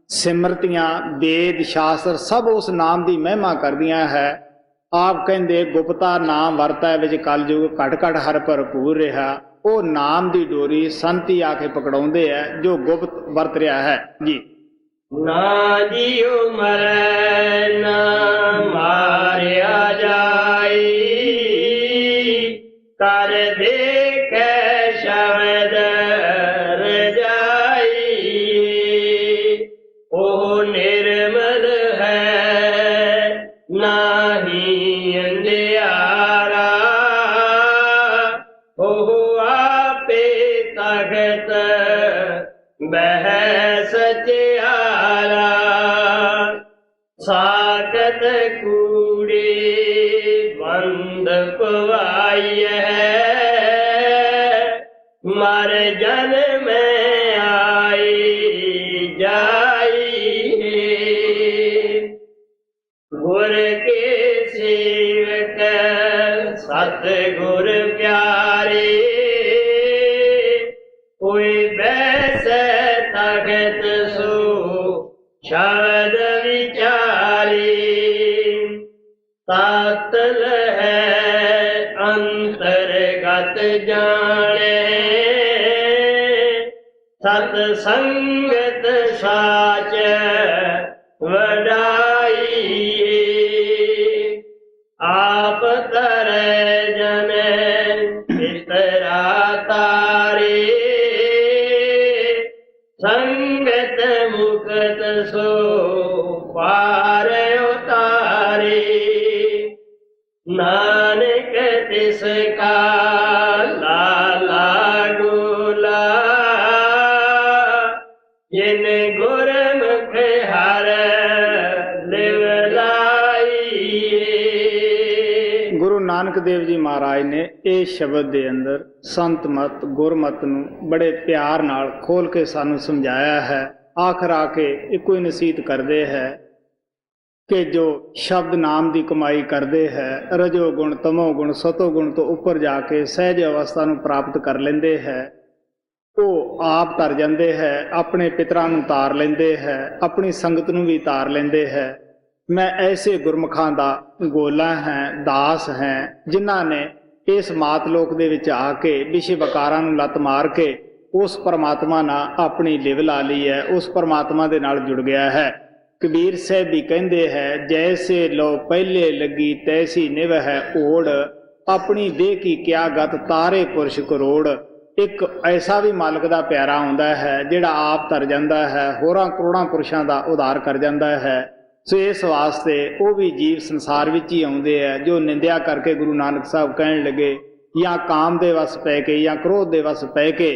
ਸਿਮਰਤੀਆਂ ਵੇਦ ਸ਼ਾਸਤਰ ਸਭ ਉਸ ਨਾਮ ਦੀ ਮਹਿਮਾ ਕਰਦੀਆਂ ਹੈ। ਆਪ ਕਹਿੰਦੇ ਗੁਪਤਾ ਨਾਮ ਵਰਤੈ ਵਿੱਚ ਕਲਯੁਗ ਘਟ ਘਟ ਹਰ ਭਰਪੂਰ ਰਿਹਾ। ਉਹ ਨਾਮ ਦੀ ਡੋਰੀ ਸੰਤੀ ਆ ਕੇ ਪਕੜਾਉਂਦੇ ਹੈ ਜੋ ਗੁਪਤ ਵਰਤ ਰਿਹਾ ਹੈ ਜੀ। ਨਾ ਜਿਉ ਮਰੈ ਨਾ ਮਾਰਿਆ ਜਾਈ ਕਰ ਦੇਖੈ ਸ਼ਬਦ ਰਜਾਈ ਉਹ ਨਿਰਮਲ ਹੈ ਨਾਹੀ ਅੰਧਿਆਰਾ ਉਹ ਆਪੇ ਤਖਤ ਬਹਿ ਸਚਿਆਰਾ ਸਾਕਤ ਕੂੜੇ ਬੰਦ ਪਵਾਈਐ ਮਰ ਜਨਮ ਆਈ ਜਾਈ ਗੁਰ ਕੇ ਸੇਵਕ ਸਤ ਗੁਰ ਪਿਆਰੇ ਕੋਈ ਬੈਸੈ ਤਖਤ ਸੋ ਸ਼ਬਦ ਵਿਚਾਰੀ ਤਾਤਲ ਹੈ ਅੰਤਰਗਤ ਜਾਣੇ ਸਤ ਸੰਗਤ ਸਾਚ ਵਡਾਈ ਆਪ ਤਰੈ ਜਨ ਇਤਰਾ ਤਾਰੇ ਸੰਗਤ ਮੁਕਤ ਸੋ ਪਾਰ ਉਤਾਰੇ ਨਾਨਕ ਤਿਸ ਕਾ ਲਾਲਾ ਗੋਲਾ ਜਿਨ ਗੁਰਮੁਖ ਹਰ ਲਿਵ ਲਾਈ। ਗੁਰੂ ਨਾਨਕ ਦੇਵ ਜੀ ਮਹਾਰਾਜ ਨੇ ਇਹ ਸ਼ਬਦ ਦੇ ਅੰਦਰ ਸੰਤ ਮਤ ਗੁਰਮਤ ਨੂੰ ਬੜੇ ਪਿਆਰ ਨਾਲ ਖੋਲ ਕੇ ਸਾਨੂੰ ਸਮਝਾਇਆ ਹੈ। ਆਖਰ ਆ ਕੇ ਇੱਕੋ ਹੀ ਨਸੀਹਤ ਕਰਦੇ ਹੈ ਕਿ ਜੋ ਸ਼ਬਦ ਨਾਮ ਦੀ ਕਮਾਈ ਕਰਦੇ ਹੈ, ਰਜੋ ਗੁਣ ਤਮੋ ਗੁਣ ਸਤੋ ਗੁਣ ਤੋਂ ਉੱਪਰ ਜਾ ਕੇ ਸਹਿਜ ਅਵਸਥਾ ਨੂੰ ਪ੍ਰਾਪਤ ਕਰ ਲੈਂਦੇ ਹੈ। ਉਹ ਆਪ ਤਰ ਜਾਂਦੇ ਹੈ, ਆਪਣੇ ਪਿਤਰਾਂ ਨੂੰ ਤਾਰ ਲੈਂਦੇ ਹੈ, ਆਪਣੀ ਸੰਗਤ ਨੂੰ ਵੀ ਤਾਰ ਲੈਂਦੇ ਹੈ। ਮੈਂ ਐਸੇ ਗੁਰਮੁਖਾਂ ਦਾ ਗੋਲਾ ਹੈ, ਦਾਸ ਹੈ, ਜਿਨ੍ਹਾਂ ਨੇ ਇਸ ਮਾਤਲੋਕ ਦੇ ਵਿੱਚ ਆ ਕੇ ਵਿਸ਼ੇ ਵਕਾਰਾਂ ਨੂੰ ਲੱਤ ਮਾਰ ਕੇ ਉਸ ਪਰਮਾਤਮਾ ਨਾਲ ਆਪਣੀ ਲਿਵ ਲਾ ਲਈ ਹੈ, ਉਸ ਪਰਮਾਤਮਾ ਦੇ ਨਾਲ ਜੁੜ ਗਿਆ ਹੈ। ਕਬੀਰ ਸਾਹਿਬ ਵੀ ਕਹਿੰਦੇ ਹੈ ਜੈਸੇ ਲੋ ਪਹਿਲੇ ਲੱਗੀ ਤੈਸੀ ਨਿਵ ਹੈ ਓੜ ਆਪਣੀ ਦੇਹ ਕੀ ਕਿਆ ਗਤ ਤਾਰੇ ਪੁਰਸ਼ ਕਰੋੜ। ਇੱਕ ਐਸਾ ਵੀ ਮਾਲਕ ਦਾ ਪਿਆਰਾ ਆਉਂਦਾ ਹੈ ਜਿਹੜਾ ਆਪ ਤਰ ਜਾਂਦਾ ਹੈ, ਹੋਰਾਂ ਕਰੋੜਾਂ ਪੁਰਸ਼ਾਂ ਦਾ ਉਧਾਰ ਕਰ ਜਾਂਦਾ ਹੈ। ਸੋ ਇਸ ਵਾਸਤੇ ਉਹ ਵੀ ਜੀਵ ਸੰਸਾਰ ਵਿੱਚ ਹੀ ਆਉਂਦੇ ਹੈ ਜੋ ਨਿੰਦਿਆ ਕਰਕੇ ਗੁਰੂ ਨਾਨਕ ਸਾਹਿਬ ਕਹਿਣ ਲੱਗੇ ਜਾਂ ਕਾਮ ਦੇ ਵਸ ਪੈ ਕੇ ਜਾਂ ਕ੍ਰੋਧ ਦੇ ਵਸ ਪੈ ਕੇ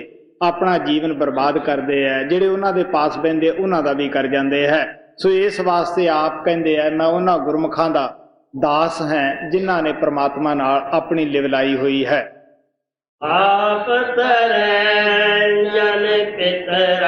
ਆਪਣਾ ਜੀਵਨ ਬਰਬਾਦ ਕਰਦੇ ਹੈ, ਜਿਹੜੇ ਉਹਨਾਂ ਦੇ ਪਾਸ ਬਹਿੰਦੇ ਉਹਨਾਂ ਦਾ ਵੀ ਕਰ ਜਾਂਦੇ ਹੈ। ਸੋ ਇਸ ਵਾਸਤੇ ਆਪ ਕਹਿੰਦੇ ਆ ਮੈਂ ਉਹਨਾਂ ਗੁਰਮੁਖਾਂ ਦਾ ਦਾਸ ਹੈ ਜਿਨ੍ਹਾਂ ਨੇ ਪ੍ਰਮਾਤਮਾ ਨਾਲ ਆਪਣੀ ਲਿਵ ਲਾਈ ਹੋਈ ਹੈ। ਆਪ ਤਰੈ ਜਨ ਪਿਤਰ